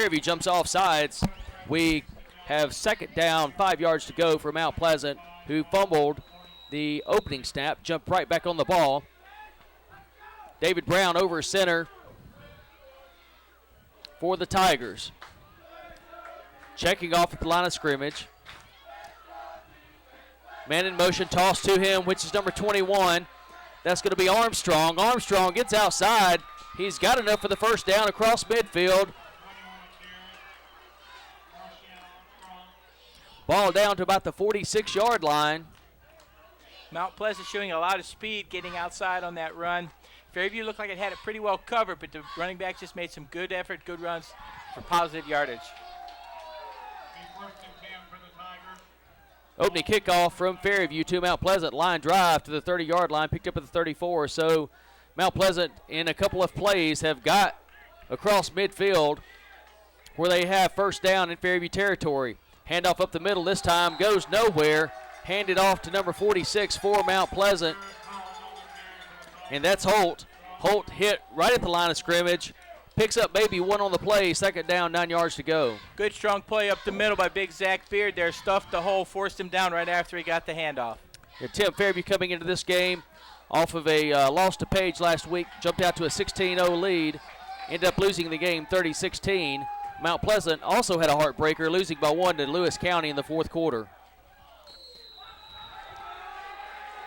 Fairview jumps off sides. We have second down, 5 yards to go for Mount Pleasant, who fumbled the opening snap, jumped right back on the ball. David Brown over center for the Tigers. Checking off at the line of scrimmage. Man in motion, toss to him, which is number 21. That's going to be Armstrong. Armstrong gets outside. He's got enough for the first down across midfield. Ball down to about the 46-yard line. Mount Pleasant showing a lot of speed getting outside on that run. Fairview looked like it had it pretty well covered, but the running back just made some good effort, good runs for positive yardage. Opening kickoff from Fairview to Mount Pleasant. Line drive to the 30-yard line, picked up at the 34. So Mount Pleasant in a couple of plays have got across midfield where they have first down in Fairview territory. Handoff up the middle this time goes nowhere. Handed off to number 46 for Mount Pleasant. And that's Holt. Holt hit right at the line of scrimmage. Picks up maybe one on the play. Second down, 9 yards to go. Good strong play up the middle by big Zach Beard there. Stuffed the hole, forced him down right after he got the handoff. Yeah, Tim, Fairview coming into this game off of a loss to Page last week. Jumped out to a 16-0 lead. Ended up losing the game 30-16. Mount Pleasant also had a heartbreaker, losing by 1 to Lewis County in the fourth quarter.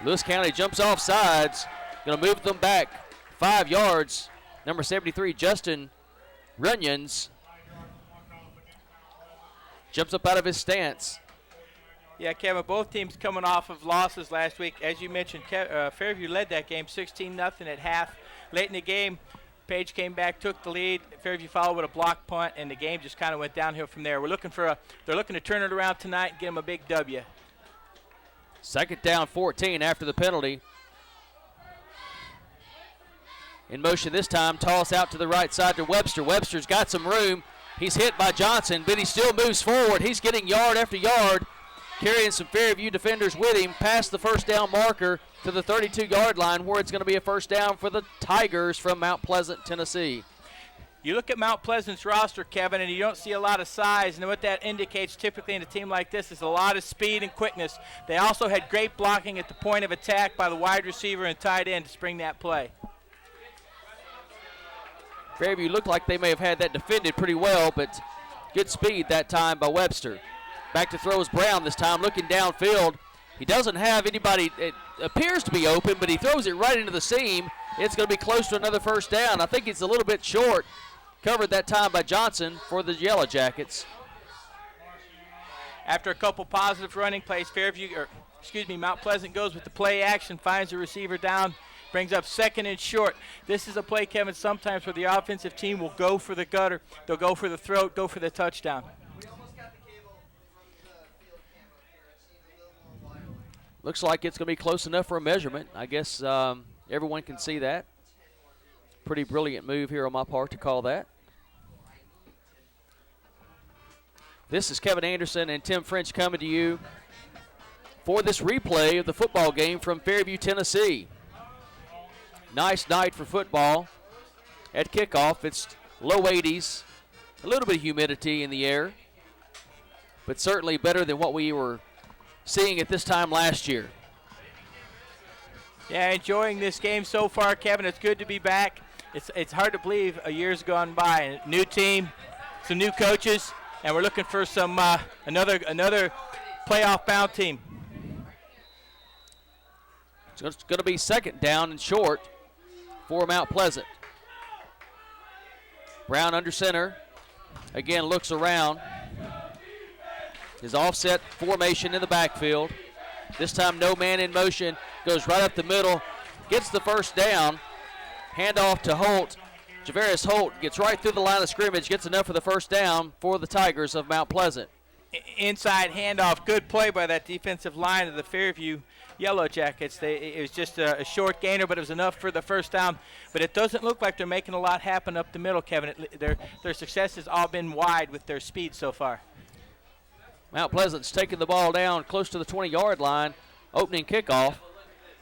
Lewis County jumps off sides. Going to move them back 5 yards. Number 73, Justin Runyons, jumps up out of his stance. Yeah, Kevin, both teams coming off of losses last week. As you mentioned, Fairview led that game 16-0 at half. Late in the game, Page came back, took the lead. Fairview followed with a block punt, and the game just kind of went downhill from there. They're looking to turn it around tonight and get them a big W. Second down, 14 after the penalty. In motion this time, toss out to the right side to Webster. Webster's got some room. He's hit by Johnson, but he still moves forward. He's getting yard after yard, carrying some Fairview defenders with him past the first down marker to the 32-yard line, where it's going to be a first down for the Tigers from Mount Pleasant, Tennessee. You look at Mount Pleasant's roster, Kevin, and you don't see a lot of size, and what that indicates typically in a team like this is a lot of speed and quickness. They also had great blocking at the point of attack by the wide receiver and tight end to spring that play. Fairview looked like they may have had that defended pretty well, but good speed that time by Webster. Back to throw is Brown this time, looking downfield. He doesn't have anybody, it appears to be open, but he throws it right into the seam. It's going to be close to another first down. I think it's a little bit short. Covered that time by Johnson for the Yellow Jackets. After a couple positive running plays, Mount Pleasant goes with the play action, finds the receiver down, brings up second and short. This is a play, Kevin, sometimes where the offensive team will go for the gutter. They'll go for the throat, go for the touchdown. Looks like it's going to be close enough for a measurement. I guess everyone can see that. Pretty brilliant move here on my part to call that. This is Kevin Anderson and Tim French coming to you for this replay of the football game from Fairview, Tennessee. Nice night for football. At kickoff, it's low 80s, a little bit of humidity in the air, but certainly better than what we were seeing at this time last year. Yeah, enjoying this game so far, Kevin. It's good to be back. It's hard to believe a year's gone by. A new team, some new coaches, and we're looking for some another playoff-bound team. So it's going to be second down and short for Mount Pleasant. Brown under center. Again, looks around. His offset formation in the backfield. This time no man in motion. Goes right up the middle. Gets the first down. Handoff to Holt. Javarius Holt gets right through the line of scrimmage. Gets enough for the first down for the Tigers of Mount Pleasant. Inside handoff. Good play by that defensive line of the Fairview Yellow Jackets. It was just a short gainer, but it was enough for the first down. But it doesn't look like they're making a lot happen up the middle, Kevin. Their success has all been wide with their speed so far. Mount Pleasant's taking the ball down close to the 20-yard line. Opening kickoff.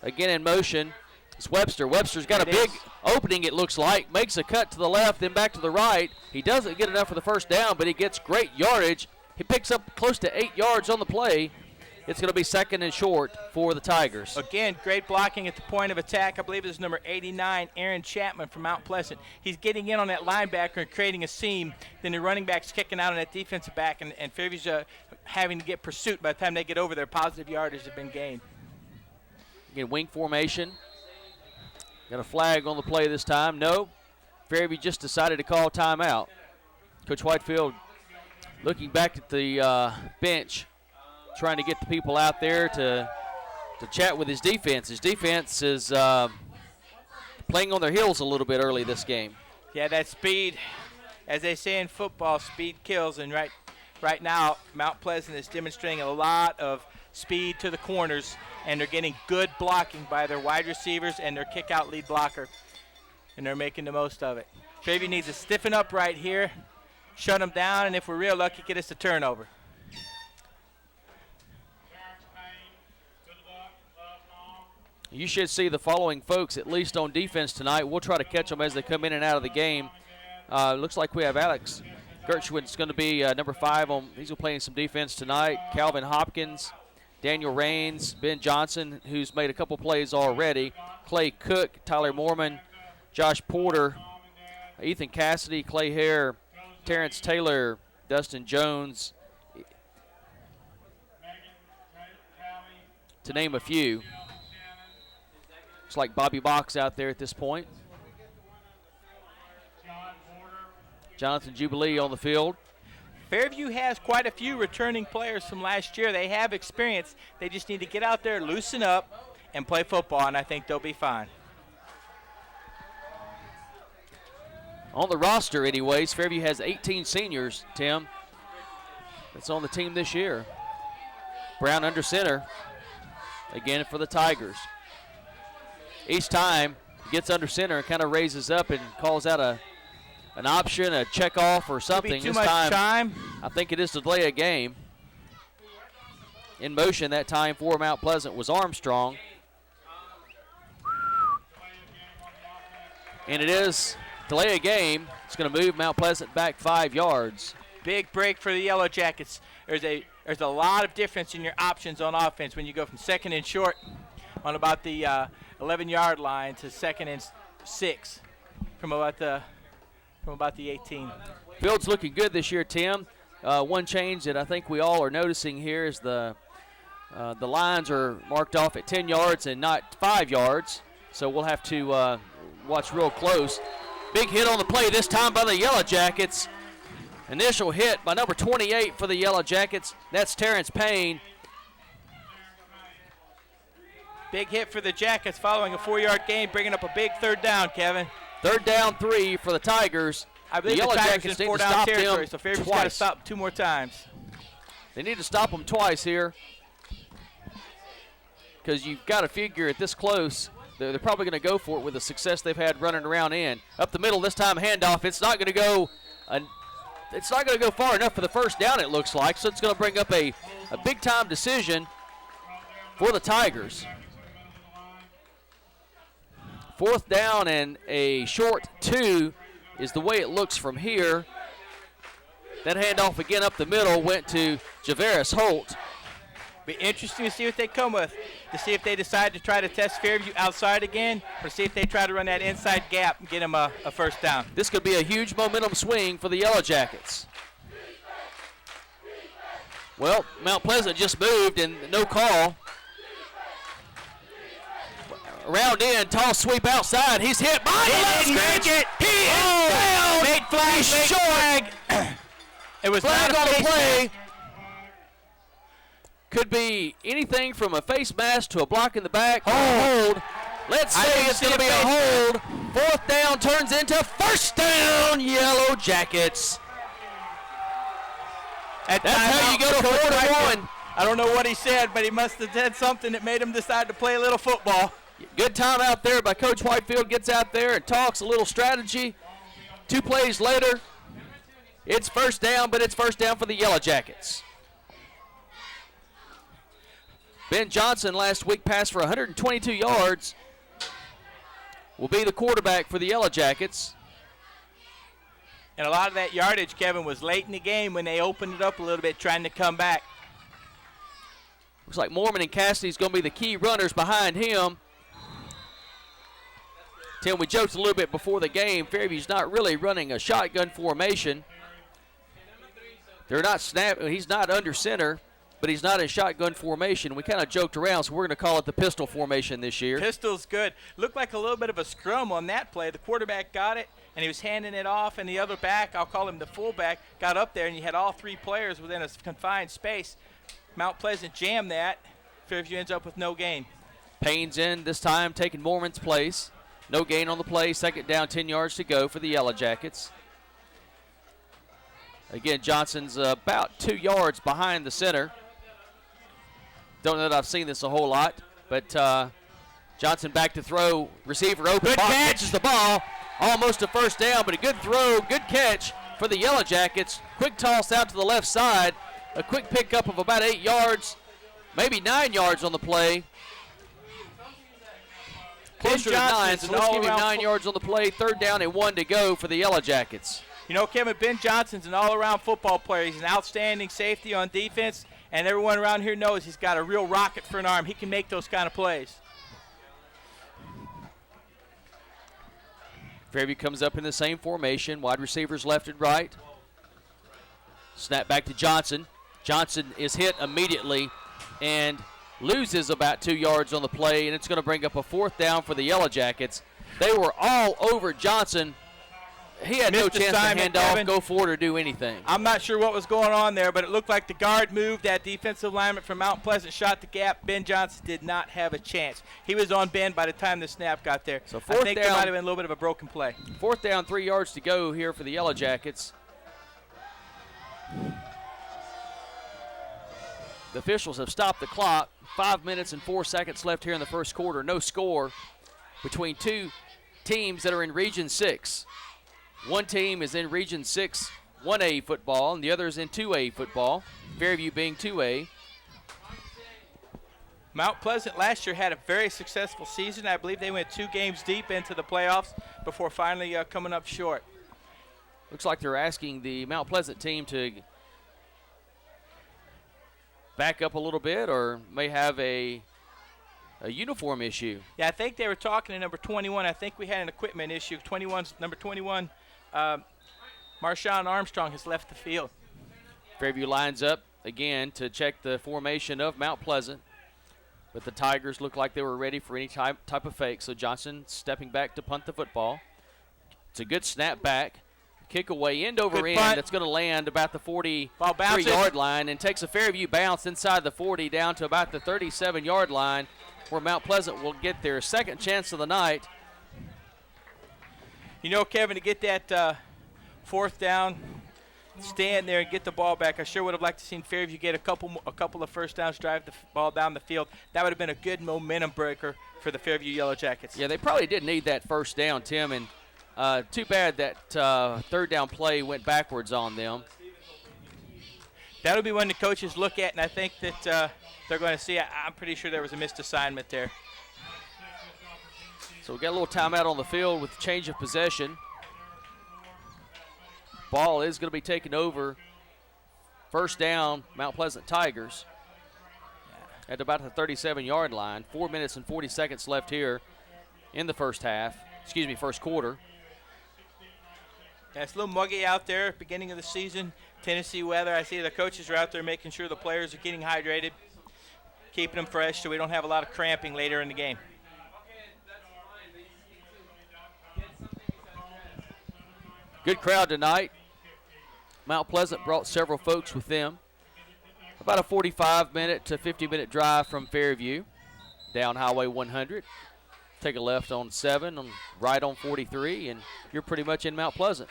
Again in motion. It's Webster. Webster's got a big opening, it looks like. Makes a cut to the left, then back to the right. He doesn't get enough for the first down, but he gets great yardage. He picks up close to 8 yards on the play. It's going to be 2nd and short for the Tigers. Again, great blocking at the point of attack. I believe it's number 89, Aaron Chapman from Mount Pleasant. He's getting in on that linebacker and creating a seam. Then the running back's kicking out on that defensive back, and Fairview's having to get pursuit. By the time they get over there, positive yardage has been gained. Again, wing formation. Got a flag on the play this time. No. Fairview just decided to call timeout. Coach Whitefield looking back at the bench, trying to get the people out there to chat with his defense. His defense is playing on their heels a little bit early this game. Yeah, that speed, as they say in football, speed kills. And right now, Mount Pleasant is demonstrating a lot of speed to the corners, and they're getting good blocking by their wide receivers and their kick-out lead blocker, and they're making the most of it. Fairview needs to stiffen up right here, shut them down, and if we're real lucky, get us a turnover. You should see the following folks, at least on defense tonight. We'll try to catch them as they come in and out of the game. Looks like we have Alex Gershwin's going to be number 5. He's playing some defense tonight. Calvin Hopkins, Daniel Raines, Ben Johnson, who's made a couple plays already. Clay Cook, Tyler Mormon, Josh Porter, Ethan Cassidy, Clay Hare, Terrence Taylor, Dustin Jones, to name a few. Looks like Bobby Box out there at this point. Jonathan Jubilee on the field. Fairview has quite a few returning players from last year. They have experience. They just need to get out there, loosen up, and play football, and I think they'll be fine. On the roster, anyways, Fairview has 18 seniors, Tim. That's on the team this year. Brown under center, again for the Tigers. Each time he gets under center and kind of raises up and calls out an option, a check off or something. Too much time. I think it is to delay a game. In motion that time for Mount Pleasant was Armstrong. And it is delay a game. It's going to move Mount Pleasant back 5 yards. Big break for the Yellow Jackets. There's a lot of difference in your options on offense when you go from 2nd and short on about the 11-yard line to 2nd and 6 from about the 18. Field's looking good this year, Tim. One change that I think we all are noticing here is the lines are marked off at 10 yards and not 5 yards, so we'll have to watch real close. Big hit on the play this time by the Yellow Jackets. Initial hit by number 28 for the Yellow Jackets. That's Terrence Payne. Big hit for the Jackets following a 4-yard gain, bringing up a big 3rd down, Kevin. 3rd down 3 for the Tigers. I believe the Yellow Tigers Jackets in need to 4-down stop territory, them so Fairview's twice. got to stop 2 more times. They need to stop them twice here because you've got to figure at this close, they're probably going to go for it with the success they've had running around in. Up the middle this time, handoff. It's not going to go far enough for the first down, it looks like, so it's going to bring up a big-time decision for the Tigers. 4th down and a short 2 is the way it looks from here. That handoff again up the middle went to Javaris Holt. Be interesting to see what they come with, to see if they decide to try to test Fairview outside again, or see if they try to run that inside gap and get them a first down. This could be a huge momentum swing for the Yellow Jackets. Well, Mount Pleasant just moved and no call. Around in, tall sweep outside. He's hit by the left make it. He is down. Made flag, He's made short. flag. It was Flag not on a the face play. mask. Could be anything from a face mask to a block in the back. Hold. Let's say it's going to be a hold. 4th down turns into 1st down, Yellow Jackets. That's how you go to 4-1. I don't know what he said, but he must have said something that made him decide to play a little football. Good time out there by Coach Whitefield. Gets out there and talks a little strategy. 2 plays later, it's 1st down, but it's 1st down for the Yellow Jackets. Ben Johnson last week passed for 122 yards. will be the quarterback for the Yellow Jackets. And a lot of that yardage, Kevin, was late in the game when they opened it up a little bit, trying to come back. Looks like Mormon and Cassidy's going to be the key runners behind him. Tim, we joked a little bit before the game. Fairview's not really running a shotgun formation. They're not snapping. He's not under center, but he's not in shotgun formation. We kind of joked around, so we're going to call it the pistol formation this year. Pistol's good. Looked like a little bit of a scrum on that play. The quarterback got it, and he was handing it off, and the other back, I'll call him the fullback, got up there, and you had all three players within a confined space. Mount Pleasant jammed that. Fairview ends up with no gain. Payne's in this time, taking Mormon's place. No gain on the play. Second down, 10 yards to go for the Yellow Jackets. Again, Johnson's about 2 yards behind the center. Don't know that I've seen this a whole lot, but Johnson back to throw. Receiver open. Good catch. Catches the ball. Almost a first down, but a good throw, good catch for the Yellow Jackets. Quick toss out to the left side. A quick pickup of about 8 yards, maybe 9 yards on the play. Closer to 9, so let's give him 9 yards on the play. Third down and 1 to go for the Yellow Jackets. You know, Kevin, Ben Johnson's an all-around football player. He's an outstanding safety on defense, and everyone around here knows he's got a real rocket for an arm. He can make those kind of plays. Fairview comes up in the same formation. Wide receivers left and right. Snap back to Johnson. Johnson is hit immediately and loses about 2 yards on the play, and it's going to bring up a fourth down for the Yellow Jackets. They were all over Johnson. He had no chance to hand off, go forward, or do anything. I'm not sure what was going on there, but it looked like the guard moved. That defensive lineman from Mount Pleasant shot the gap. Ben Johnson did not have a chance. He was on Ben by the time the snap got there. So I think there might have been a little bit of a broken play. Fourth down, 3 yards to go here for the Yellow Jackets. The officials have stopped the clock. 5 minutes and 4 seconds left here in the first quarter. No score between two teams that are in Region 6. One team is in Region 6 1A football, and the other is in 2A football, Fairview being 2A. Mount Pleasant last year had a very successful season. I believe they went 2 games deep into the playoffs before finally coming up short. Looks like they're asking the Mount Pleasant team to back up a little bit, or may have a uniform issue. Yeah, I think they were talking to number 21. I think we had an equipment issue. Number 21, Marshawn Armstrong has left the field. Fairview lines up again to check the formation of Mount Pleasant, but the Tigers look like they were ready for any type of fake. So Johnson stepping back to punt the football. It's a good snap back. Kick away, end over end. That's going to land about the 43-yard line and takes a Fairview bounce inside the 40 down to about the 37-yard line, where Mount Pleasant will get their second chance of the night. You know, Kevin, to get that fourth down, stand there and get the ball back, I sure would have liked to seen Fairview get a couple of first downs, drive the ball down the field. That would have been a good momentum breaker for the Fairview Yellow Jackets. Yeah, they probably did need that first down, Tim, and too bad that third down play went backwards on them. That'll be one the coaches look at, and I think that they're going to see. I'm pretty sure there was a missed assignment there. So we got a little timeout on the field with change of possession. Ball is going to be taken over. First down, Mount Pleasant Tigers at about the 37-yard line. 4 minutes and 40 seconds left here in the first quarter. Yeah, it's a little muggy out there, beginning of the season. Tennessee weather. I see the coaches are out there making sure the players are getting hydrated, keeping them fresh so we don't have a lot of cramping later in the game. Good crowd tonight. Mount Pleasant brought several folks with them. About a 45-minute to 50-minute drive from Fairview down Highway 100. Take a left on 7, right on 43, and you're pretty much in Mount Pleasant.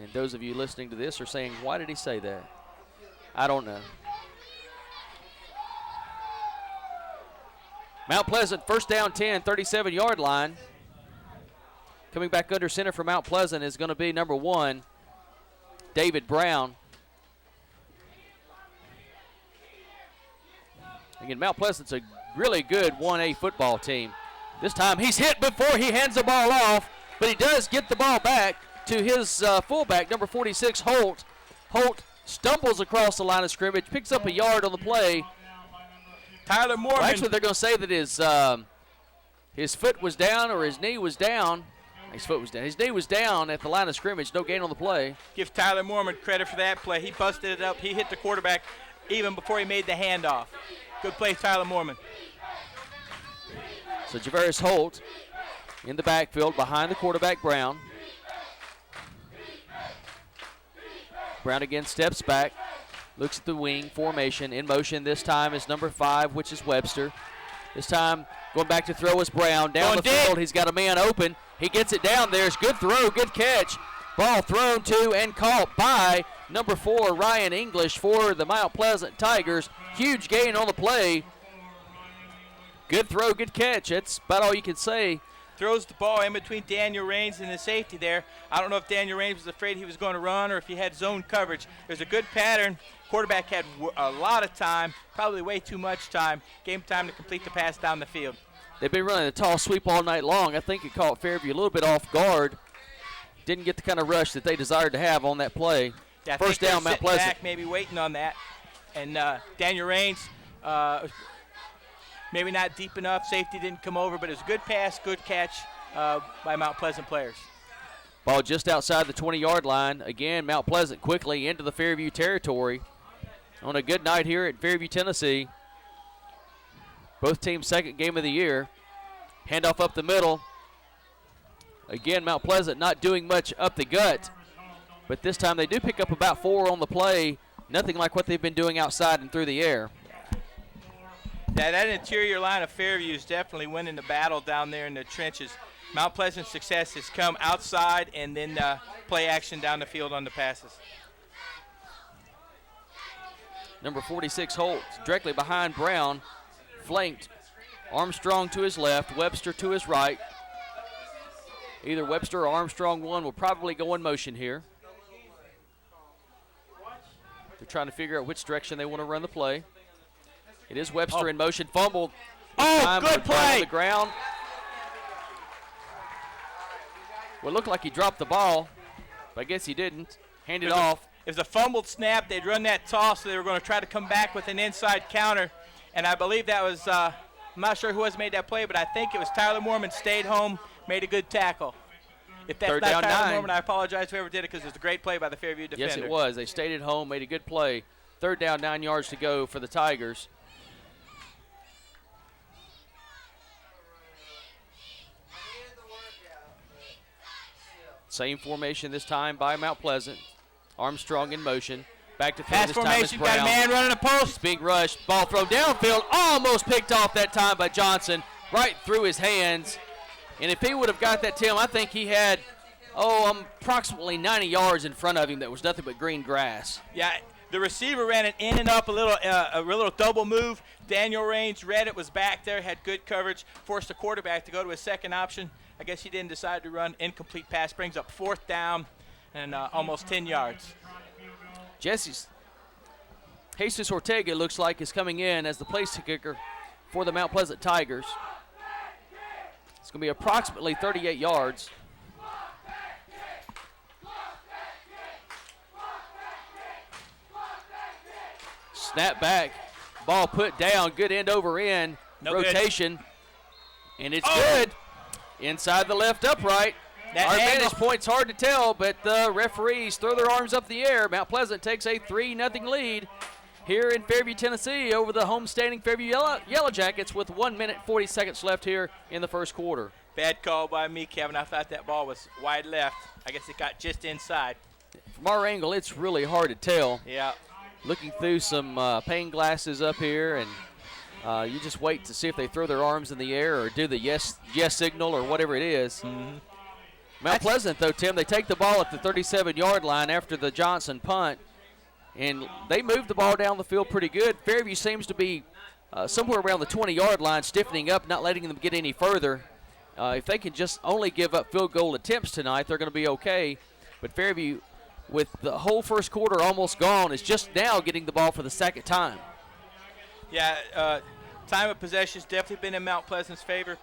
And those of you listening to this are saying, why did he say that? I don't know. Mount Pleasant, first down 10, 37-yard line. Coming back under center for Mount Pleasant is going to be number 1, David Brown. Again, Mount Pleasant's a really good 1A football team. This time he's hit before he hands the ball off, but he does get the ball back to his fullback, number 46, Holt. Holt stumbles across the line of scrimmage, picks up a yard on the play. Tyler Moorman. Well, actually, they're going to say that his foot was down or his knee was down. His foot was down. His knee was down at the line of scrimmage. No gain on the play. Give Tyler Moorman credit for that play. He busted it up. He hit the quarterback even before he made the handoff. Good play, Tyler Moorman. So Javarius Holt in the backfield behind the quarterback, Brown. Brown again steps back, looks at the wing formation. In motion this time is number 5, which is Webster. This time going back to throw is Brown. Down the field, he's got a man open. He gets it down there. It's good throw, good catch. Ball thrown to and caught by number 4, Ryan English for the Mount Pleasant Tigers. Huge gain on the play. Good throw, good catch. That's about all you can say. Throws the ball in between Daniel Raines and the safety there. I don't know if Daniel Raines was afraid he was going to run or if he had zone coverage. There's a good pattern. Quarterback had a lot of time, probably way too much time. Game time to complete the pass down the field. They've been running a tall sweep all night long. I think it caught Fairview a little bit off guard. Didn't get the kind of rush that they desired to have on that play. Yeah, First down, Mount Pleasant. Back, maybe waiting on that. And Daniel Raines, maybe not deep enough. Safety didn't come over, but it was a good pass, good catch by Mount Pleasant players. Ball just outside the 20-yard line. Again, Mount Pleasant quickly into the Fairview territory on a good night here at Fairview, Tennessee. Both teams' second game of the year. Handoff up the middle. Again, Mount Pleasant not doing much up the gut, but this time they do pick up about 4 on the play. Nothing like what they've been doing outside and through the air. Yeah, that interior line of Fairview is definitely winning the battle down there in the trenches. Mount Pleasant's success has come outside and then play action down the field on the passes. Number 46, Holt, directly behind Brown, flanked. Armstrong to his left, Webster to his right. Either Webster or Armstrong one will probably go in motion here. They're trying to figure out which direction they want to run the play. It is Webster in motion, fumbled. Good play. On the ground. Well, it looked like he dropped the ball, but I guess he didn't. Handed off. It was a fumbled snap. They'd run that toss, so they were going to try to come back with an inside counter. And I believe that was, I'm not sure who has made that play, but I think it was Tyler Moorman stayed home, made a good tackle. If that's Third not down, Tyler 9. Moorman, I apologize to whoever did it because it was a great play by the Fairview defender. Yes, it was. They stayed at home, made a good play. Third down, 9 yards to go for the Tigers. Same formation this time by Mount Pleasant. Armstrong in motion. Back to throw Pass this time is formation, Brown. got a man running a post. It's being rushed. Ball thrown downfield. Almost picked off that time by Johnson. Right through his hands. And if he would have got that, Tim, I think he had, approximately 90 yards in front of him that was nothing but green grass. Yeah, the receiver ran it in and up a little double move. Daniel Raines read it, was back there, had good coverage, forced the quarterback to go to his second option. I guess he didn't decide to run. Incomplete pass brings up 4th down and almost 10 yards. Jesus Ortega looks like is coming in as the place kicker for the Mount Pleasant Tigers. It's going to be approximately 38 yards. Snap back, ball put down, good end over end, rotation, and it's good. Inside the left upright. Our vantage point's hard to tell, but the referees throw their arms up the air. Mount Pleasant takes a 3-0 lead here in Fairview, Tennessee over the homestanding Fairview Yellow Jackets with 1 minute 40 seconds left here in the first quarter. Bad call by me, Kevin. I thought that ball was wide left. I guess it got just inside. From our angle, it's really hard to tell. Yeah. Looking through some pane glasses up here, and you just wait to see if they throw their arms in the air or do the yes signal or whatever it is. Mm-hmm. Mount Pleasant, though, Tim, they take the ball at the 37-yard line after the Johnson punt, and they move the ball down the field pretty good. Fairview seems to be somewhere around the 20-yard line, stiffening up, not letting them get any further. If they can just only give up field goal attempts tonight, they're going to be okay. But Fairview, with the whole first quarter almost gone, is just now getting the ball for the second time. Yeah, Time of possession has definitely been in Mount Pleasant's favor.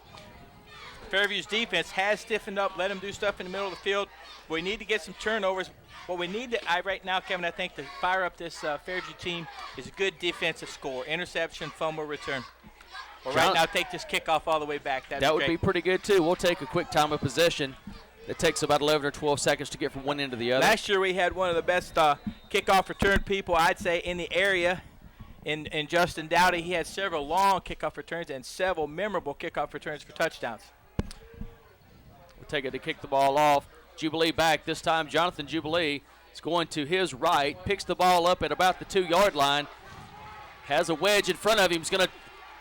Fairview's defense has stiffened up, let them do stuff in the middle of the field. We need to get some turnovers. What we need to, right now, Kevin, I think to fire up this Fairview team is a good defensive score. Interception, fumble, return. Well, right now, take this kickoff all the way back. That would be pretty good, too. We'll take a quick time of possession. It takes about 11 or 12 seconds to get from one end to the other. Last year we had one of the best kickoff return people, I'd say, in the area. In Justin Dowdy, he had several long kickoff returns and several memorable kickoff returns for touchdowns. We'll take it to kick the ball off. Jubilee back. This time Jonathan Jubilee is going to his right, picks the ball up at about the 2-yard line, has a wedge in front of him. He's going to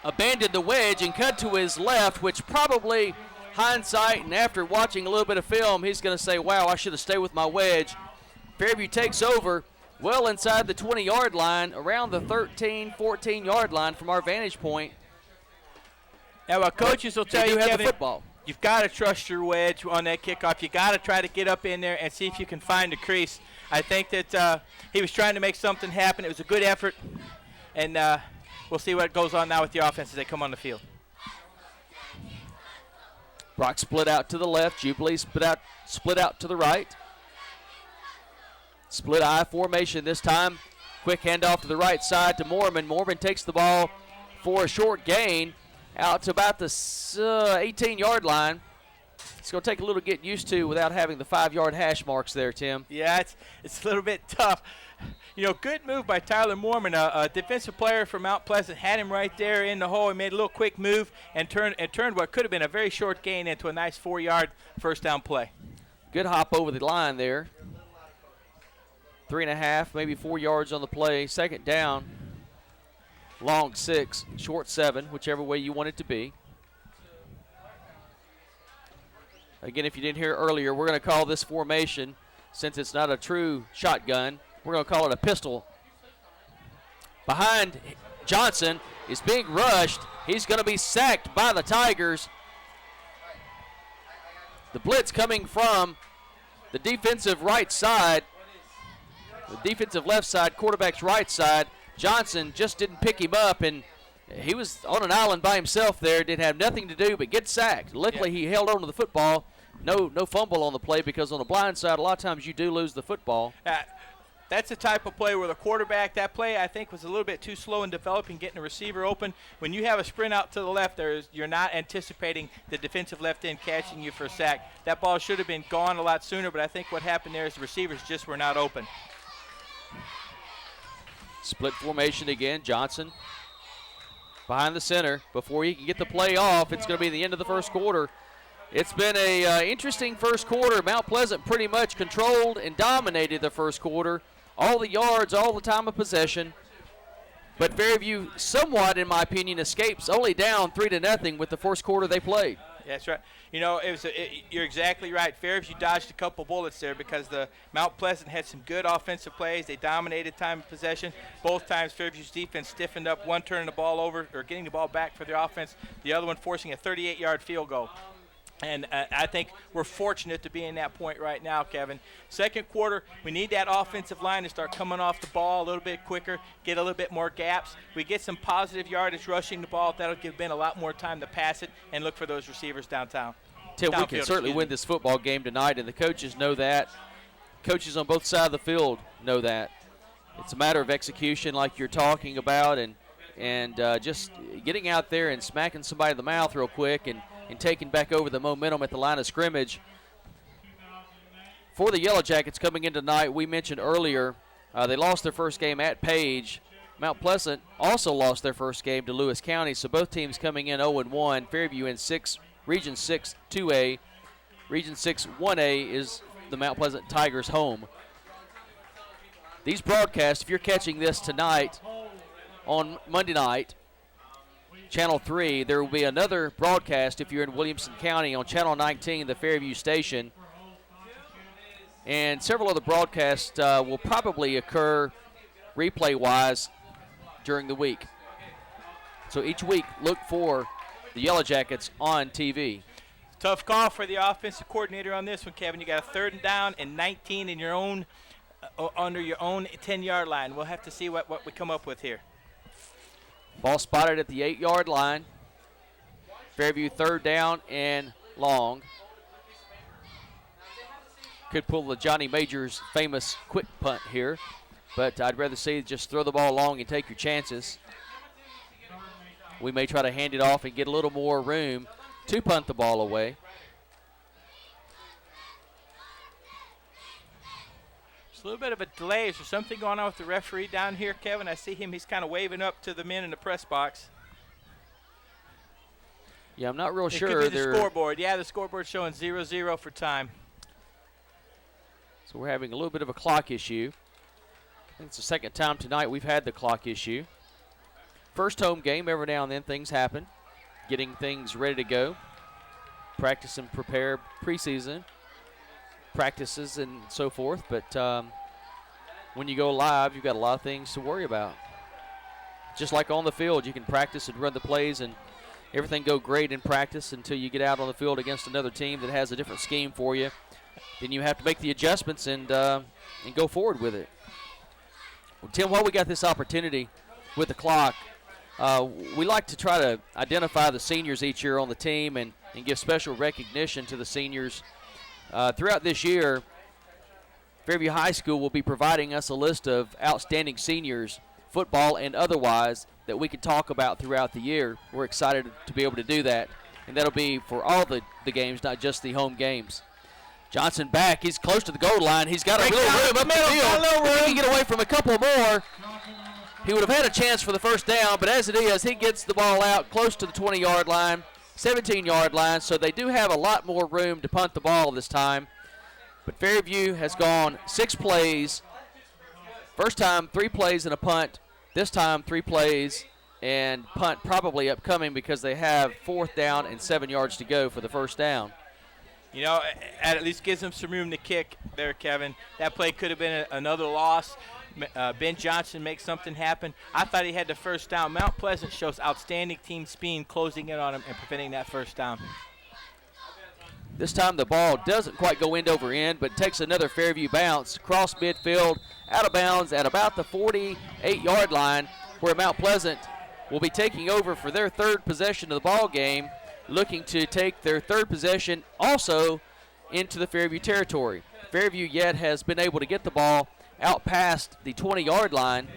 abandon the wedge and cut to his left, which probably hindsight and after watching a little bit of film, he's going to say, wow, I should have stayed with my wedge. Fairview takes over well inside the 20-yard line, around the 13, 14-yard line from our vantage point. Now, what coaches will tell you, Kevin, the football. You've got to trust your wedge on that kickoff. You got to try to get up in there and see if you can find a crease. I think that he was trying to make something happen. It was a good effort, and we'll see what goes on now with the offense as they come on the field. Brock split out to the left. Jubilee split out to the right. Split I formation this time. Quick handoff to the right side to Mormon. Mormon takes the ball for a short gain out to about the 18-yard line. It's going to take a little getting used to without having the 5-yard hash marks there, Tim. Yeah, it's a little bit tough. You know, good move by Tyler Mormon, a defensive player from Mount Pleasant, had him right there in the hole. He made a little quick move and turned what could have been a very short gain into a nice 4-yard first down play. Good hop over the line there. 3.5, maybe 4 yards on the play. Second down, long 6, short 7, whichever way you want it to be. Again, if you didn't hear earlier, we're going to call this formation, since it's not a true shotgun, we're going to call it a pistol. Behind Johnson is being rushed. He's going to be sacked by the Tigers. The blitz coming from the defensive right side. The defensive left side, quarterback's right side. Johnson just didn't pick him up, and he was on an island by himself there. Didn't have nothing to do but get sacked. Luckily, he held on to the football. No fumble on the play, because on the blind side, a lot of times you do lose the football. That's the type of play where the quarterback, that play I think was a little bit too slow in developing, getting the receiver open. When you have a sprint out to the left, you're not anticipating the defensive left end catching you for a sack. That ball should have been gone a lot sooner, but I think what happened there is the receivers just were not open. Split formation again. Johnson behind the center. Before he can get the play off, it's going to be the end of the first quarter. It's been a interesting first quarter. Mount Pleasant pretty much controlled and dominated the first quarter. All the yards, all the time of possession. But Fairview somewhat, in my opinion, escapes only down 3-0 with the first quarter they played. That's right. You know, you're exactly right. Fairview dodged a couple bullets there because the Mount Pleasant had some good offensive plays. They dominated time of possession. Both times Fairview's defense stiffened up, one turning the ball over or getting the ball back for their offense, the other one forcing a 38-yard field goal. And I think we're fortunate to be in that point right now, Kevin. Second quarter, we need that offensive line to start coming off the ball a little bit quicker, get a little bit more gaps. We get some positive yardage rushing the ball. That'll give Ben a lot more time to pass it and look for those receivers downtown. Tim, we can certainly win this football game tonight, and the coaches know that. Coaches on both sides of the field know that. It's a matter of execution like you're talking about, and just getting out there and smacking somebody in the mouth real quick and taking back over the momentum at the line of scrimmage. For the Yellow Jackets coming in tonight, we mentioned earlier, they lost their first game at Page. Mount Pleasant also lost their first game to Lewis County, so both teams coming in 0-1. Fairview in Region 6 2A. Region 6 1A is the Mount Pleasant Tigers home. These broadcasts, if you're catching this tonight on Monday night, Channel 3, there will be another broadcast if you're in Williamson County on Channel 19, the Fairview station. And several other broadcasts will probably occur replay-wise during the week. So each week, look for the Yellow Jackets on TV. Tough call for the offensive coordinator on this one, Kevin. You got a 3rd and down and 19 in your own under your own 10-yard line. We'll have to see what we come up with here. Ball spotted at the 8-yard line. Fairview 3rd down and long. Could pull the Johnny Majors famous quick punt here, but I'd rather see just throw the ball long and take your chances. We may try to hand it off and get a little more room to punt the ball away. There's a little bit of a delay. Is there something going on with the referee down here, Kevin? I see him. He's kind of waving up to the men in the press box. Yeah, I'm not real sure. It could be the scoreboard. Yeah, the scoreboard's showing 0-0 for time. So we're having a little bit of a clock issue. I think it's the second time tonight we've had the clock issue. First home game, every now and then things happen. Getting things ready to go. Practice and prepare preseason practices and so forth. But when you go live, you've got a lot of things to worry about. Just like on the field, you can practice and run the plays and everything go great in practice until you get out on the field against another team that has a different scheme for you. Then you have to make the adjustments and go forward with it. Well, Tim, while we got this opportunity with the clock, we like to try to identify the seniors each year on the team and give special recognition to the seniors. Throughout this year, Fairview High School will be providing us a list of outstanding seniors, football and otherwise, that we can talk about throughout the year. We're excited to be able to do that, and that'll be for all the games, not just the home games. Johnson back. He's close to the goal line. He's got a little room up the field. If he can get away from a couple more, he would have had a chance for the first down, but as it is, he gets the ball out close to the 20-yard line, 17-yard line, so they do have a lot more room to punt the ball this time. But Fairview has gone 6 plays. First time, 3 plays and a punt. This time, 3 plays and punt probably upcoming because they have 4th down and 7 yards to go for the first down. You know, at least gives them some room to kick there, Kevin. That play could have been another loss. Ben Johnson makes something happen. I thought he had the first down. Mount Pleasant shows outstanding team speed, closing in on him and preventing that first down. This time the ball doesn't quite go end over end, but takes another Fairview bounce across midfield, out of bounds at about the 48-yard line, where Mount Pleasant will be taking over for their 3rd possession of the ball game, looking to take their 3rd possession also into the Fairview territory. Fairview yet has been able to get the ball out past the 20-yard line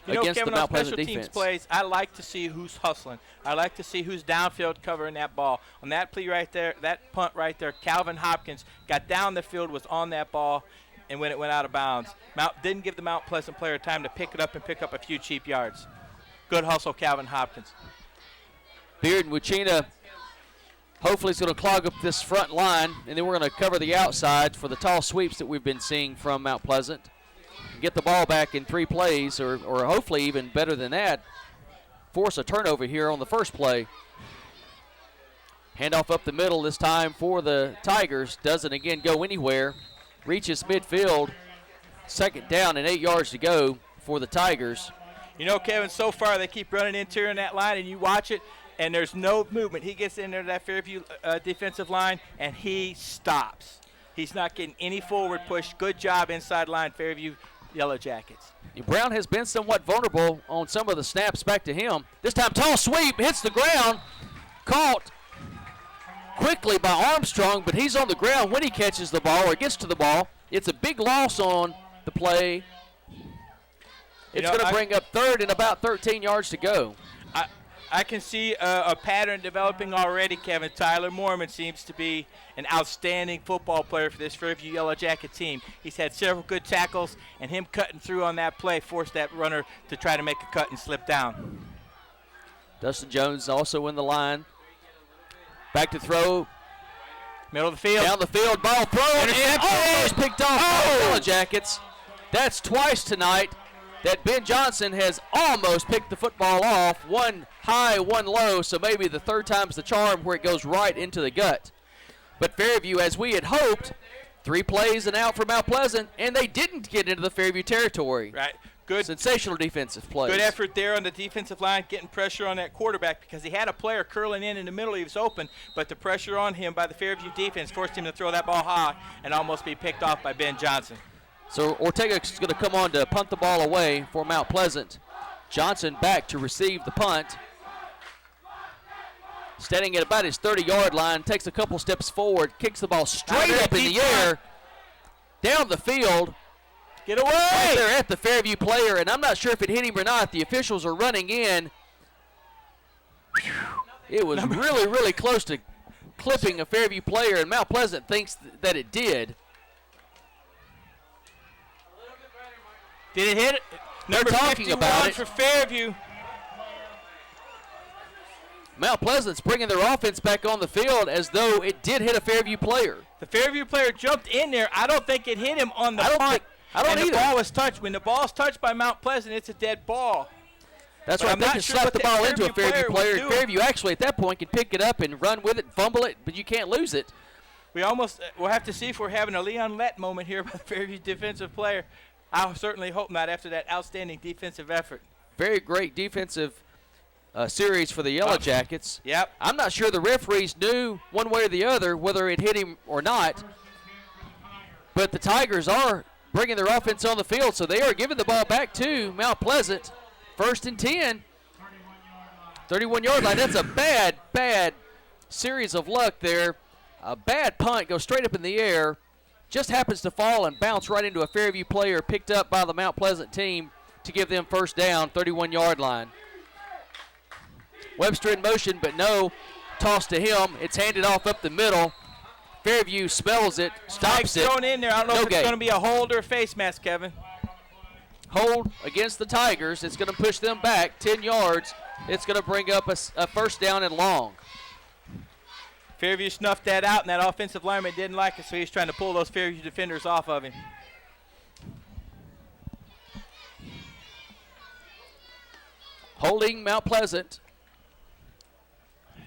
against Kevin, the Mount on special Pleasant teams defense. plays, I like to see who's hustling. I like to see who's downfield covering that ball. On that play right there, that punt right there, Calvin Hopkins got down the field, was on that ball, and when it went out of bounds, didn't give the Mount Pleasant player time to pick it up and pick up a few cheap yards. Good hustle, Calvin Hopkins. Beard and Wuchina hopefully is going to clog up this front line, and then we're going to cover the outside for the tall sweeps that we've been seeing from Mount Pleasant. Get the ball back in 3 plays, or hopefully even better than that, force a turnover here on the first play. Handoff up the middle this time for the Tigers. Doesn't again go anywhere. Reaches midfield. 2nd down and 8 yards to go for the Tigers. You know, Kevin, so far they keep running interior in that line, and you watch it, and there's no movement. He gets in there to that Fairview defensive line, and he stops. He's not getting any forward push. Good job inside line, Fairview Yellow Jackets. Brown has been somewhat vulnerable on some of the snaps back to him. This time, tall sweep, hits the ground. Caught quickly by Armstrong, but he's on the ground when he catches the ball or gets to the ball. It's a big loss on the play. It's going to bring up 3rd and about 13 yards to go. I can see a pattern developing already, Kevin. Tyler Mormon seems to be an outstanding football player for this Fairview Yellow Jacket team. He's had several good tackles, and him cutting through on that play forced that runner to try to make a cut and slip down. Dustin Jones also in the line. Back to throw. Middle of the field. Down the field, ball thrown, and almost picked off by the Yellow Jackets. That's twice tonight that Ben Johnson has almost picked the football off. One high, one low, so maybe the 3rd time's the charm where it goes right into the gut. But Fairview, as we had hoped, 3 plays and out for Mount Pleasant, and they didn't get into the Fairview territory. Right. Good. Sensational defensive plays. Good effort there on the defensive line, getting pressure on that quarterback because he had a player curling in the middle. He was open, but the pressure on him by the Fairview defense forced him to throw that ball high and almost be picked off by Ben Johnson. So Ortega's going to come on to punt the ball away for Mount Pleasant. Johnson back to receive the punt. Standing at about his 30-yard line, takes a couple steps forward, kicks the ball straight up in the air, down the field. Get away! Right there at the Fairview player, and I'm not sure if it hit him or not. The officials are running in. It was really, really close to clipping a Fairview player, and Mount Pleasant thinks that it did. Did it hit it? They're talking about it. For Fairview. Mount Pleasant's bringing their offense back on the field as though it did hit a Fairview player. The Fairview player jumped in there. I don't think it hit him on the punt. I don't either. The ball was touched. When the ball's touched by Mount Pleasant, it's a dead ball. That's right. They can slap the ball into a Fairview player. Fairview actually at that point can pick it up and run with it, fumble it, but you can't lose it. We'll have to see if we're having a Leon Lett moment here by the Fairview defensive player. I certainly hope not after that outstanding defensive effort. Very great defensive series for the Yellow Jackets. Yep. I'm not sure the referees knew one way or the other whether it hit him or not, but the Tigers are bringing their offense on the field, so they are giving the ball back to Mount Pleasant. 1st and 10. 31-yard line. That's a bad series of luck there. A bad punt goes straight up in the air. Just happens to fall and bounce right into a Fairview player picked up by the Mount Pleasant team to give them first down, 31-yard line. Webster in motion, but no. Toss to him. It's handed off up the middle. Fairview smells it, stops it. Thrown in there. I don't know if it's going to be a hold or a face mask, Kevin. Hold against the Tigers. It's going to push them back 10 yards. It's going to bring up a first down and long. Fairview snuffed that out, and that offensive lineman didn't like it, so he's trying to pull those Fairview defenders off of him. Holding Mount Pleasant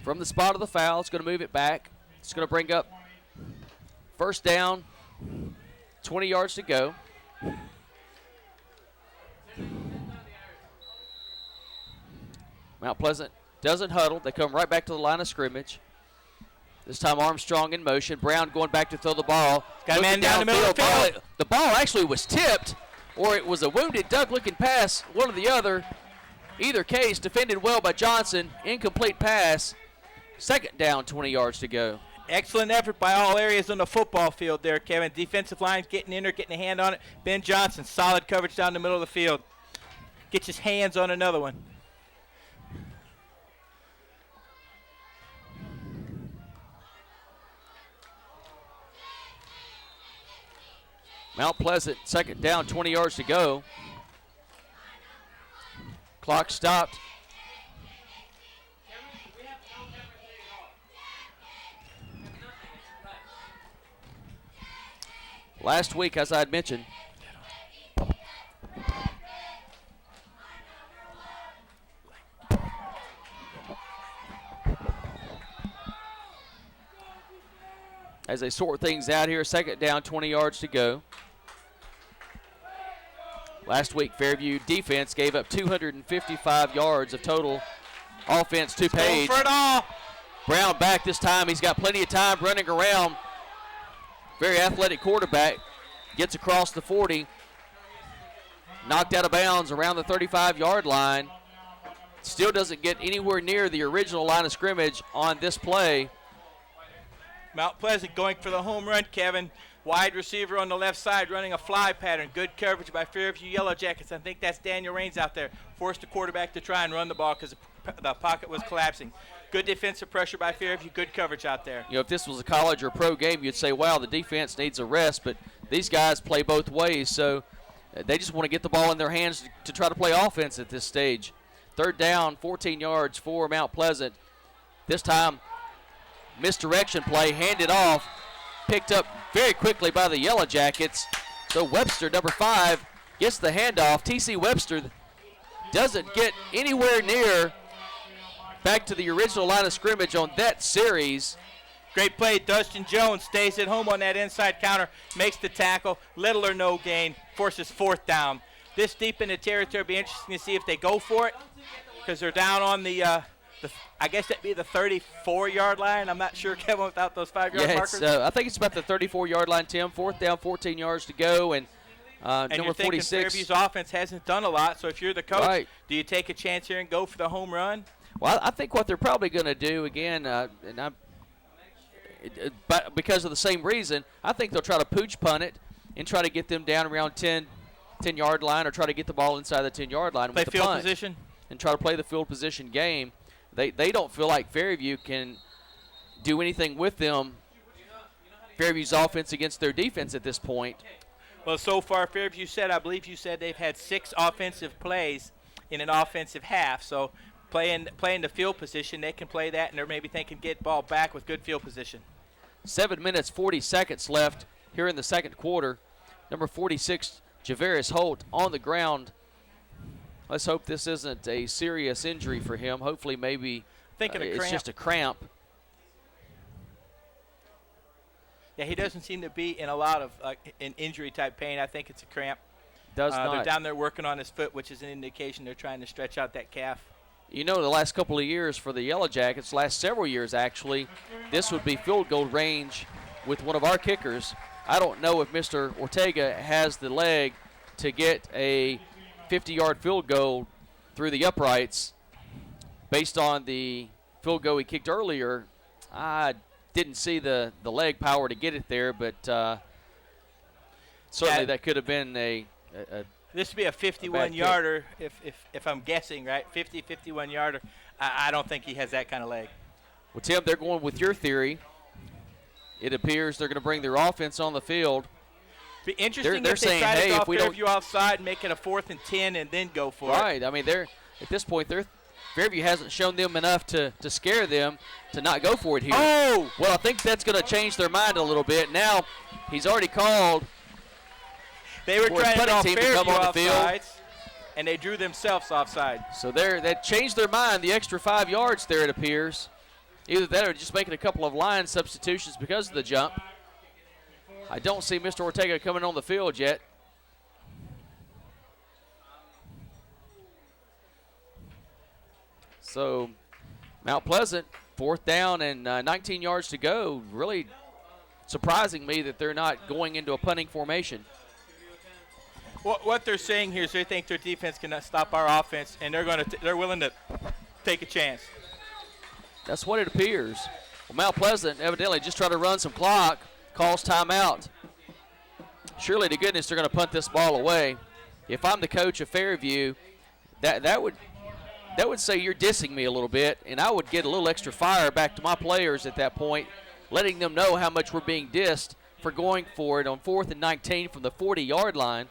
from the spot of the foul. It's going to move it back. It's going to bring up first down, 20 yards to go. Mount Pleasant doesn't huddle. They come right back to the line of scrimmage. This time Armstrong in motion. Brown going back to throw the ball. Got a man down the middle of the field. The ball actually was tipped, or it was a wounded duck looking pass, one or the other. Either case, defended well by Johnson. Incomplete pass. Second down, 20 yards to go. Excellent effort by all areas on the football field there, Kevin. Defensive line's getting in there, getting a hand on it. Ben Johnson, solid coverage down the middle of the field. Gets his hands on another one. Mount Pleasant, second down, 20 yards to go. Clock stopped. Last week, as I had mentioned, as they sort things out here, second down, 20 yards to go. Last week, Fairview defense gave up 255 yards of total offense to Page. Go for it all. Brown back this time. He's got plenty of time running around. Very athletic quarterback. Gets across the 40. Knocked out of bounds around the 35-yard line. Still doesn't get anywhere near the original line of scrimmage on this play. Mount Pleasant going for the home run, Kevin. Wide receiver on the left side running a fly pattern. Good coverage by Fairview Yellow Jackets. I think that's Daniel Raines out there. Forced the quarterback to try and run the ball because the pocket was collapsing. Good defensive pressure by Fairview. Good coverage out there. You know, if this was a college or pro game, you'd say, wow, the defense needs a rest. But these guys play both ways, so they just want to get the ball in their hands to try to play offense at this stage. Third down, 14 yards for Mount Pleasant. This time, misdirection play, handed off. Picked up very quickly by the Yellow Jackets. So Webster, number 5, gets the handoff. T.C. Webster doesn't get anywhere near back to the original line of scrimmage on that series. Great play. Dustin Jones stays at home on that inside counter, makes the tackle, little or no gain, forces fourth down. This deep in the territory, be interesting to see if they go for it because they're down on the I guess that'd be the 34-yard line. I'm not sure, Kevin, without those 5-yard markers. I think it's about the 34-yard line, Tim. Fourth down, 14 yards to go, and And number you're thinking 46. Fairview's offense hasn't done a lot, so if you're the coach, Right. do you take a chance here and go for the home run? Well, I think what they're probably going to do, again, but because of the same reason, I think they'll try to pooch punt it and try to get them down around 10-yard line, or try to get the ball inside the 10-yard line Play with the field punt position? and try to play the field position game. They don't feel like Fairview can do anything with them, Fairview's offense against their defense at this point. Well, so far, Fairview said, I believe you said they've had 6 offensive plays in an offensive half. So playing the field position, they can play that, and they're maybe thinking get ball back with good field position. 7 minutes, 40 seconds left here in the second quarter. Number 46, Javaris Holt, on the ground. Let's hope this isn't a serious injury for him. Hopefully maybe it's just a cramp. Yeah, he doesn't seem to be in a lot of an injury-type pain. I think it's a cramp. Does not. They're down there working on his foot, which is an indication they're trying to stretch out that calf. You know, the last couple of years for the Yellow Jackets, last several years actually, this would be field goal range with one of our kickers. I don't know if Mr. Ortega has the leg to get a 50-yard field goal through the uprights. Based on the field goal he kicked earlier, I didn't see the leg power to get it there, but certainly that could have been a this would be a 51-yarder if I'm guessing, right? 51-yarder. I don't think he has that kind of leg. Well, Tim, they're going with your theory. It appears they're going to bring their offense on the field. Be interesting they're if they saying, try to hey, go if we Fairview outside and make it a 4th and 10 and then go for it. Right. I mean, at this point, Fairview hasn't shown them enough to scare them to not go for it here. Oh! Well, I think that's going to change their mind a little bit. Now, he's already called. They were trying to call Fairview come on the field, offsides, and they drew themselves offside. So that changed their mind, the extra 5 yards there, it appears. Either that or just making a couple of line substitutions because of the jump. I don't see Mr. Ortega coming on the field yet. So Mount Pleasant, 4th down and 19 yards to go. Really surprising me that they're not going into a punting formation. What they're saying here is they think their defense cannot stop our offense, and they're willing to take a chance. That's what it appears. Well, Mount Pleasant evidently just tried to run some clock, calls timeout. Surely to goodness they're going to punt this ball away. If I'm the coach of Fairview, that would say you're dissing me a little bit, and I would get a little extra fire back to my players at that point, letting them know how much we're being dissed for going for it on 4th and 19 from the 40-yard line.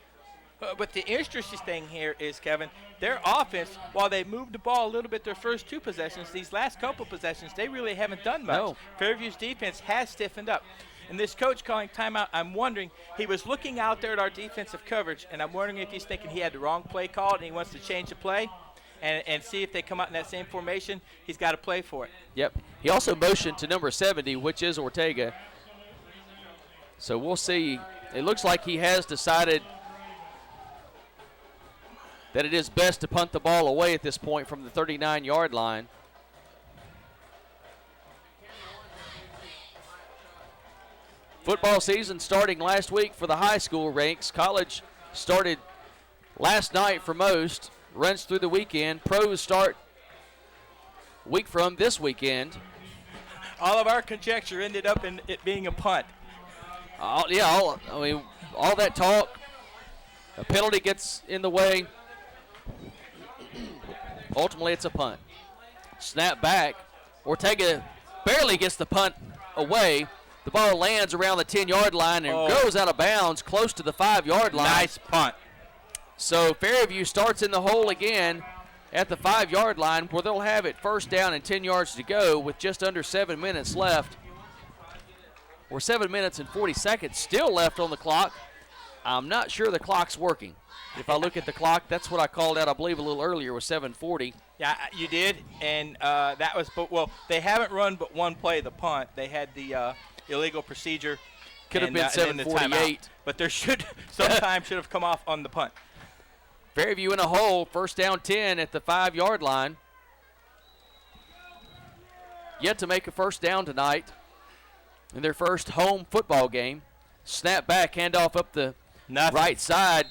But the interesting thing here is, Kevin, their offense, while they moved the ball a little bit their first 2 possessions, these last couple possessions, they really haven't done much. No. Fairview's defense has stiffened up. And this coach calling timeout, I'm wondering, he was looking out there at our defensive coverage, and I'm wondering if he's thinking he had the wrong play called and he wants to change the play and see if they come out in that same formation. He's got to play for it. Yep. He also motioned to number 70, which is Ortega. So we'll see. It looks like he has decided that it is best to punt the ball away at this point from the 39-yard line. Football season starting last week for the high school ranks. College started last night for most, runs through the weekend. Pros start week from this weekend. All of our conjecture ended up in it being a punt. All that talk, a penalty gets in the way. Ultimately, it's a punt. Snap back. Ortega barely gets the punt away. The ball lands around the 10-yard line and goes out of bounds close to the 5-yard line. Nice punt. So Fairview starts in the hole again at the 5-yard line, where they'll have it 1st down and 10 yards to go with just under 7 minutes left. Or 7 minutes and 40 seconds still left on the clock. I'm not sure the clock's working. If I look at the clock, that's what I called out, I believe, a little earlier was 7:40. Yeah, you did, and that was – well, they haven't run but one play, the punt. They had the illegal procedure. Could have been 7:48. But there should – sometime should have come off on the punt. Fairview in a hole, 1st down 10 at the 5-yard line. Yet to make a 1st down tonight in their first home football game. Snap back, handoff up the Nothing. Right side,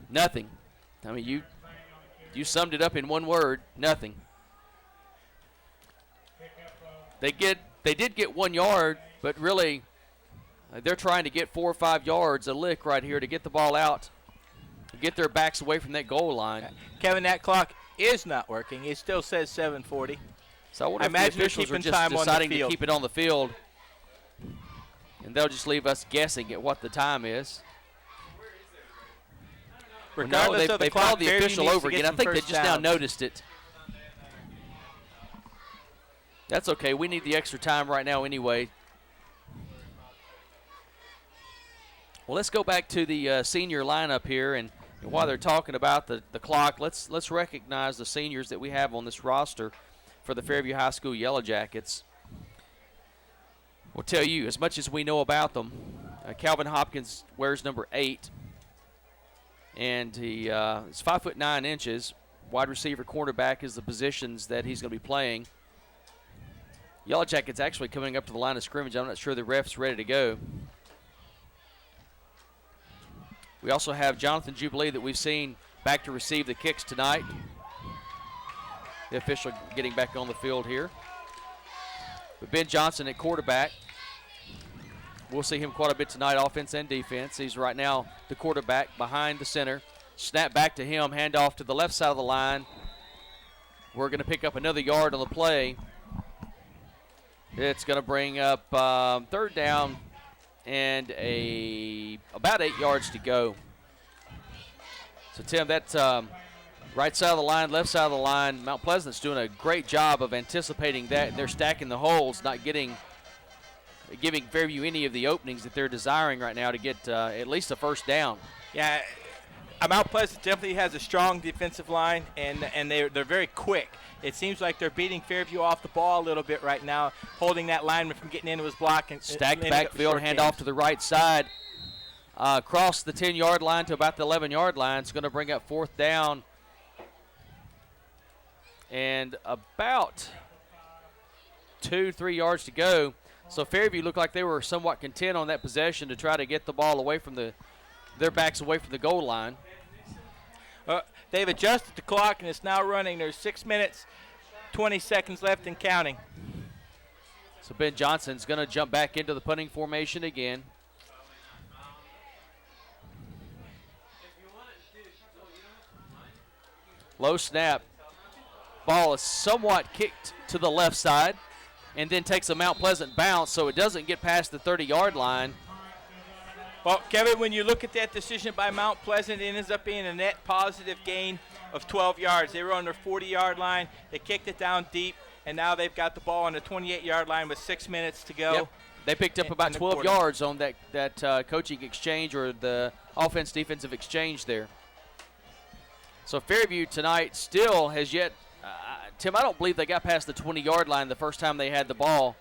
nothing. I mean, you summed it up in one word, nothing. They did get 1 yard, but really they're trying to get 4 or 5 yards a lick right here to get the ball out, get their backs away from that goal line. Kevin, that clock is not working. It still says 7:40. So I wonder if the officials are just deciding to keep it on the field, and they'll just leave us guessing at what the time is. Regardless of the they clock, called the official over again. I think they just now downs. noticed it. That's okay. We need the extra time right now anyway. Well, let's go back to the senior lineup here, and while they're talking about the clock, let's recognize the seniors that we have on this roster for the Fairview High School Yellow Jackets. We'll tell you as much as we know about them. Calvin Hopkins wears number 8, and he is 5'9". Wide receiver, cornerback is the positions that he's going to be playing. Yellow Jackets actually coming up to the line of scrimmage. I'm not sure the ref's ready to go. We also have Jonathan Jubilee that we've seen back to receive the kicks tonight. The official getting back on the field here. But Ben Johnson at quarterback. We'll see him quite a bit tonight, offense and defense. He's right now the quarterback behind the center. Snap back to him, handoff to the left side of the line. We're going to pick up another yard on the play. It's going to bring up 3rd down and about 8 yards to go. So, Tim, that's right side of the line, left side of the line. Mount Pleasant's doing a great job of anticipating that, and they're stacking the holes, not giving Fairview any of the openings that they're desiring right now to get at least a first down. Yeah, Mount Pleasant definitely has a strong defensive line, and they're very quick. It seems like they're beating Fairview off the ball a little bit right now, holding that lineman from getting into his block. And stacked backfield, handoff to the right side. Across the 10-yard line to about the 11-yard line. It's going to bring up 4th down. And about 2-3 yards to go. So Fairview looked like they were somewhat content on that possession to try to get the ball away from their backs away from the goal line. They've adjusted the clock, and it's now running. There's 6 minutes, 20 seconds left and counting. So Ben Johnson's going to jump back into the punting formation again. Low snap. Ball is somewhat kicked to the left side and then takes a Mount Pleasant bounce, so it doesn't get past the 30-yard line. Well, Kevin, when you look at that decision by Mount Pleasant, it ends up being a net positive gain of 12 yards. They were on their 40-yard line. They kicked it down deep, and now they've got the ball on the 28-yard line with 6 minutes to go. Yep. They picked up about 12 yards on that coaching exchange, or the offense-defensive exchange there. So Fairview tonight still has yet Tim, I don't believe they got past the 20-yard line the first time they had the ball.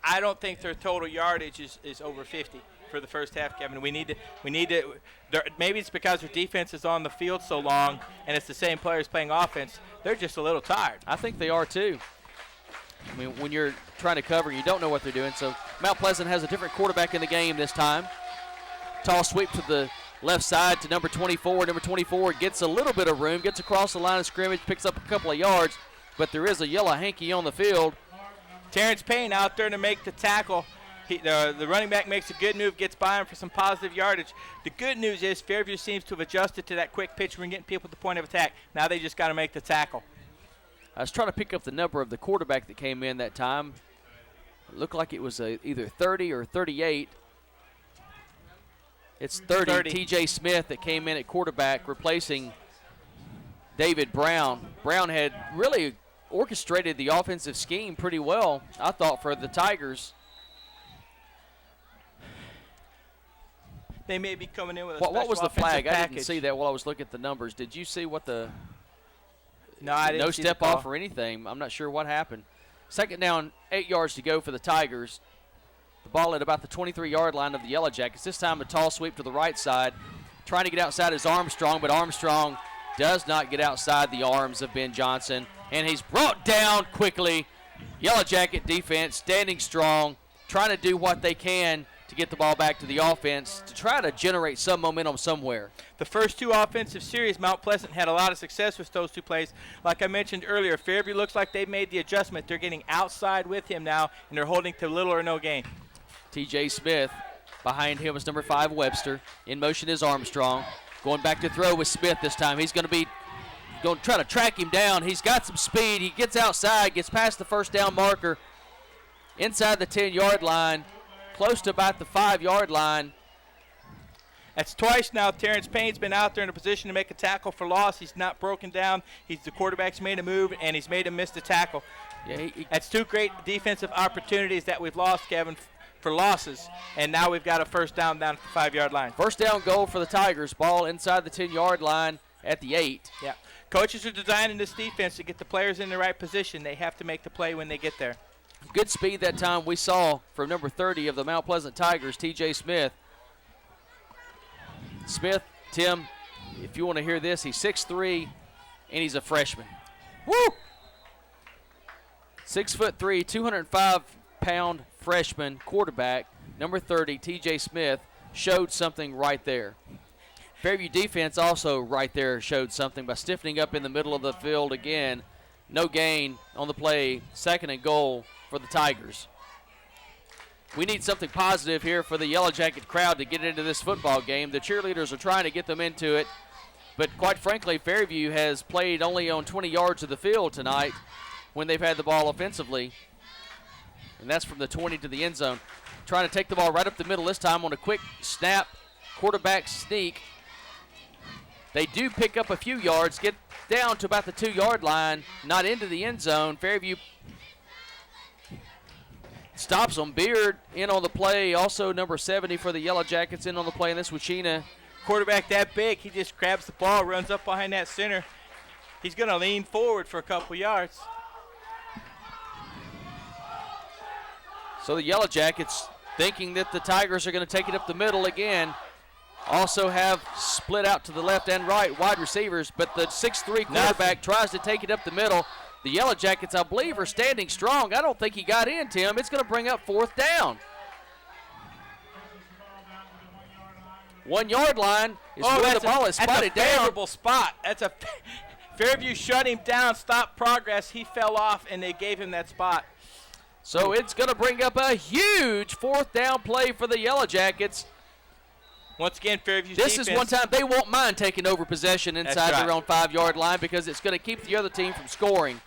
I don't think their total yardage is over 50 for the first half, Kevin. We need to. Maybe it's because their defense is on the field so long, and it's the same players playing offense. They're just a little tired. I think they are too. I mean, when you're trying to cover, you don't know what they're doing. So Mount Pleasant has a different quarterback in the game this time. Tall sweep to the left side to number 24. Number 24 gets a little bit of room, gets across the line of scrimmage, picks up a couple of yards, but there is a yellow hanky on the field. Terrence Payne out there to make the tackle. The running back makes a good move, gets by him for some positive yardage. The good news is Fairview seems to have adjusted to that quick pitch. We're getting people at the point of attack. Now they just got to make the tackle. I was trying to pick up the number of the quarterback that came in that time. It looked like it was either 30 or 38. It's 30. T.J. Smith that came in at quarterback, replacing David Brown. Brown had really orchestrated the offensive scheme pretty well, I thought, for the Tigers. They may be coming in with a what was the flag? package. I didn't see that while I was looking at the numbers. Did you see what the No, I didn't see step the call. off or anything? I'm not sure what happened. Second down, 8 yards to go for the Tigers. The ball at about the 23-yard line of the Yellow Jackets. This time a tall sweep to the right side. Trying to get outside is Armstrong, but Armstrong does not get outside the arms of Ben Johnson. And he's brought down quickly. Yellow Jacket defense standing strong, trying to do what they can to get the ball back to the offense to try to generate some momentum somewhere. The first two offensive series, Mount Pleasant had a lot of success with those two plays. Like I mentioned earlier, Fairview looks like they've made the adjustment. They're getting outside with him now, and they're holding to little or no gain. T.J. Smith, behind him is number 5, Webster. In motion is Armstrong. Going back to throw with Smith this time. He's going to try to track him down. He's got some speed. He gets outside, gets past the first down marker, inside the 10-yard line, close to about the 5-yard line. That's twice now. Terrence Payne's been out there in a position to make a tackle for loss. He's not broken down. The quarterback's made a move, and he's made him miss the tackle. Yeah, that's two great defensive opportunities that we've lost, Kevin, for losses, and now we've got a first down at the 5-yard line. First down goal for the Tigers. Ball inside the 10-yard line at the 8. Yeah. Coaches are designing this defense to get the players in the right position. They have to make the play when they get there. Good speed that time we saw from number 30 of the Mount Pleasant Tigers, T.J. Smith. Smith, Tim, if you want to hear this, he's 6'3", and he's a freshman. Woo! 6'3", 205-pound freshman quarterback, number 30, T.J. Smith, showed something right there. Fairview defense also right there showed something by stiffening up in the middle of the field again. No gain on the play, 2nd and goal for the Tigers. We need something positive here for the Yellow Jacket crowd to get into this football game. The cheerleaders are trying to get them into it, but quite frankly, Fairview has played only on 20 yards of the field tonight when they've had the ball offensively, and that's from the 20 to the end zone. Trying to take the ball right up the middle this time on a quick snap, quarterback sneak. They do pick up a few yards, get down to about the 2-yard line, not into the end zone. Fairview stops them. Beard in on the play. Also number 70 for the Yellow Jackets in on the play, and this was Sheena. Quarterback that big, he just grabs the ball, runs up behind that center. He's going to lean forward for a couple yards. So the Yellow Jackets, thinking that the Tigers are going to take it up the middle again, also have split out to the left and right wide receivers, but the 6'3" quarterback tries to take it up the middle. The Yellow Jackets, I believe, are standing strong. I don't think he got in, Tim. It's going to bring up 4th down. 1-yard line is where the ball is spotted down. That's a favorable spot. Fairview shut him down, stopped progress. He fell off, and they gave him that spot. So it's going to bring up a huge 4th down play for the Yellow Jackets. Once again, Fairview's This defense. is one time they won't mind taking over possession inside their own 5-yard line because it's going to keep the other team from scoring.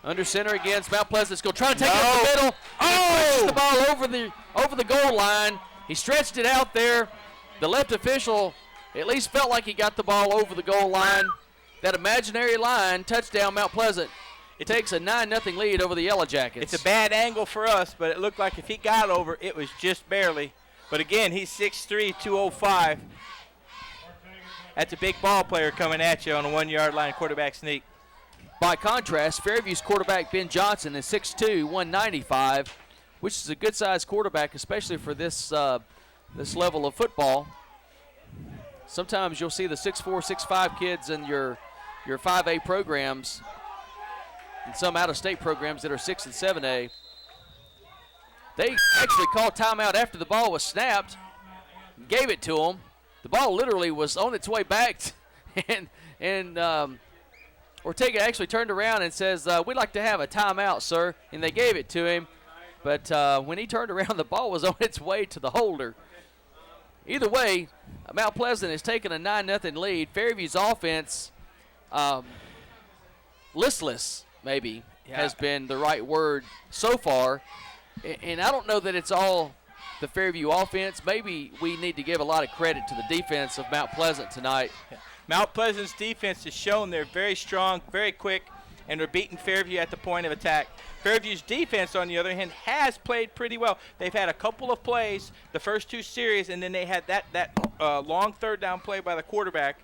Under center against Mount Pleasant's going to try to take it up the middle. Oh! He the ball over the goal line. He stretched it out there. The left official at least felt like he got the ball over the goal line. That imaginary line, touchdown Mount Pleasant. It takes a 9-0 lead over the Yellow Jackets. It's a bad angle for us, but it looked like if he got over, it was just barely. But again, he's 6'3", 205. That's a big ball player coming at you on a 1-yard line quarterback sneak. By contrast, Fairview's quarterback Ben Johnson is 6'2", 195, which is a good-sized quarterback, especially for this this level of football. Sometimes you'll see the 6'4", 6'5 kids in your 5A programs and some out-of-state programs that are 6 and 7A. They actually called timeout after the ball was snapped, gave it to him. The ball literally was on its way back, and Ortega actually turned around and says, we'd like to have a timeout, sir, and they gave it to him. But when he turned around, the ball was on its way to the holder. Either way, Mount Pleasant has taken a 9-0 lead. Fairview's offense, listless maybe, has been the right word so far. And I don't know that it's all the Fairview offense. Maybe we need to give a lot of credit to the defense of Mount Pleasant tonight. Yeah. Mount Pleasant's defense has shown they're very strong, very quick, and they're beating Fairview at the point of attack. Fairview's defense, on the other hand, has played pretty well. They've had a couple of plays the first two series, and then they had that long 3rd down play by the quarterback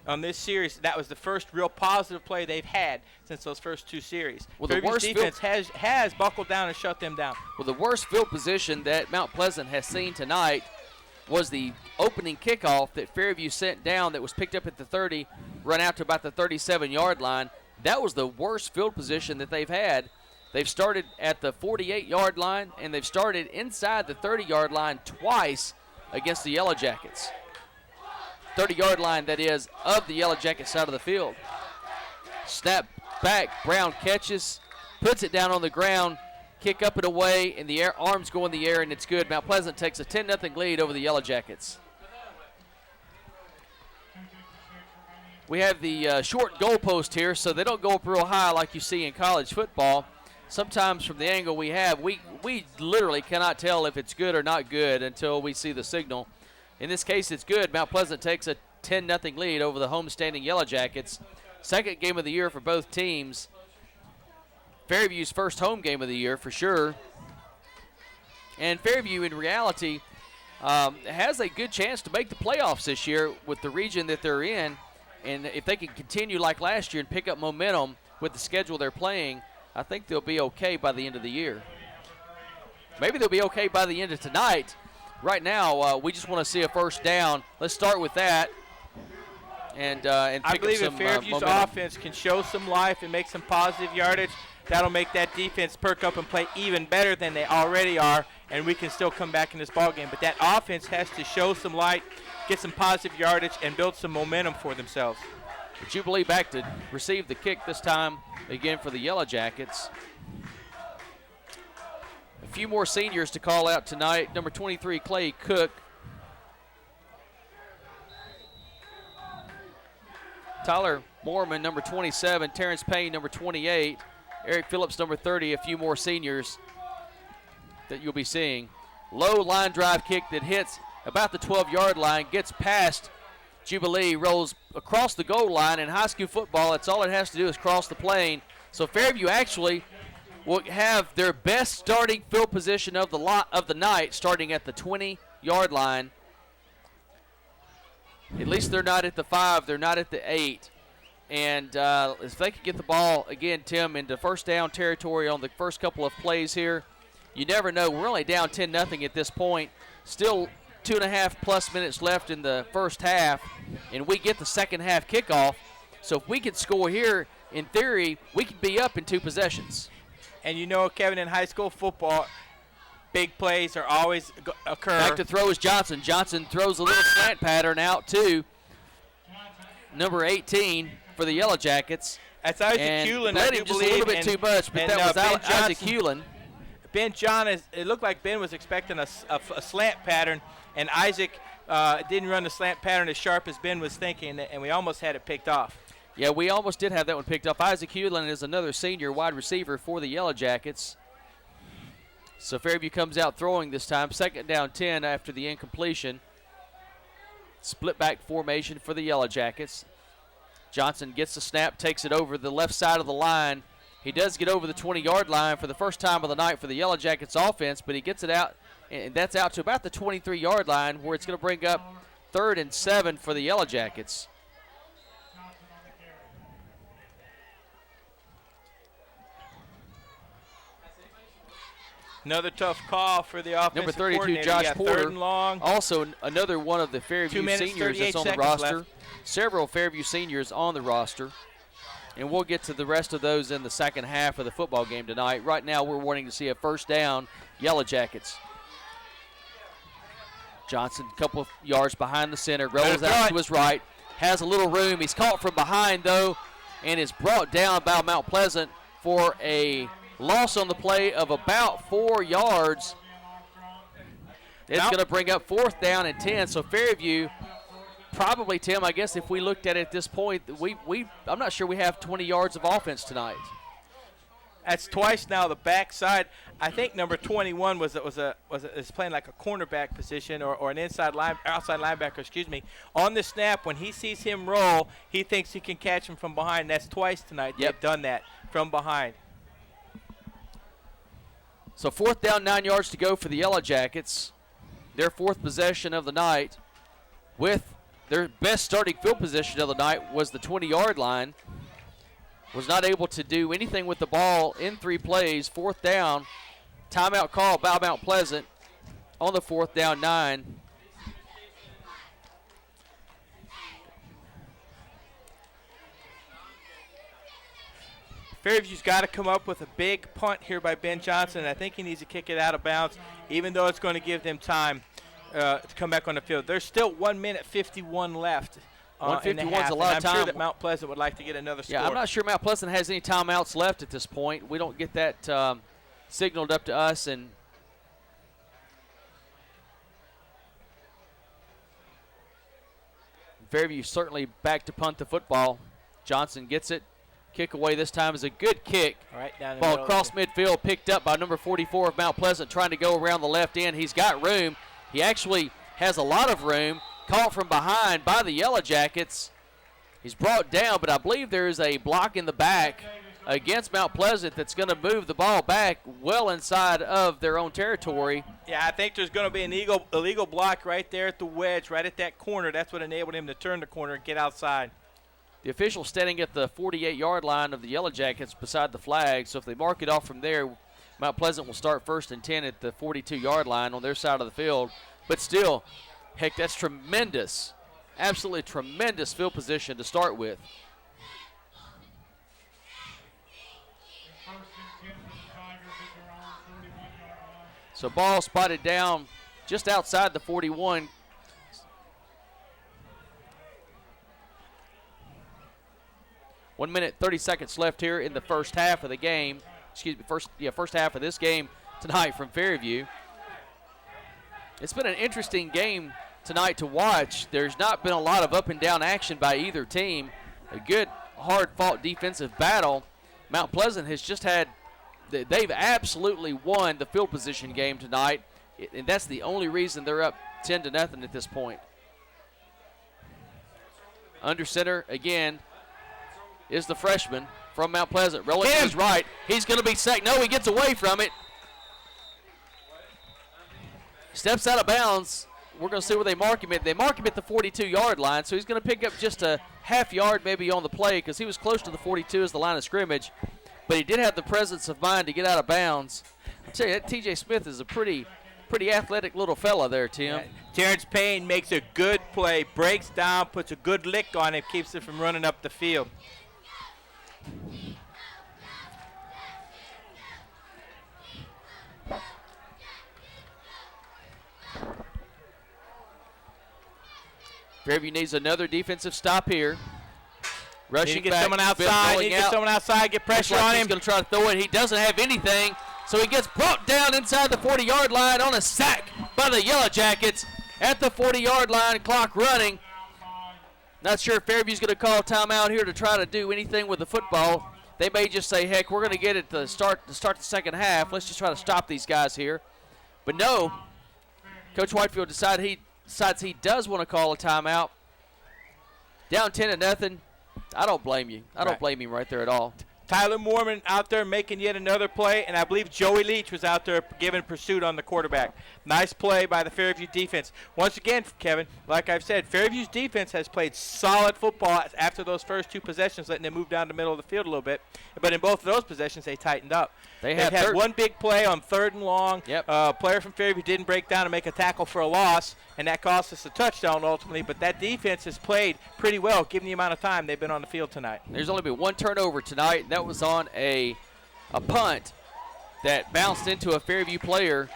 on this series. That was the first real positive play they've had since those first two series. Well, Fairview's defense has buckled down and shut them down. Well, the worst field position that Mount Pleasant has seen tonight was the opening kickoff that Fairview sent down that was picked up at the 30, run out to about the 37-yard line. That was the worst field position that they've had. They've started at the 48-yard line, and they've started inside the 30-yard line twice against the Yellow Jackets. 30-yard line, that is, of the Yellow Jacket side of the field. Snap back, Brown catches, puts it down on the ground, kick up and away, and the arms go in the air, and it's good. Mount Pleasant takes a 10-0 lead over the Yellow Jackets. We have the short goalpost here, so they don't go up real high like you see in college football. Sometimes from the angle we have, we literally cannot tell if it's good or not good until we see the signal. In this case, it's good. Mount Pleasant takes a 10-0 lead over the homestanding Yellow Jackets. Second game of the year for both teams. Fairview's first home game of the year for sure. And Fairview, in reality, has a good chance to make the playoffs this year with the region that they're in. And if they can continue like last year and pick up momentum with the schedule they're playing, I think they'll be okay by the end of the year. Maybe they'll be okay by the end of tonight. Right now, we just want to see a first down. Let's start with that. And pick I believe up some if Fairview's offense can show some life and make some positive yardage, that'll make that defense perk up and play even better than they already are, and we can still come back in this ballgame. But that offense has to show some light, get some positive yardage, and build some momentum for themselves. Jubilee back to receive the kick this time again for the Yellow Jackets. A few more seniors to call out tonight. Number 23, Clay Cook. Tyler Moorman, number 27. Terrence Payne, number 28. Eric Phillips, number 30. A few more seniors that you'll be seeing. Low line drive kick that hits about the 12-yard line, gets past Jubilee, rolls across the goal line. In high school football, that's all it has to do is cross the plane. So Fairview actually will have their best starting field position of the night, starting at the 20-yard line. At least they're not at the 5, they're not at the 8. And if they could get the ball, again, Tim, into first down territory on the first couple of plays here, you never know. We're only down 10-0 at this point. Still 2.5+ minutes left in the first half, and we get the second half kickoff. So if we can score here, in theory, we could be up in 2 possessions. And you know, Kevin, in high school football, big plays are always occur. Back to throw is Johnson. Johnson throws a little slant pattern out to number 18 for the Yellow Jackets. That's Isaac Hewlin, led him just a little bit too much, but that was Isaac Hewlin. Ben John, it looked like Ben was expecting a slant pattern, and Isaac didn't run the slant pattern as sharp as Ben was thinking, and we almost had it picked off. Yeah, we almost did have that one picked up. Isaac Hewlin is another senior wide receiver for the Yellow Jackets. So Fairview comes out throwing this time. Second down 10 after the incompletion. Split back formation for the Yellow Jackets. Johnson gets the snap, takes it over the left side of the line. He does get over the 20-yard line for the first time of the night for the Yellow Jackets offense, but he gets it out, and that's out to about the 23-yard line, where it's going to bring up 3rd and 7 for the Yellow Jackets. Another tough call for the offensive Number 32, coordinator. Josh Porter. 3rd and long. Also another one of the Fairview 2 minutes, seniors that's on the 38 roster. seconds left. Several Fairview seniors on the roster. And we'll get to the rest of those in the second half of the football game tonight. Right now we're wanting to see a first down, Yellow Jackets. Johnson, a couple of yards behind the center, rolls out to his right, has a little room. He's caught from behind, though, and is brought down by Mount Pleasant for a loss on the play of about 4 yards. It's going to bring up 4th down and 10. So Fairview, probably, Tim, I guess if we looked at it at this point, I'm not sure we have 20 yards of offense tonight. That's twice now the backside. I think number 21 is playing like a cornerback position or an outside linebacker, On the snap, when he sees him roll, he thinks he can catch him from behind. That's twice tonight. Yep. They've done that from behind. So 4th down, 9 yards to go for the Yellow Jackets. Their 4th possession of the night, with their best starting field position of the night was the 20-yard line. Was not able to do anything with the ball in 3 plays. 4th down, timeout call by Mount Pleasant on the 4th down 9. Fairview's got to come up with a big punt here by Ben Johnson. I think he needs to kick it out of bounds, even though it's going to give them time to come back on the field. There's still 1 minute 51 left. 151 is a lot of time. I'm sure that Mount Pleasant would like to get another score. Yeah, I'm not sure Mount Pleasant has any timeouts left at this point. We don't get that signaled up to us. And Fairview certainly back to punt the football. Johnson gets it. Kick away this time is a good kick. All right, down the ball middle. across midfield, picked up by number 44 of Mount Pleasant, trying to go around the left end. He's got room. He actually has a lot of room. Caught from behind by the Yellow Jackets. He's brought down, but I believe there is a block in the back against Mount Pleasant that's going to move the ball back well inside of their own territory. Yeah, I think there's going to be an illegal block right there at the wedge, right at that corner. That's what enabled him to turn the corner and get outside. The official standing at the 48-yard line of the Yellow Jackets beside the flag, so if they mark it off from there, Mount Pleasant will start 1st and 10 at the 42-yard line on their side of the field. But still, heck, that's tremendous, absolutely tremendous field position to start with. So ball spotted down just outside the 41. One minute, 30 seconds left here in the first half of the game. First half of this game tonight from Fairview. It's been an interesting game tonight to watch. There's not been a lot of up and down action by either team. A good, hard-fought defensive battle. Mount Pleasant has just had, they've absolutely won the field position game tonight, and that's the only reason they're up 10-0 at this point. Under center again is the freshman from Mount Pleasant. Rolling to his right. He's going to be sacked. No, he gets away from it. Steps out of bounds. We're going to see where they mark him at. They mark him at the 42-yard line, so he's going to pick up just a half yard maybe on the play because he was close to the 42 as the line of scrimmage. But he did have the presence of mind to get out of bounds. I'll tell you, that T.J. Smith is a pretty athletic little fella there, Tim. Yeah. Terrence Payne makes a good play, breaks down, puts a good lick on it, keeps it from running up the field. Fairview needs another defensive stop here. Rushing get back, someone outside. Get someone outside. Get pressure on him. He's going to try to throw it. He doesn't have anything, so he gets brought down inside the 40-yard line on a sack by the Yellow Jackets at the 40-yard line. Clock running. Not sure if Fairview's going to call timeout here to try to do anything with the football. They may just say, heck, we're going to get it to start the second half. Let's just try to stop these guys here. But no, Coach Whitefield decides he does want to call a timeout. Down 10-0. I don't blame you. I don't blame him right there at all. Tyler Moorman out there making yet another play, and I believe Joey Leach was out there giving pursuit on the quarterback. Nice play by the Fairview defense. Once again, Kevin, like I've said, Fairview's defense has played solid football after those first two possessions, letting them move down the middle of the field a little bit. But in both of those possessions, they tightened up. They've had one big play on 3rd and long. Yep. Player from Fairview didn't break down and make a tackle for a loss, and that cost us a touchdown ultimately. But that defense has played pretty well, given the amount of time they've been on the field tonight. There's only been one turnover tonight, and that was on a punt that bounced into a Fairview player.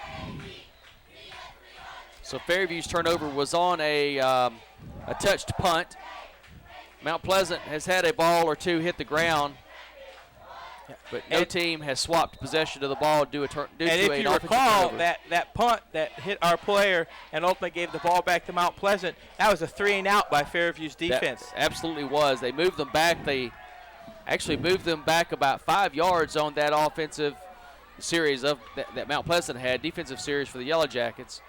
So Fairview's turnover was on a touched punt. Mount Pleasant has had a ball or two hit the ground, but no team has swapped possession of the ball due to and if you recall, that punt that hit our player and ultimately gave the ball back to Mount Pleasant, that was a 3-and-out by Fairview's defense. That absolutely was. They moved them back. They actually moved them back about 5 yards on that offensive series of that Mount Pleasant had, defensive series for the Yellow Jackets.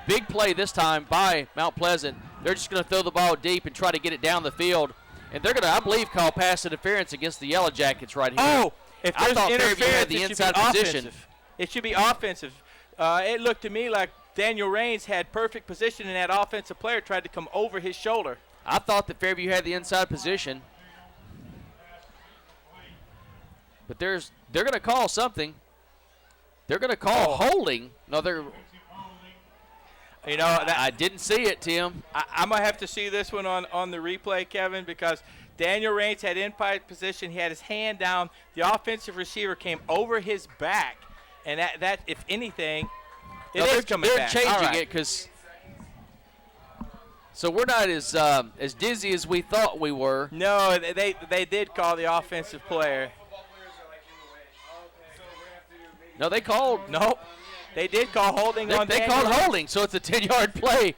Big play this time by Mount Pleasant. They're just going to throw the ball deep and try to get it down the field. And they're going to, I believe, call pass interference against the Yellow Jackets right here. Oh, if there's interference, had the inside position. It should be offensive. It looked to me like Daniel Raines had perfect position, and that offensive player tried to come over his shoulder. I thought that Fairview had the inside position. But they're going to call something. They're going to call holding. No, they're. You know, I didn't see it, Tim. I'm going to have to see this one on the replay, Kevin, because Daniel Raines had in-pocket position. He had his hand down. The offensive receiver came over his back. And that if anything, it is coming back. They're changing it because – so we're not as dizzy as we thought we were. No, they did call the offensive player. No, they called. Nope. They did call holding on They Daniel called Raines. holding, so it's a 10-yard play.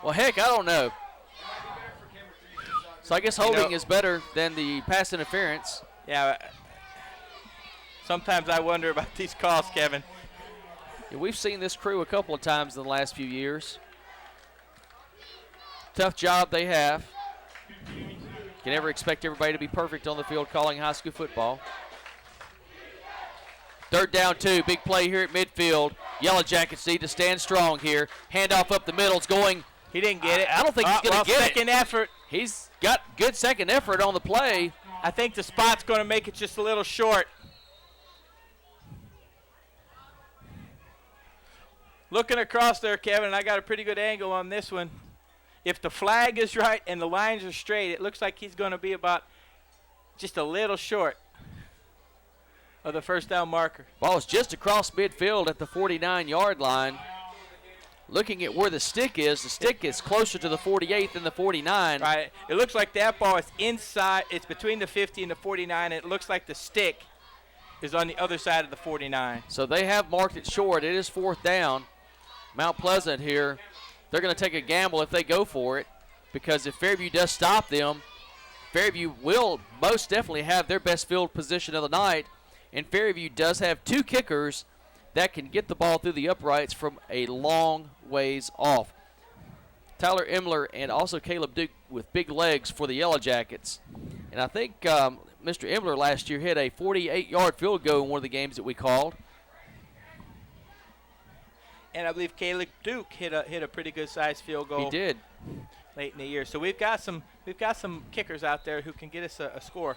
Well, heck, I don't know. So I guess holding is better than the pass interference. Yeah. Sometimes I wonder about these calls, Kevin. Yeah, we've seen this crew a couple of times in the last few years. Tough job they have. Can never expect everybody to be perfect on the field calling high school football. 3rd down 2, big play here at midfield. Yellow Jackets need to stand strong here. Handoff up the middle. It's going. He didn't get it. I don't think he's going to get second effort. He's got good second effort on the play. I think the spot's going to make it just a little short. Looking across there, Kevin, I got a pretty good angle on this one. If the flag is right and the lines are straight, it looks like he's going to be about just a little short of the first down marker. Ball is just across midfield at the 49-yard line. Looking at where the stick is closer to the 48 than the 49. Right. It looks like that ball is inside. It's between the 50 and the 49, and it looks like the stick is on the other side of the 49. So they have marked it short. It is 4th down. Mount Pleasant here, they're going to take a gamble if they go for it, because if Fairview does stop them, Fairview will most definitely have their best field position of the night, and Fairview does have 2 kickers that can get the ball through the uprights from a long ways off. Tyler Emler and also Caleb Duke with big legs for the Yellow Jackets. And I think Mr. Emler last year hit a 48-yard field goal in one of the games that we called. And I believe Caleb Duke hit a pretty good sized field goal. He did. Late in the year. So we've got some kickers out there who can get us a score.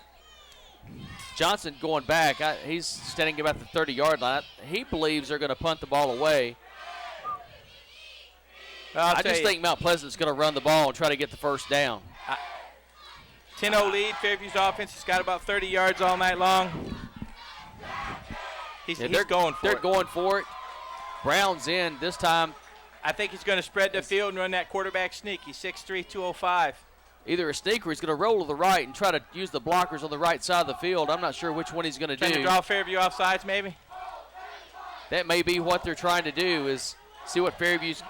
Johnson going back. He's standing about the 30-yard line. He believes they're going to punt the ball away. Well, I just think Mount Pleasant's going to run the ball and try to get the first down. 10-0 lead. Fairview's offense has got about 30 yards all night long. He's going for it. They're going for it. Brown's in this time. I think he's going to spread the field and run that quarterback sneak. He's 6'3", 205. Either a sneak or he's going to roll to the right and try to use the blockers on the right side of the field. I'm not sure which one he's going to do. Trying to draw Fairview off sides, maybe? That may be what they're trying to do, is see what Fairview's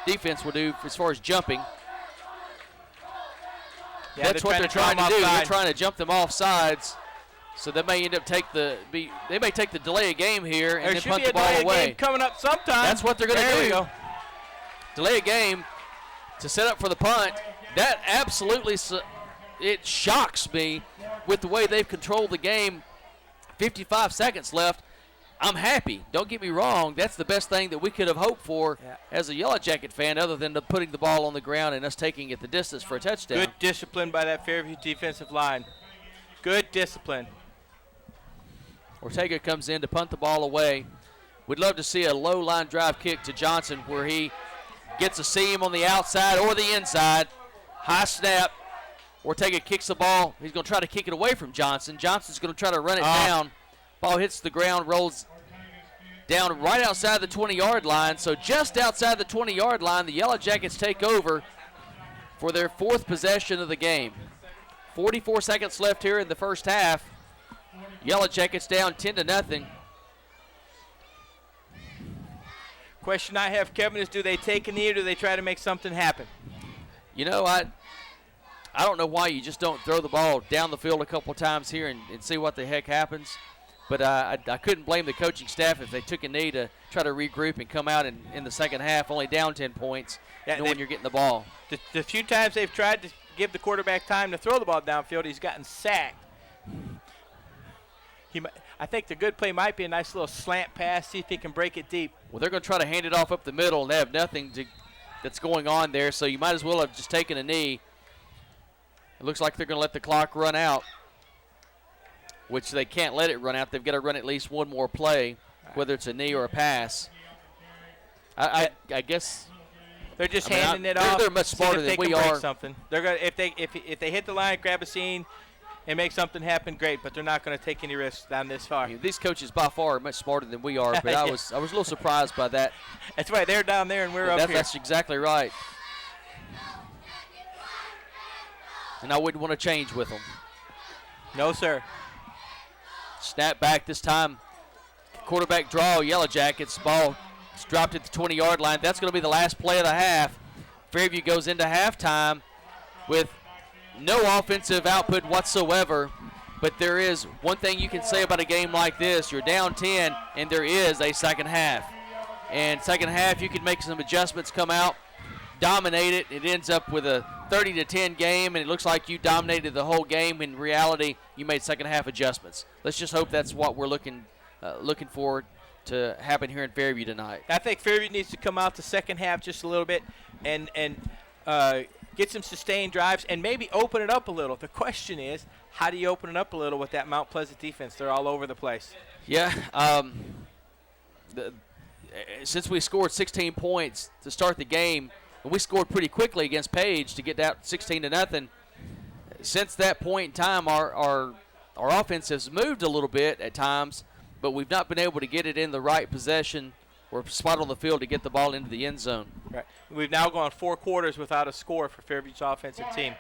defense will do as far as jumping. Yeah, that's what they're trying to do. They're trying to jump them off sides. So they may end up take the delay of game here and then punt the ball away. Game coming up sometime. That's what they're going to do. There we go. Delay a game to set up for the punt. That absolutely, it shocks me with the way they've controlled the game. 55 seconds left. I'm happy. Don't get me wrong. That's the best thing that we could have hoped for as a Yellow Jacket fan, other than putting the ball on the ground and us taking it the distance for a touchdown. Good discipline by that Fairview defensive line. Good discipline. Ortega comes in to punt the ball away. We'd love to see a low line drive kick to Johnson where he gets a seam on the outside or the inside. High snap. Ortega kicks the ball. He's going to try to kick it away from Johnson. Johnson's going to try to run it down. Ball hits the ground, rolls down right outside the 20-yard line. So just outside the 20-yard line, the Yellow Jackets take over for their 4th possession of the game. 44 seconds left here in the first half. Yellow Jackets down 10-0. Question I have, Kevin, is do they take a knee or do they try to make something happen? You know, I don't know why you just don't throw the ball down the field a couple times here and see what the heck happens. But I couldn't blame the coaching staff if they took a knee to try to regroup and come out in the second half only down 10 points, knowing you're getting the ball. The few times they've tried to give the quarterback time to throw the ball downfield, he's gotten sacked. I think the good play might be a nice little slant pass, see if he can break it deep. Well, they're going to try to hand it off up the middle, and they have nothing that's going on there, so you might as well have just taken a knee. It looks like they're going to let the clock run out, which they can't let it run out. They've got to run at least one more play, whether it's a knee or a pass. I guess They're just handing it off. They're much smarter than we are. Something. They're gonna if they hit the line, grab a scene, and make something happen, great. But they're not going to take any risks down this far. These coaches by far are much smarter than we are. But Yeah. I was a little surprised by that. That's right. They're down there and we're up here. That's exactly right. And I wouldn't want to change with them. No, sir. Snap back this time. Quarterback draw, Yellow Jackets. Ball is dropped at the 20-yard line. That's going to be the last play of the half. Fairview goes into halftime with no offensive output whatsoever. But there is one thing you can say about a game like this. You're down 10, and there is a second half. And second half, you can make some adjustments, come out, dominate it. It ends up with a 30-10 game, and it looks like you dominated the whole game. In reality, you made second half adjustments. Let's just hope that's what we're looking forward to happen here in Fairview tonight. I think Fairview needs to come out the second half just a little bit and get some sustained drives and maybe open it up a little. The question is, how do you open it up a little with that Mount Pleasant defense? They're all over the place. Yeah. Since we scored 16 points to start the game, and we scored pretty quickly against Page to get down 16-0. Since that point in time, our offense has moved a little bit at times, but we've not been able to get it in the right possession or spot on the field to get the ball into the end zone. Right. We've now gone 4 quarters without a score for Fairview's offensive team.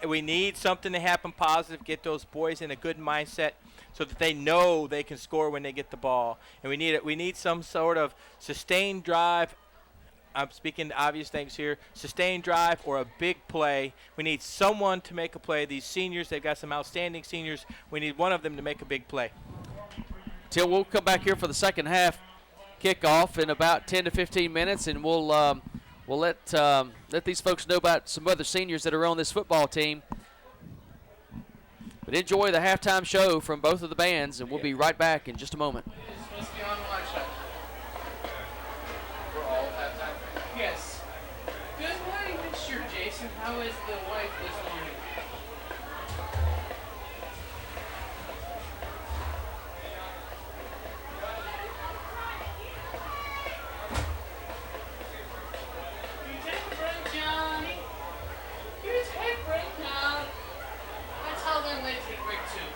We need something to happen positive, get those boys in a good mindset so that they know they can score when they get the ball. And we need some sort of sustained drive. I'm speaking obvious things here. Sustained drive or a big play. We need someone to make a play. These seniors, they've got some outstanding seniors. We need one of them to make a big play. Till we'll come back here for the second half kickoff in about 10 to 15 minutes, and we'll let these folks know about some other seniors that are on this football team. But enjoy the halftime show from both of the bands, and we'll be right back in just a moment. Yes. Good morning, Mr. Jason. How is the wife this morning? You take a break, Johnny. You take a break now. I tell them they take a break too.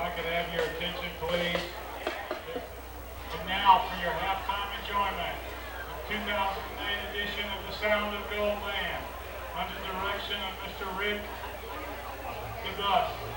I could have your attention, please. And now for your halftime enjoyment, the 2008 edition of the Sound of Gold Band, under the direction of Mr. Rick Gadus.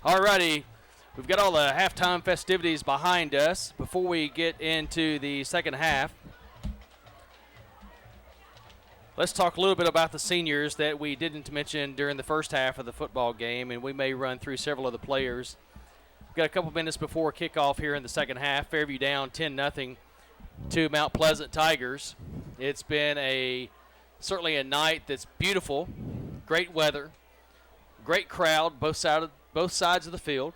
Alrighty, we've got all the halftime festivities behind us. Before we get into the second half, let's talk a little bit about the seniors that we didn't mention during the first half of the football game, and we may run through several of the players. We've got a couple minutes before kickoff here in the second half. Fairview down 10-0 to Mount Pleasant Tigers. It's been certainly a night that's beautiful, great weather, great crowd, both sides of the field.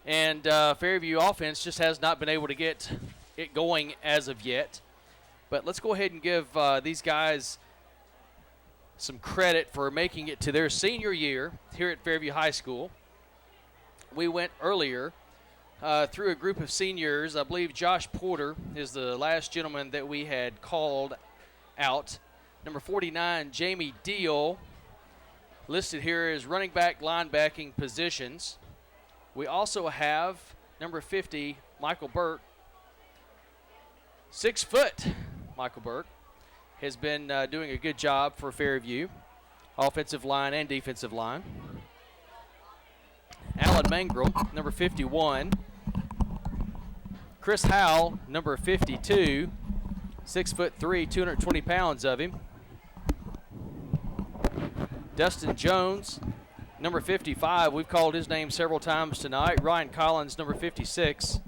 And Fairview offense just has not been able to get it going as of yet. But let's go ahead and give these guys some credit for making it to their senior year here at Fairview High School. We went earlier through a group of seniors. I believe Josh Porter is the last gentleman that we had called out. Number 49, Jamie Deal, listed here as running back, linebacking positions. We also have number 50, Michael Burke. 6 foot Michael Burke has been doing a good job for Fairview, offensive line and defensive line. Alan Mangrel, number 51. Chris Howell, number 52. 6'3", 220 pounds of him. Dustin Jones, number 55. We've called his name several times tonight. Ryan Collins, number 56.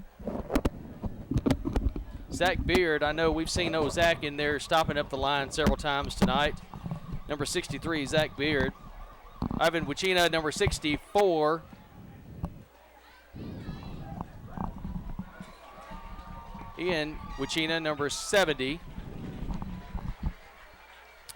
Zach Beard, I know we've seen old Zach in there stopping up the line several times tonight. Number 63, Zach Beard. Ivan Wachina, number 64. Ian Wachina, number 70.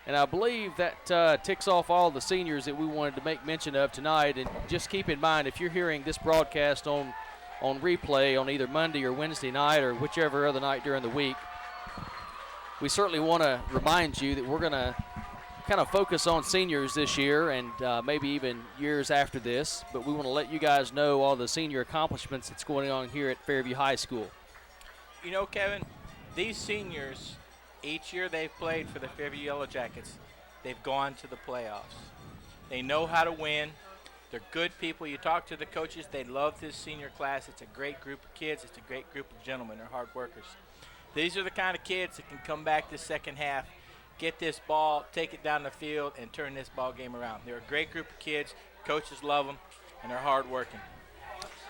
And I believe that ticks off all the seniors that we wanted to make mention of tonight. And just keep in mind, if you're hearing this broadcast on replay on either Monday or Wednesday night or whichever other night during the week, we certainly want to remind you that we're going to kind of focus on seniors this year and maybe even years after this. But we want to let you guys know all the senior accomplishments that's going on here at Fairview High School. You know, Kevin, these seniors, each year they've played for the Fairview Yellow Jackets, they've gone to the playoffs. They know how to win. They're good people. You talk to the coaches, they love this senior class. It's a great group of kids. It's a great group of gentlemen. They're hard workers. These are the kind of kids that can come back this second half, get this ball, take it down the field, and turn this ball game around. They're a great group of kids. Coaches love them, and they're hard working.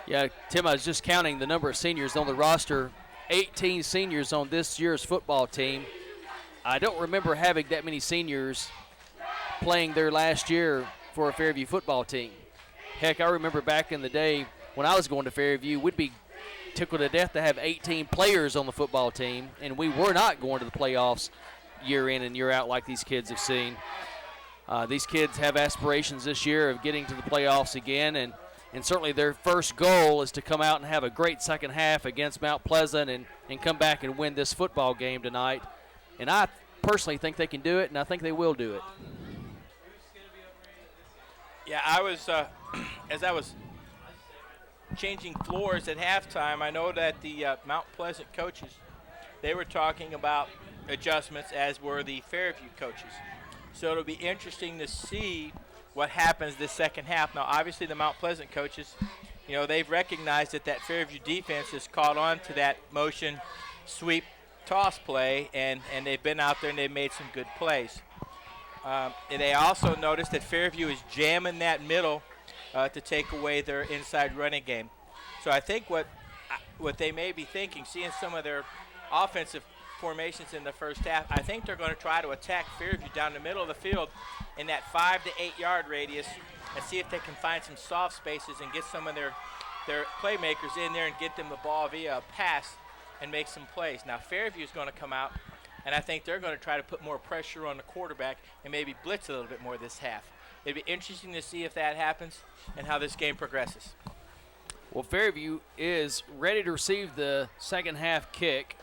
Yeah, Tim, I was just counting the number of seniors on the roster. 18 seniors on this year's football team. I don't remember having that many seniors playing their last year for a Fairview football team. Heck, I remember back in the day when I was going to Fairview, we'd be tickled to death to have 18 players on the football team, and we were not going to the playoffs year in and year out like these kids have seen. These kids have aspirations this year of getting to the playoffs again, and certainly their first goal is to come out and have a great second half against Mount Pleasant and come back and win this football game tonight. And I personally think they can do it, and I think they will do it. Yeah, I was, as I was changing floors at halftime, I know that the Mount Pleasant coaches, they were talking about adjustments, as were the Fairview coaches. So it'll be interesting to see what happens this second half. Now, obviously, the Mount Pleasant coaches, you know, they've recognized that Fairview defense has caught on to that motion sweep toss play, and they've been out there and they've made some good plays. And they also noticed that Fairview is jamming that middle to take away their inside running game. So I think what they may be thinking, seeing some of their offensive formations in the first half, I think they're going to try to attack Fairview down the middle of the field in that 5 to 8 yard radius and see if they can find some soft spaces and get some of their playmakers in there and get them the ball via a pass and make some plays. Now Fairview is going to come out, and I think they're going to try to put more pressure on the quarterback and maybe blitz a little bit more this half. It'd be interesting to see if that happens and how this game progresses. Well, Fairview is ready to receive the second half kick.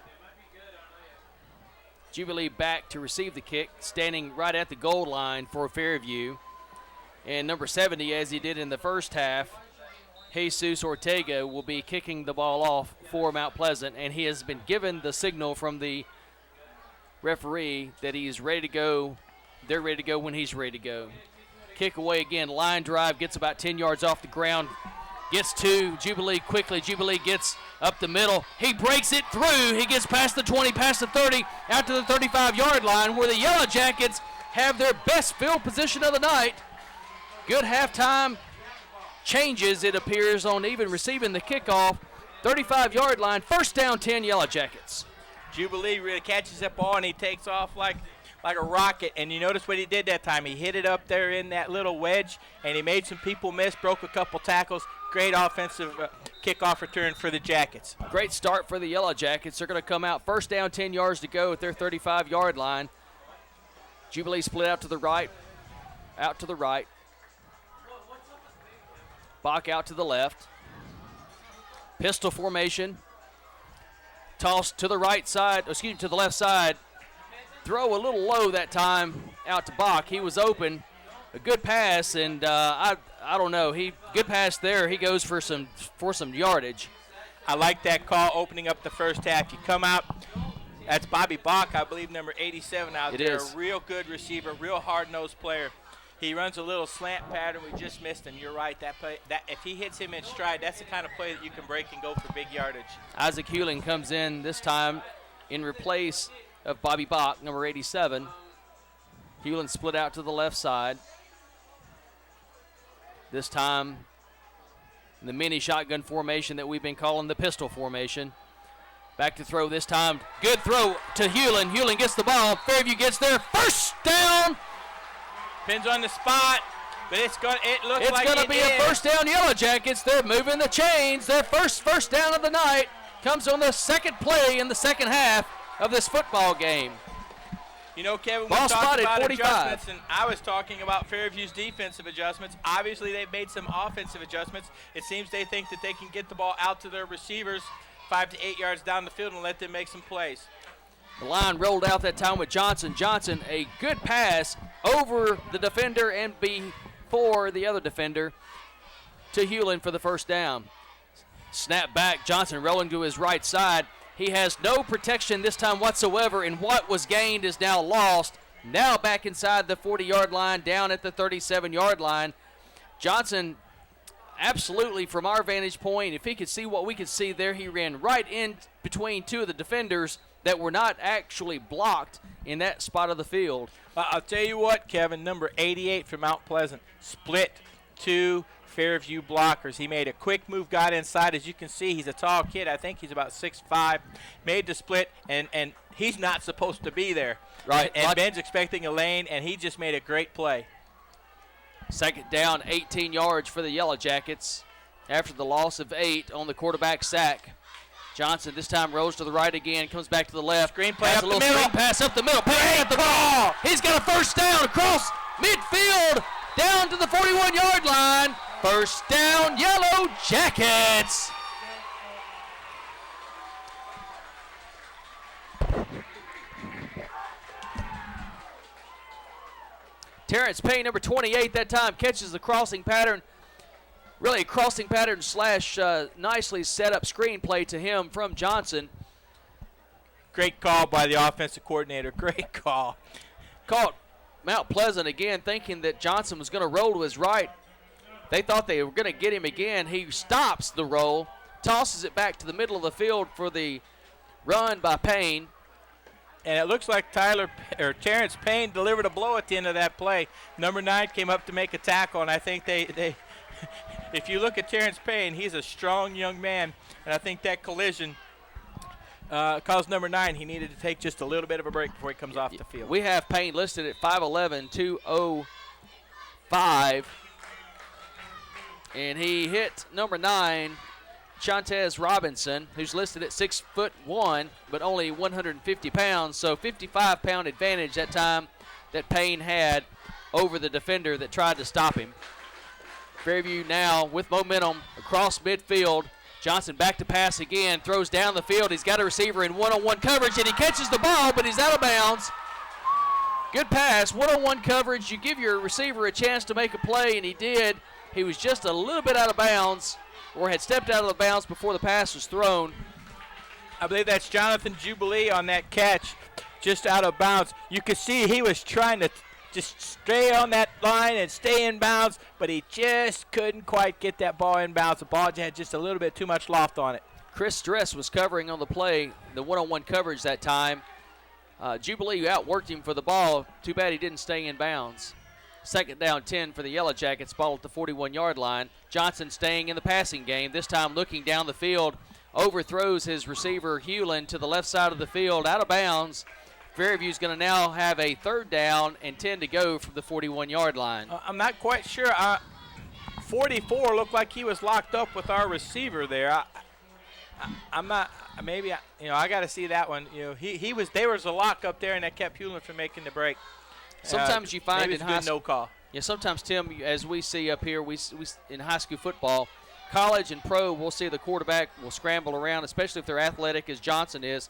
Jubilee back to receive the kick, standing right at the goal line for Fairview. And number 70, as he did in the first half, Jesus Ortega will be kicking the ball off for Mount Pleasant, and he has been given the signal from the referee that he is ready to go. They're ready to go when he's ready to go. Kick away again, line drive, gets about 10 yards off the ground, Gets to Jubilee quickly. Jubilee gets up the middle. He breaks it through. He gets past the 20, past the 30, out to the 35-yard line where the Yellow Jackets have their best field position of the night. Good halftime changes, it appears, on even receiving the kickoff. 35-yard line, first down, 10 Yellow Jackets. Jubilee really catches that ball, and he takes off like a rocket. And you notice what he did that time. He hit it up there in that little wedge, and he made some people miss, broke a couple tackles. Great offensive kickoff return for the Jackets. Great start for the Yellow Jackets. They're going to come out first down, 10 yards to go at their 35-yard line. Jubilee split out to the right. Bach out to the left. Pistol formation. Toss to the right side, to the left side. Throw a little low that time out to Bach. He was open. A good pass, and I don't know. Good pass there. He goes for some yardage. I like that call opening up the first half. You come out. That's Bobby Bach, I believe, number 87 out there. Is. A real good receiver, real hard-nosed player. He runs a little slant pattern. We just missed him. You're right. That if he hits him in stride, that's the kind of play that you can break and go for big yardage. Isaac Hewling comes in this time in replace of Bobby Bach, number 87. Hewling split out to the left side. This time, the mini shotgun formation that we've been calling the pistol formation. Back to throw this time. Good throw to Hewling. Hewling gets the ball. Fairview gets there. First down. Depends on the spot, but it looks like it's going to be a first down Yellow Jackets. They're moving the chains. Their first down of the night comes on the second play in the second half of this football game. You know, Kevin, Ball we talked about 45. adjustments, and I was talking about Fairview's defensive adjustments. Obviously, they've made some offensive adjustments. It seems they think that they can get the ball out to their receivers 5 to 8 yards down the field and let them make some plays. The line rolled out that time with Johnson. Johnson, a good pass over the defender and before the other defender to Hewlin for the first down. Snap back, Johnson rolling to his right side. He has no protection this time whatsoever, and what was gained is now lost. Now back inside the 40-yard line, down at the 37-yard line. Johnson, absolutely from our vantage point, if he could see what we could see there, he ran right in between two of the defenders that were not actually blocked in that spot of the field. I'll tell you what, Kevin, number 88 from Mount Pleasant split two Fairview blockers. He made a quick move, got inside. As you can see, he's a tall kid. I think he's about 6'5", made the split, and he's not supposed to be there. Right. And Ben's expecting a lane, and he just made a great play. Second down, 18 yards for the Yellow Jackets after the loss of 8 on the quarterback sack. Johnson this time rolls to the right again, comes back to the left. Screen play up the middle. Screen pass up the middle. Pass at the ball. He's got a first down across midfield down to the 41-yard line. First down, Yellow Jackets. Terrence Payne, number 28, that time catches the crossing pattern. Really a crossing pattern slash nicely set up screenplay to him from Johnson. Great call by the offensive coordinator. Great call. Caught Mount Pleasant again thinking that Johnson was going to roll to his right. They thought they were going to get him again. He stops the roll, tosses it back to the middle of the field for the run by Payne. And it looks like Terrence Payne delivered a blow at the end of that play. Number 9 came up to make a tackle, and I think they if you look at Terrence Payne, he's a strong young man, and I think that collision caused number 9. He needed to take just a little bit of a break before he comes off the field. We have Payne listed at 5'11", 205, and he hit number 9, Chantez Robinson, who's listed at 6'1", but only 150 pounds, so 55-pound advantage that time that Payne had over the defender that tried to stop him. Fairview now with momentum across midfield. Johnson back to pass again, throws down the field. He's got a receiver in one-on-one coverage, and he catches the ball, but he's out of bounds. Good pass, one-on-one coverage. You give your receiver a chance to make a play, and he did. He was just a little bit out of bounds, or had stepped out of the bounds before the pass was thrown. I believe that's Jonathan Jubilee on that catch, just out of bounds. You could see he was trying to just stay on that line and stay in bounds, but he just couldn't quite get that ball in bounds. The ball had just a little bit too much loft on it. Chris Stress was covering on the play, the one-on-one coverage that time. Jubilee outworked him for the ball. Too bad he didn't stay in bounds. Second down 10 for the Yellow Jackets, ball at the 41-yard line. Johnson staying in the passing game, this time looking down the field, overthrows his receiver Hewlin to the left side of the field, out of bounds. Fairview's going to now have a third down and 10 to go from the 41-yard line. I'm not quite sure. 44 looked like he was locked up with our receiver there. I'm not. Maybe I got to see that one. He was. There was a lock up there, and that kept Hewlin from making the break. Sometimes you find in high school, no call. Yeah, sometimes, Tim, as we see up here, we in high school football, college and pro, we'll see the quarterback will scramble around, especially if they're athletic as Johnson is,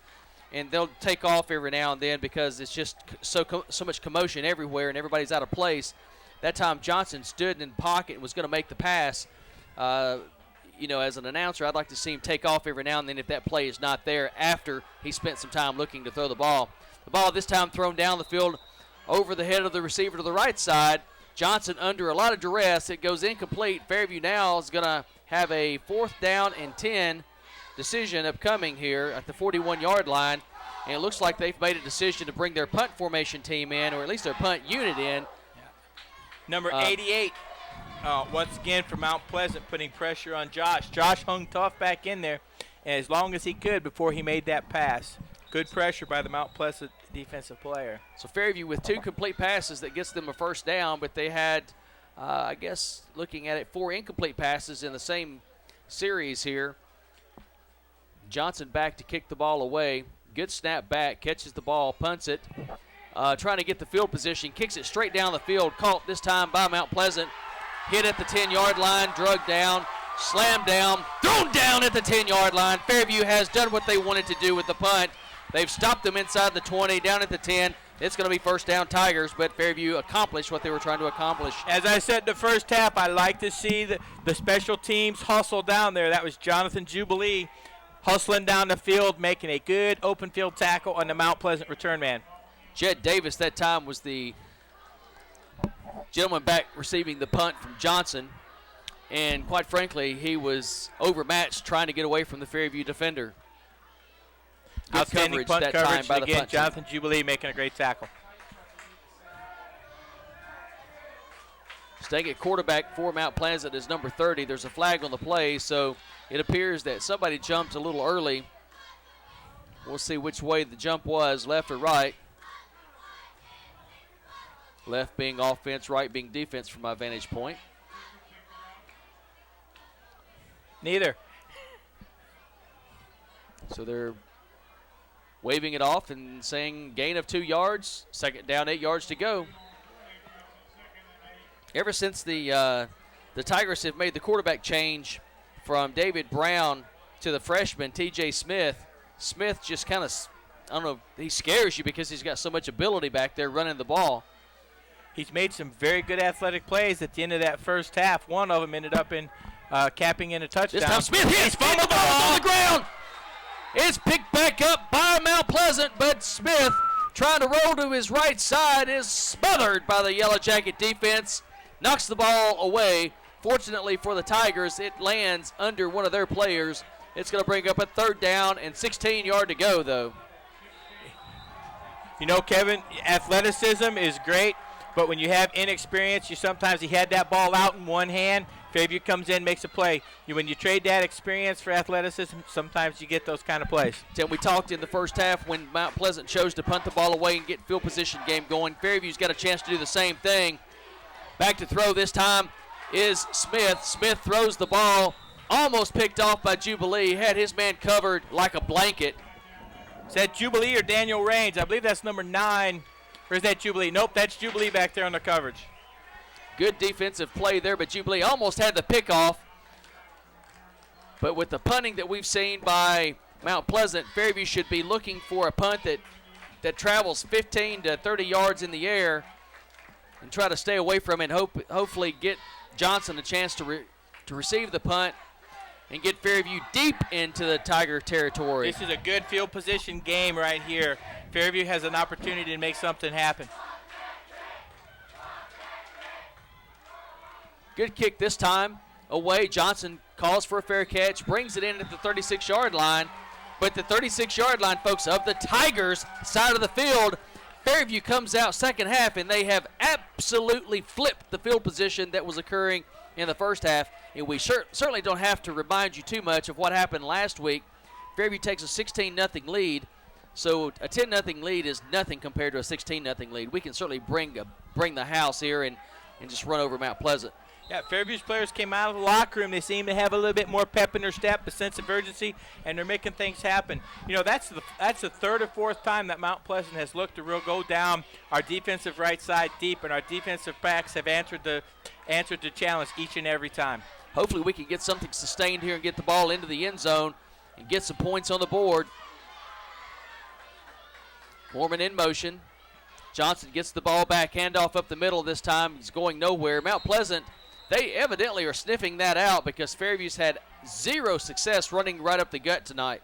and they'll take off every now and then because it's just so much commotion everywhere and everybody's out of place. That time Johnson stood in the pocket and was going to make the pass. As an announcer, I'd like to see him take off every now and then if that play is not there after he spent some time looking to throw the ball. The ball this time thrown down the field over the head of the receiver to the right side. Johnson under a lot of duress. It goes incomplete. Fairview now is going to have a 4th down and 10 decision upcoming here at the 41-yard line. And it looks like they've made a decision to bring their punt formation team in, or at least their punt unit in. Number 88, once again for Mount Pleasant, putting pressure on Josh. Josh hung tough back in there as long as he could before he made that pass. Good pressure by the Mount Pleasant defensive player. So Fairview with 2 complete passes that gets them a first down, but they had, looking at it, 4 incomplete passes in the same series here. Johnson back to kick the ball away. Good snap back, catches the ball, punts it. Trying to get the field position, kicks it straight down the field, caught this time by Mount Pleasant. Hit at the 10-yard line, drugged down, slammed down, thrown down at the 10-yard line. Fairview has done what they wanted to do with the punt. They've stopped them inside the 20, down at the 10. It's going to be first down Tigers, but Fairview accomplished what they were trying to accomplish. As I said in the first half, I like to see the special teams hustle down there. That was Jonathan Jubilee hustling down the field, making a good open field tackle on the Mount Pleasant return man. Jed Davis that time was the gentleman back receiving the punt from Johnson, and quite frankly, he was overmatched trying to get away from the Fairview defender. Good outstanding punt that coverage, time by and again, the Jonathan Jubilee making a great tackle. Staying at quarterback for Mount Pleasant is number 30. There's a flag on the play, so it appears that somebody jumped a little early. We'll see which way the jump was, left or right. Left being offense, right being defense from my vantage point. Neither. So they're waving it off and saying gain of 2 yards, second down, 8 yards to go. Ever since the Tigers have made the quarterback change from David Brown to the freshman T.J. Smith, Smith just kind of, I don't know, he scares you because he's got so much ability back there running the ball. He's made some very good athletic plays at the end of that first half. One of them ended up in capping in a touchdown. This time Smith hits, fumbled the ball on the ground. It's picked back up by Mount Pleasant, but Smith, trying to roll to his right side, is smothered by the Yellow Jacket defense. Knocks the ball away. Fortunately for the Tigers, it lands under one of their players. It's going to bring up a third down and 16 yards to go, though. You know, Kevin, athleticism is great, but when you have inexperience, sometimes he had that ball out in one hand. Fairview comes in, makes a play. When you trade that experience for athleticism, sometimes you get those kind of plays. Tim, we talked in the first half when Mount Pleasant chose to punt the ball away and get field position game going. Fairview's got a chance to do the same thing. Back to throw this time is Smith. Smith throws the ball, almost picked off by Jubilee. Had his man covered like a blanket. Is that Jubilee or Daniel Raines? I believe that's number 9. Or is that Jubilee? Nope, that's Jubilee back there on the coverage. Good defensive play there, but Jubilee almost had the pick off. But with the punting that we've seen by Mount Pleasant, Fairview should be looking for a punt that travels 15 to 30 yards in the air and try to stay away from it and hopefully get Johnson a chance to receive the punt and get Fairview deep into the Tiger territory. This is a good field position game right here. Fairview has an opportunity to make something happen. Good kick this time away. Johnson calls for a fair catch, brings it in at the 36-yard line. But the 36-yard line, folks, of the Tigers side of the field, Fairview comes out second half, and they have absolutely flipped the field position that was occurring in the first half. And we certainly don't have to remind you too much of what happened last week. Fairview takes a 16-0 lead. So a 10-0 lead is nothing compared to a 16-0 lead. We can certainly bring the house here and just run over Mount Pleasant. Yeah, Fairview's players came out of the locker room. They seem to have a little bit more pep in their step, a sense of urgency, and they're making things happen. You know, that's the third or fourth time that Mount Pleasant has looked to real go down our defensive right side deep, and our defensive backs have answered the challenge each and every time. Hopefully we can get something sustained here and get the ball into the end zone and get some points on the board. Mormon in motion. Johnson gets the ball back, handoff up the middle this time. It's going nowhere. Mount Pleasant, they evidently are sniffing that out because Fairview's had zero success running right up the gut tonight.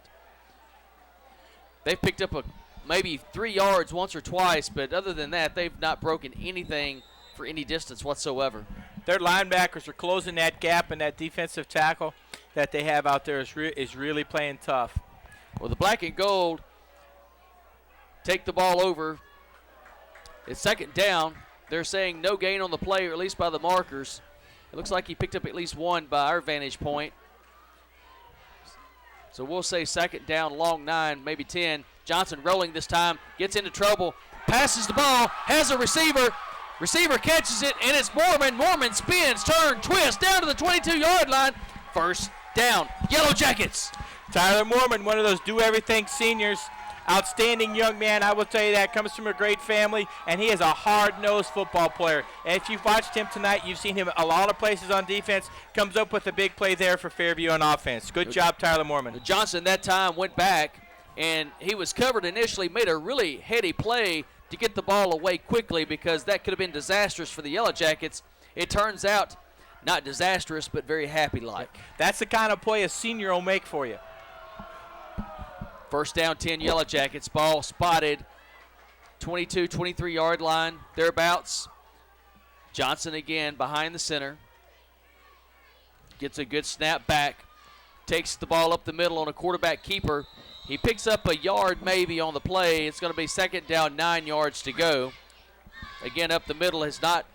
They've picked up maybe 3 yards once or twice, but other than that, they've not broken anything for any distance whatsoever. Their linebackers are closing that gap, and that defensive tackle that they have out there is really playing tough. Well, the black and gold take the ball over. It's second down. They're saying no gain on the play, or at least by the markers. It looks like he picked up at least one by our vantage point. So we'll say second down, long 9, maybe 10. Johnson rolling this time, gets into trouble, passes the ball, has a receiver. Receiver catches it, and it's Mormon. Mormon spins, turn, twist, down to the 22-yard line. First down, Yellow Jackets. Tyler Mormon, one of those do-everything seniors. Outstanding young man, I will tell you that. Comes from a great family, and he is a hard-nosed football player. And if you've watched him tonight, you've seen him a lot of places on defense. Comes up with a big play there for Fairview on offense. Good job, Tyler Mormon. Johnson that time went back, and he was covered initially, made a really heady play to get the ball away quickly because that could have been disastrous for the Yellow Jackets. It turns out not disastrous, but very happy-like. That's the kind of play a senior will make for you. First down, 10 Yellow Jackets. Ball spotted, 22, 23-yard line, thereabouts. Johnson again behind the center. Gets a good snap back. Takes the ball up the middle on a quarterback keeper. He picks up a yard maybe on the play. It's going to be second down, 9 yards to go. Again, up the middle has not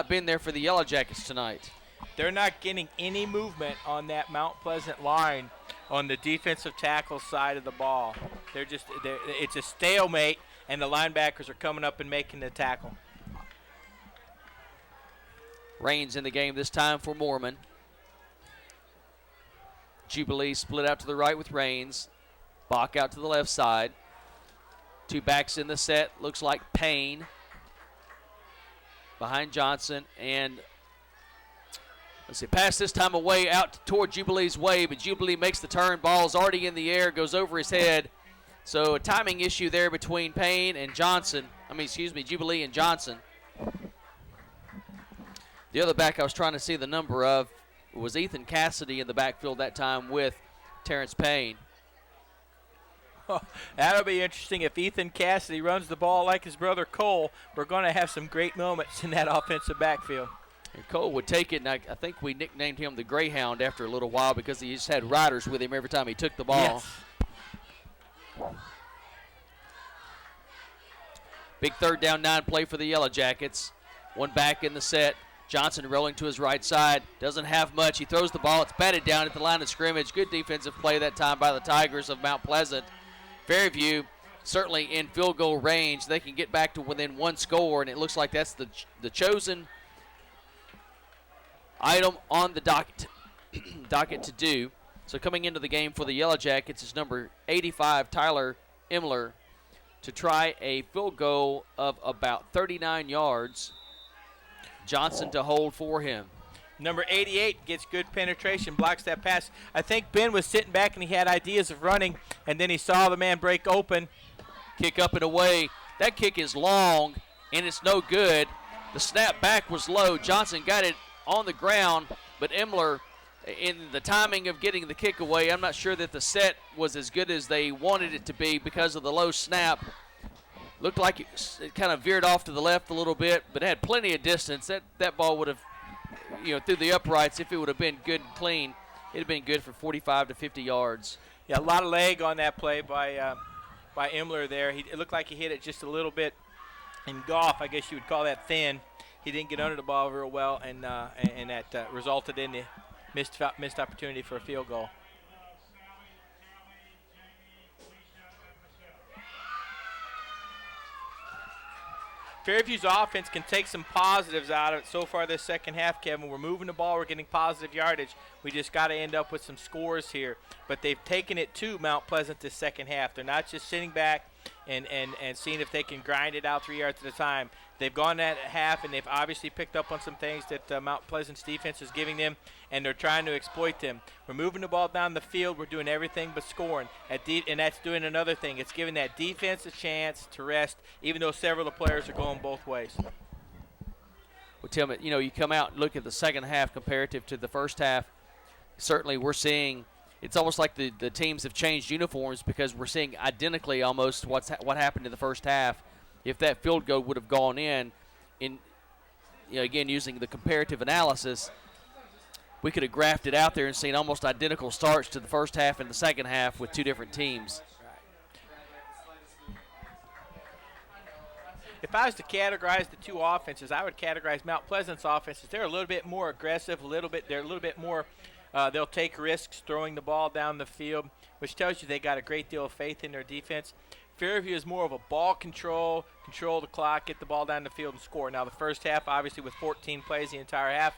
been there for the Yellow Jackets tonight. They're not getting any movement on that Mount Pleasant line on the defensive tackle side of the ball. It's a stalemate, and the linebackers are coming up and making the tackle. Rains in the game this time for Mormon. Jubilee split out to the right with Rains. Bach out to the left side. Two backs in the set. Looks like Payne behind Johnson. And let's see, pass this time away out toward Jubilee's way, but Jubilee makes the turn. Ball's already in the air, goes over his head. So a timing issue there between Payne and Johnson. Jubilee and Johnson. The other back I was trying to see the number of was Ethan Cassidy in the backfield that time with Terrence Payne. That'll be interesting if Ethan Cassidy runs the ball like his brother Cole. We're going to have some great moments in that offensive backfield. And Cole would take it, and I think we nicknamed him the Greyhound after a little while because he just had riders with him every time he took the ball. Yes. Big third down 9 play for the Yellow Jackets. One back in the set. Johnson rolling to his right side. Doesn't have much. He throws the ball. It's batted down at the line of scrimmage. Good defensive play that time by the Tigers of Mount Pleasant. Fairview certainly in field goal range. They can get back to within one score, and it looks like that's the chosen item on the docket to do. So coming into the game for the Yellow Jackets is number 85, Tyler Imler, to try a field goal of about 39 yards. Johnson to hold for him. Number 88 gets good penetration, blocks that pass. I think Ben was sitting back and he had ideas of running, and then he saw the man break open. Kick up and away. That kick is long, and it's no good. The snap back was low. Johnson got it on the ground, but Imler, in the timing of getting the kick away, I'm not sure that the set was as good as they wanted it to be because of the low snap. Looked like it kind of veered off to the left a little bit, but had plenty of distance. That ball would have through the uprights. If it would have been good and clean, it'd have been good for 45 to 50 yards. Yeah, a lot of leg on that play by Imler there. It looked like he hit it just a little bit in golf. I guess you would call that thin. He didn't get under the ball real well, and that resulted in the missed opportunity for a field goal. Fairview's offense can take some positives out of it so far this second half, Kevin. We're moving the ball. We're getting positive yardage. We just got to end up with some scores here. But they've taken it to Mount Pleasant this second half. They're not just sitting back and seeing if they can grind it out 3 yards at a time. They've gone that half, and they've obviously picked up on some things that Mount Pleasant's defense is giving them, and they're trying to exploit them. We're moving the ball down the field. We're doing everything but scoring. And that's doing another thing. It's giving that defense a chance to rest, even though several of the players are going both ways. Well, Tim, you come out and look at the second half comparative to the first half. Certainly we're seeing it's almost like the teams have changed uniforms, because we're seeing identically almost what happened in the first half. If that field goal would have gone in again, using the comparative analysis, we could have graphed it out there and seen almost identical starts to the first half and the second half with two different teams. If I was to categorize the two offenses, I would categorize Mount Pleasant's offenses. They're a little bit more aggressive, they're a little bit more they'll take risks throwing the ball down the field, which tells you they got a great deal of faith in their defense. Fairview is more of a ball control the clock, get the ball down the field and score. Now the first half, obviously with 14 plays the entire half,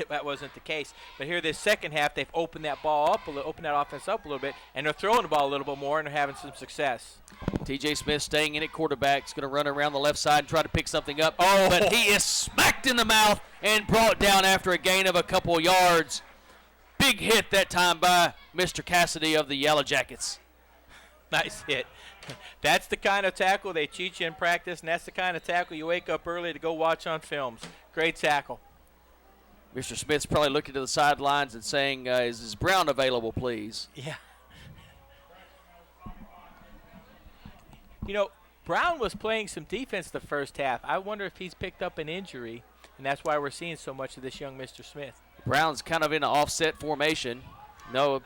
that wasn't the case. But here this second half, they've opened that offense up a little bit, and they're throwing the ball a little bit more, and they're having some success. T.J. Smith staying in at quarterback. Is going to run around the left side and try to pick something up. But he is smacked in the mouth and brought down after a gain of a couple of yards. Big hit that time by Mr. Cassidy of the Yellow Jackets. Nice hit. That's the kind of tackle they teach you in practice, and that's the kind of tackle you wake up early to go watch on films. Great tackle. Mr. Smith's probably looking to the sidelines and saying, is Brown available, please? Yeah. Brown was playing some defense the first half. I wonder if he's picked up an injury, and that's why we're seeing so much of this young Mr. Smith. Brown's kind of in an offset formation. No,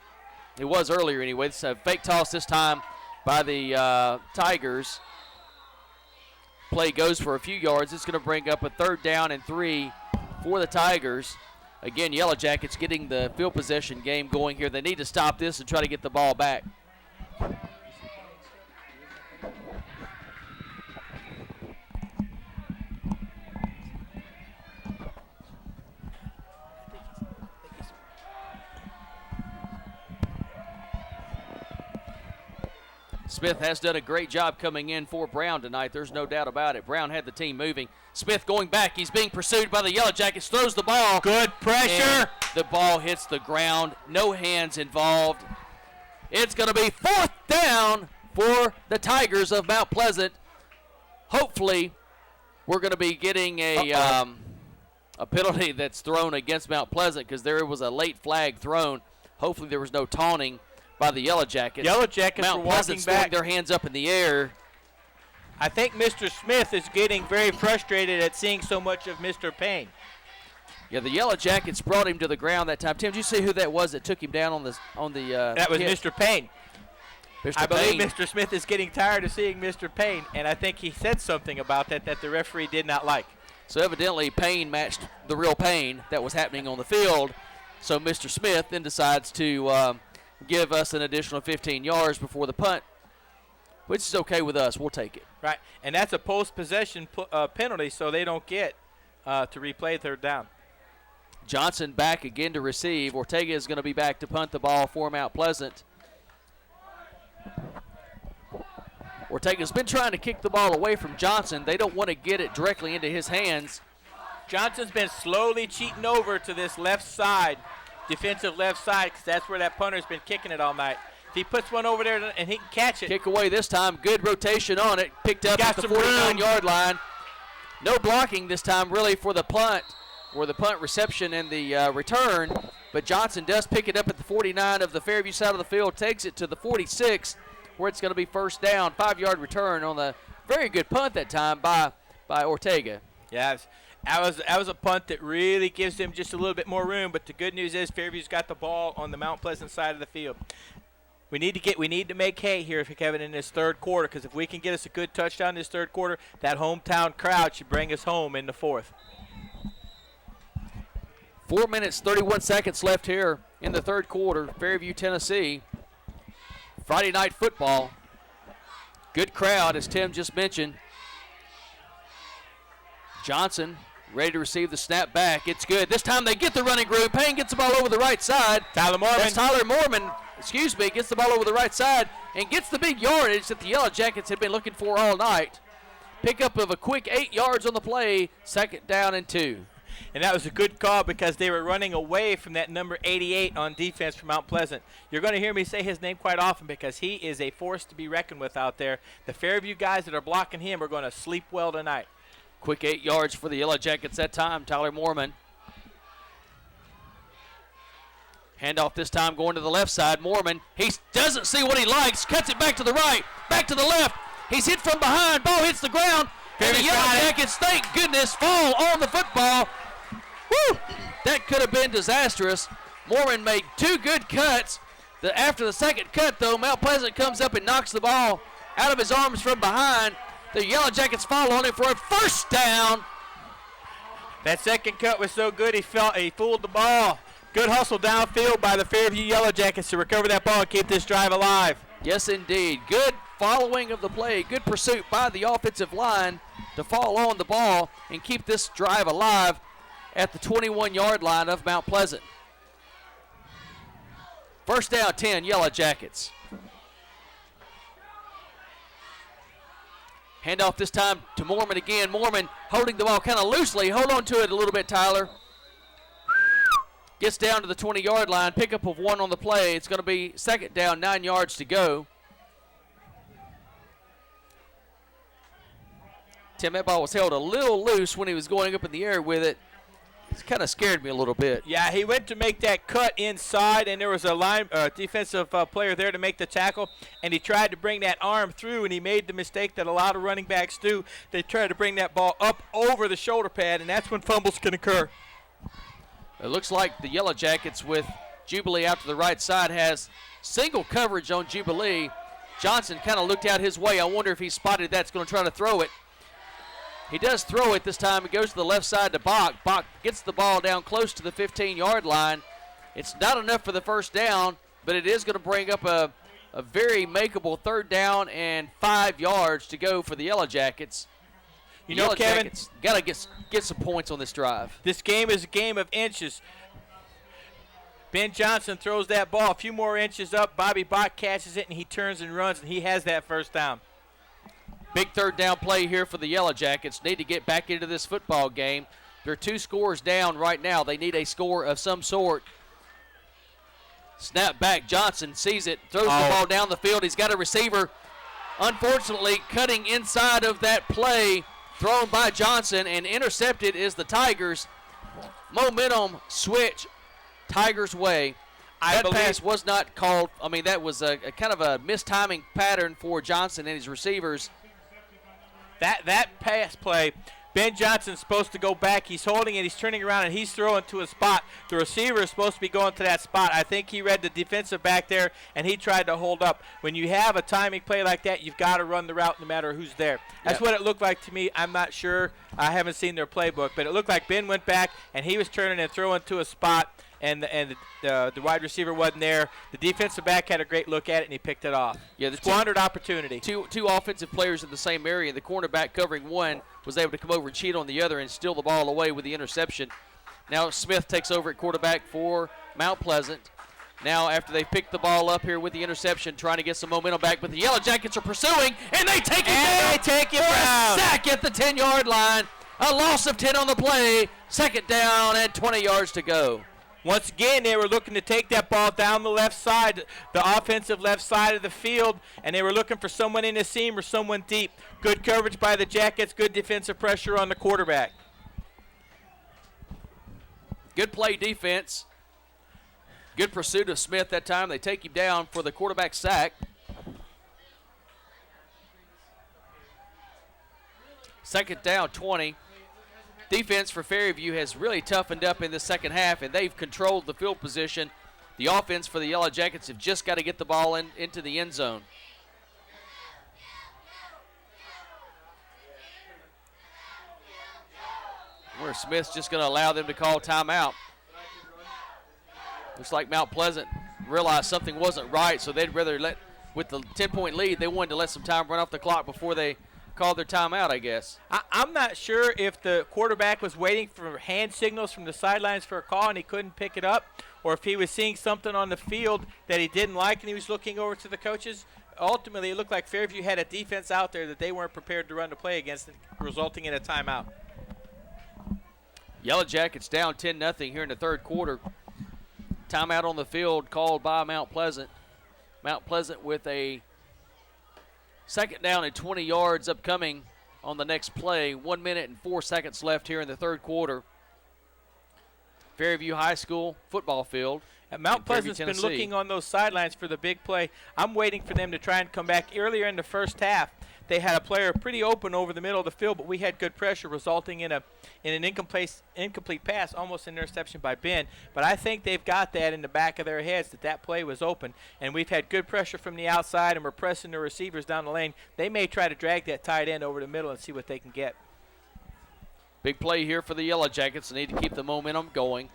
it was earlier anyway. It's a fake toss this time by the Tigers. Play goes for a few yards. It's going to bring up a 3rd down and 3 for the Tigers. Again, Yellow Jackets getting the field possession game going here. They need to stop this and try to get the ball back. Smith has done a great job coming in for Brown tonight. There's no doubt about it. Brown had the team moving. Smith going back. He's being pursued by the Yellow Jackets. Throws the ball. Good pressure. The ball hits the ground. No hands involved. It's going to be 4th down for the Tigers of Mount Pleasant. Hopefully, we're going to be getting a penalty that's thrown against Mount Pleasant, because there was a late flag thrown. Hopefully there was no taunting by the Yellow Jackets. Yellow Jackets Mount were walking Pleasant's back. throwing their hands up in the air. I think Mr. Smith is getting very frustrated at seeing so much of Mr. Payne. Yeah, the Yellow Jackets brought him to the ground that time. Tim, did you see who that was that took him down on the That was hit? Mr. Payne. Mr. I believe Payne. Mr. Smith is getting tired of seeing Mr. Payne, and I think he said something about that the referee did not like. So evidently Payne matched the real pain that was happening on the field. So Mr. Smith then decides to give us an additional 15 yards before the punt, which is okay with us. We'll take it. Right, and that's a post-possession penalty, so they don't get to replay 3rd down. Johnson back again to receive. Ortega is going to be back to punt the ball for Mount Pleasant. Ortega's been trying to kick the ball away from Johnson. They don't want to get it directly into his hands. Johnson's been slowly cheating over to this left side, defensive left side, because that's where that punter's been kicking it all night. If he puts one over there and he can catch it. Kick away this time. Good rotation on it. Picked up at the some room. 49-yard line. No blocking this time really for the punt, or the punt reception and the return. But Johnson does pick it up at the 49 of the Fairview side of the field, takes it to the 46, where it's going to be 1st down, 5-yard return on the very good punt that time by Ortega. Yeah, That was a punt that really gives them just a little bit more room. But the good news is Fairview's got the ball on the Mount Pleasant side of the field. We need to make hay here, Kevin, in this third quarter, because if we can get us a good touchdown in this third quarter, that hometown crowd should bring us home in the fourth. 4 minutes, 31 seconds left here in the third quarter. Fairview, Tennessee. Friday night football. Good crowd, as Tim just mentioned. Johnson ready to receive the snap back. It's good. This time they get the running groove. Payne gets the ball over the right side. Tyler Mormon. That's Tyler Mormon, gets the ball over the right side and gets the big yardage that the Yellow Jackets have been looking for all night. Pickup of a quick 8 yards on the play, 2nd down and 2. And that was a good call because they were running away from that number 88 on defense from Mount Pleasant. You're going to hear me say his name quite often because he is a force to be reckoned with out there. The Fairview guys that are blocking him are going to sleep well tonight. Quick 8 yards for the Yellow Jackets that time. Tyler Mormon. Handoff this time going to the left side. Mormon, he doesn't see what he likes. Cuts it back to the right, back to the left. He's hit from behind. Ball hits the ground. And the Yellow Jackets, thank goodness, fall on the football. Woo! That could have been disastrous. Mormon made 2 good cuts. After the second cut, though, Mount Pleasant comes up and knocks the ball out of his arms from behind. The Yellow Jackets fall on it for a 1st down. That second cut was so good he fooled the ball. Good hustle downfield by the Fairview Yellow Jackets to recover that ball and keep this drive alive. Yes, indeed. Good following of the play. Good pursuit by the offensive line to fall on the ball and keep this drive alive at the 21-yard line of Mount Pleasant. 1st down, 10, Yellow Jackets. Handoff this time to Mormon again. Mormon holding the ball kind of loosely. Hold on to it a little bit, Tyler. Gets down to the 20-yard line. Pickup of 1 on the play. It's going to be 2nd down, 9 yards to go. Tim, that ball was held a little loose when he was going up in the air with it. It kind of scared me a little bit. Yeah, he went to make that cut inside, and there was a defensive player there to make the tackle, and he tried to bring that arm through, and he made the mistake that a lot of running backs do. They try to bring that ball up over the shoulder pad, and that's when fumbles can occur. It looks like the Yellow Jackets with Jubilee out to the right side has single coverage on Jubilee. Johnson kind of looked out his way. I wonder if he spotted that's going to try to throw it. He does throw it this time. It goes to the left side to Bach. Bach gets the ball down close to the 15-yard line. It's not enough for the 1st down, but it is going to bring up a very makeable 3rd down and 5 yards to go for the Yellow Jackets. You know, Kevin, got to get some points on this drive. This game is a game of inches. Ben Johnson throws that ball a few more inches up. Bobby Bach catches it, and he turns and runs, and he has that 1st down. Big 3rd down play here for the Yellow Jackets. Need to get back into this football game. They're 2 scores down right now. They need a score of some sort. Snap back. Johnson sees it, throws the ball down the field. He's got a receiver. Unfortunately, cutting inside of that play, thrown by Johnson, and intercepted is the Tigers. Momentum switch Tigers' way. That pass was not called. I mean, that was a kind of a mistiming pattern for Johnson and his receivers. That pass play, Ben Johnson's supposed to go back. He's holding it. He's turning around, and he's throwing to a spot. The receiver is supposed to be going to that spot. I think he read the defensive back there, and he tried to hold up. When you have a timing play like that, you've got to run the route no matter who's there. That's what it looked like to me. I'm not sure. I haven't seen their playbook, but it looked like Ben went back, and he was turning and throwing to a spot, and the wide receiver wasn't there. The defensive back had a great look at it, and he picked it off. Yeah, the squandered opportunity. Two offensive players in the same area. The cornerback covering one was able to come over and cheat on the other and steal the ball away with the interception. Now Smith takes over at quarterback for Mount Pleasant. Now after they picked the ball up here with the interception, trying to get some momentum back, but the Yellow Jackets are pursuing, and they take it down. They take it down. A sack at the 10-yard line. A loss of 10 on the play. 2nd down and 20 yards to go. Once again, they were looking to take that ball down the left side, the offensive left side of the field, and they were looking for someone in the seam or someone deep. Good coverage by the Jackets, good defensive pressure on the quarterback. Good play defense. Good pursuit of Smith that time. They take him down for the quarterback sack. 2nd down, 20. defense for Fairview has really toughened up in the second half, and they've controlled the field position. The offense for the Yellow Jackets have just got to get the ball into the end zone. Where Smith's just going to allow them to call timeout. Looks like Mount Pleasant realized something wasn't right, so they'd rather with the 10-point lead, they wanted to let some time run off the clock before they called their timeout, I guess. I'm not sure if the quarterback was waiting for hand signals from the sidelines for a call and he couldn't pick it up, or if he was seeing something on the field that he didn't like and he was looking over to the coaches. Ultimately, it looked like Fairview had a defense out there that they weren't prepared to run the play against, resulting in a timeout. Yellow Jackets down 10-0 here in the third quarter. Timeout on the field called by Mount Pleasant. Mount Pleasant with a second down and 20 yards upcoming on the next play. 1 minute and 4 seconds left here in the third quarter. Fairview High School football field. And Mount Pleasant's been looking on those sidelines for the big play. I'm waiting for them to try and come back. Earlier in the first half, they had a player pretty open over the middle of the field, but we had good pressure, resulting in an incomplete pass, almost an interception by Ben. But I think they've got that in the back of their heads that play was open, and we've had good pressure from the outside, and we're pressing the receivers down the lane. They may try to drag that tight end over the middle and see what they can get. Big play here for the Yellow Jackets. They need to keep the momentum going.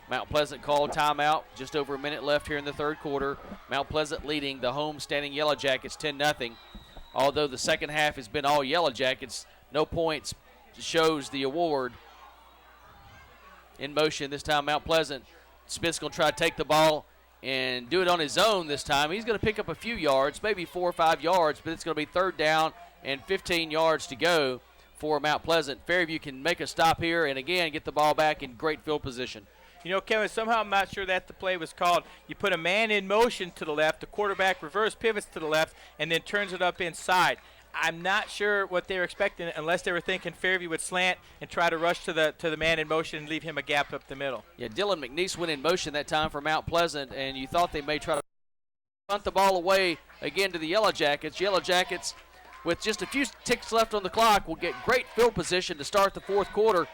Mount Pleasant called timeout. Just over a minute left here in the third quarter. Mount Pleasant leading the home-standing Yellow Jackets 10-0. Although the second half has been all Yellow Jackets, no points shows the award. In motion this time, Mount Pleasant. Smith's going to try to take the ball and do it on his own this time. He's going to pick up a few yards, maybe 4 or 5 yards, but it's going to be third down and 15 yards to go for Mount Pleasant. Fairview can make a stop here and, again, get the ball back in great field position. You know, Kevin, somehow I'm not sure that the play was called. You put a man in motion to the left, the quarterback reverse pivots to the left, and then turns it up inside. I'm not sure what they were expecting unless they were thinking Fairview would slant and try to rush to the man in motion and leave him a gap up the middle. Yeah, Dylan McNeese went in motion that time for Mount Pleasant, and you thought they may try to punt the ball away again to the Yellow Jackets. Yellow Jackets, with just a few ticks left on the clock, will get great field position to start the fourth quarter.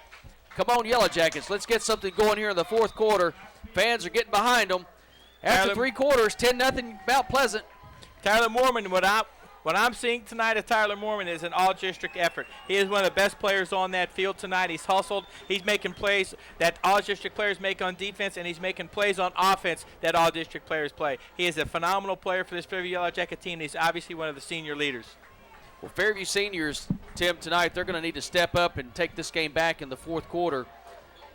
Come on, Yellow Jackets. Let's get something going here in the fourth quarter. Fans are getting behind them. After 3 quarters, 10-0 Mount Pleasant. Tyler Moorman, what I'm seeing tonight of Tyler Moorman is an all-district effort. He is one of the best players on that field tonight. He's hustled. He's making plays that all-district players make on defense, and he's making plays on offense that all-district players play. He is a phenomenal player for this Fairview Yellow Jacket team. He's obviously one of the senior leaders. Well, Fairview seniors, Tim, tonight they're going to need to step up and take this game back in the fourth quarter.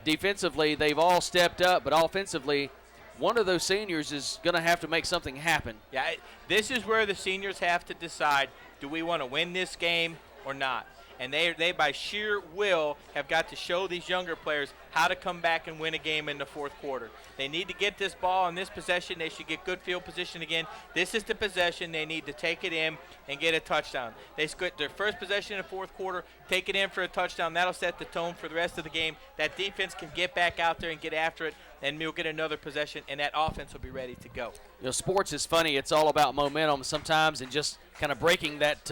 Defensively, they've all stepped up, but offensively, one of those seniors is going to have to make something happen. Yeah, this is where the seniors have to decide, do we want to win this game or not? And they by sheer will, have got to show these younger players how to come back and win a game in the fourth quarter. They need to get this ball in this possession. They should get good field position again. This is the possession. They need to take it in and get a touchdown. They get their first possession in the fourth quarter, take it in for a touchdown. That'll set the tone for the rest of the game. That defense can get back out there and get after it, and we'll get another possession, and that offense will be ready to go. You know, sports is funny. It's all about momentum sometimes and just kind of breaking that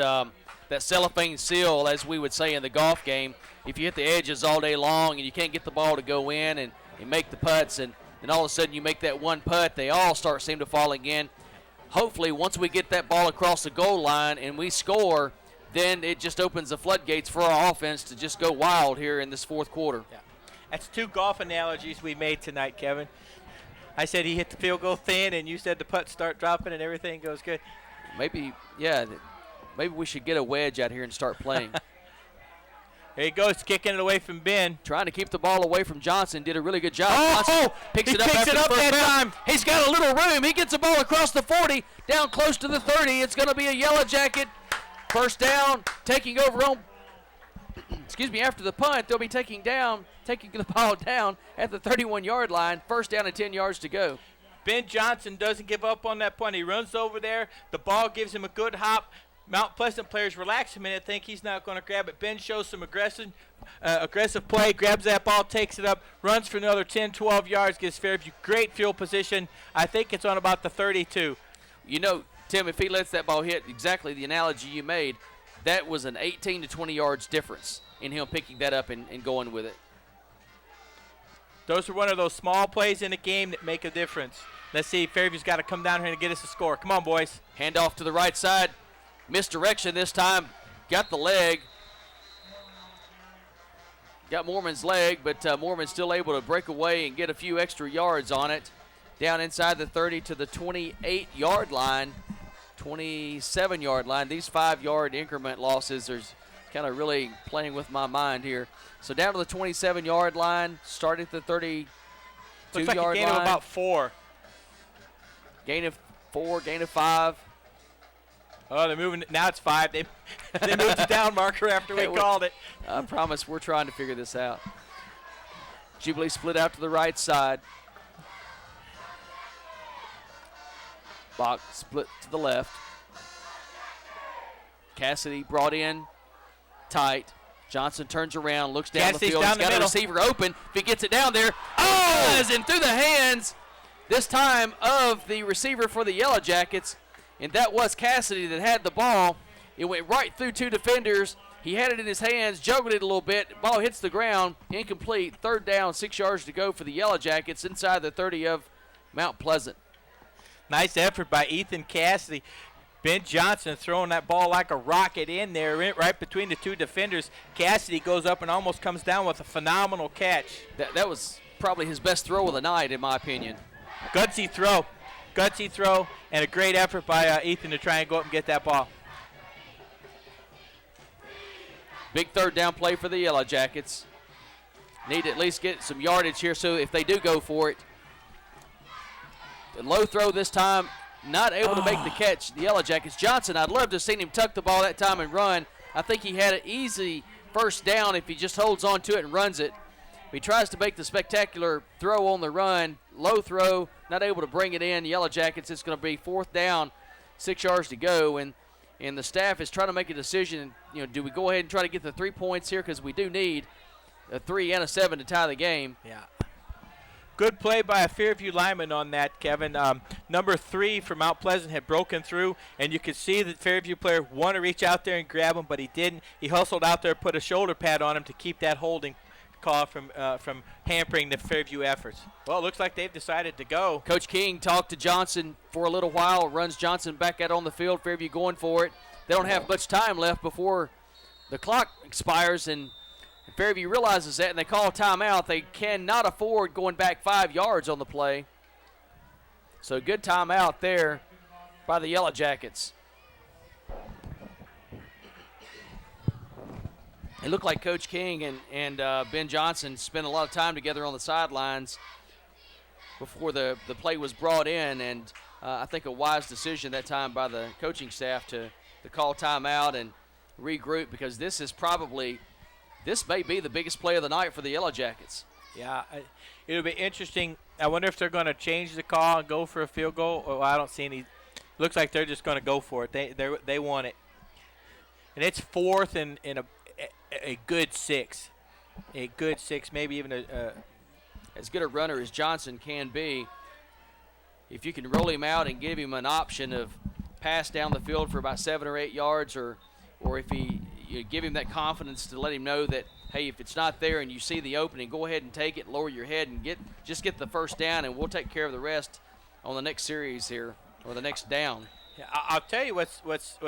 cellophane seal, as we would say in the golf game. If you hit the edges all day long and you can't get the ball to go in and make the putts, and all of a sudden you make that one putt, they all seem to falling in. Hopefully, once we get that ball across the goal line and we score, then it just opens the floodgates for our offense to just go wild here in this fourth quarter. Yeah. That's 2 golf analogies we made tonight, Kevin. I said he hit the field goal thin, and you said the putts start dropping and everything goes good. Maybe we should get a wedge out here and start playing. There he goes, kicking it away from Ben. Trying to keep the ball away from Johnson. Did a really good job. Oh, picks he it up picks it up that time. He's got a little room. He gets the ball across the 40, down close to the 30. It's going to be a Yellow Jacket first down, taking over on, after the punt. They'll be taking the ball down at the 31-yard line. First down and 10 yards to go. Ben Johnson doesn't give up on that punt. He runs over there. The ball gives him a good hop. Mount Pleasant players relax a minute, think he's not going to grab it. Ben shows some aggressive play, grabs that ball, takes it up, runs for another 10, 12 yards, gives Fairview great field position. I think it's on about the 32. You know, Tim, if he lets that ball hit exactly the analogy you made, that was an 18 to 20 yards difference in him picking that up and going with it. Those are one of those small plays in the game that make a difference. Let's see. Fairview's got to come down here and get us a score. Come on, boys. Hand off to the right side. Misdirection this time. Got the leg. Got Mormon's leg, but Mormon's still able to break away and get a few extra yards on it. Down inside the 30 to the 28-yard line, 27-yard line. These 5-yard increment losses are kind of really playing with my mind here. So down to the 27-yard line, starting at the 32-yard Looks like a gain line. of about 4. Gain of 4, gain of 5. Oh, they're moving. Now it's 5. They moved the down marker after we called it. I promise we're trying to figure this out. Jubilee split out to the right side. Bach split to the left. Cassidy brought in tight. Johnson turns around, looks down the field. He's got a receiver open. If he gets it down there, and through the hands, this time of the receiver for the Yellow Jackets. And that was Cassidy that had the ball. It went right through 2 defenders. He had it in his hands, juggled it a little bit. Ball hits the ground, incomplete. 3rd down, 6 yards to go for the Yellow Jackets inside the 30 of Mount Pleasant. Nice effort by Ethan Cassidy. Ben Johnson throwing that ball like a rocket in there, right between the 2 defenders. Cassidy goes up and almost comes down with a phenomenal catch. That was probably his best throw of the night, in my opinion. Gutsy throw, and a great effort by Ethan to try and go up and get that ball. Big 3rd down play for the Yellow Jackets. Need to at least get some yardage here, so if they do go for it. The low throw this time, not able to make the catch. The Yellow Jackets. Johnson, I'd love to have seen him tuck the ball that time and run. I think he had an easy 1st down if he just holds on to it and runs it. He tries to make the spectacular throw on the run. Low throw, not able to bring it in. Yellow Jackets, it's going to be 4th down, 6 yards to go. And the staff is trying to make a decision. You know, do we go ahead and try to get the 3 points here? Because we do need a 3 and a 7 to tie the game. Yeah. Good play by a Fairview lineman on that, Kevin. Number 3 from Mount Pleasant had broken through, and you could see the Fairview player want to reach out there and grab him, but he didn't. He hustled out there, put a shoulder pad on him to keep that holding call from hampering the Fairview efforts. Well, it looks like they've decided to go. Coach King talked to Johnson for a little while, runs Johnson back out on the field. Fairview going for it. They don't have much time left before the clock expires, and Fairview realizes that, and they call a timeout. They cannot afford going back 5 yards on the play. So good timeout there by the Yellow Jackets. It looked like Coach King and Ben Johnson spent a lot of time together on the sidelines before the play was brought in, and I think a wise decision that time by the coaching staff to call timeout and regroup, because this may be the biggest play of the night for the Yellow Jackets. Yeah, it'll be interesting. I wonder if they're going to change the call and go for a field goal. Well, I don't see any. Looks like they're just going to go for it. They want it, and it's 4th and a good 6. A good 6, maybe even as good a runner as Johnson can be. If you can roll him out and give him an option of pass down the field for about 7 or 8 yards, or if you give him that confidence to let him know that, hey, if it's not there and you see the opening, go ahead and take it, lower your head, and just get the 1st down, and we'll take care of the rest on the next series here, or the next down. Yeah, I'll tell you what's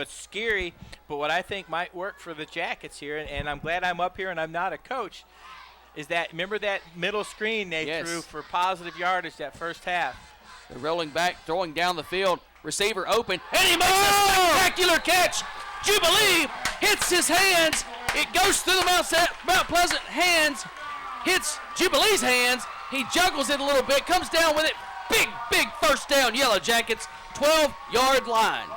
scary, but what I think might work for the Jackets here, and I'm glad I'm up here and I'm not a coach, is that, remember that middle screen they threw for positive yardage that 1st half? They're rolling back, throwing down the field, receiver open, and he makes a spectacular catch. Jubilee hits his hands. It goes through the Mount Pleasant hands, hits Jubilee's hands. He juggles it a little bit, comes down with it. Big 1st down, Yellow Jackets, 12-yard line.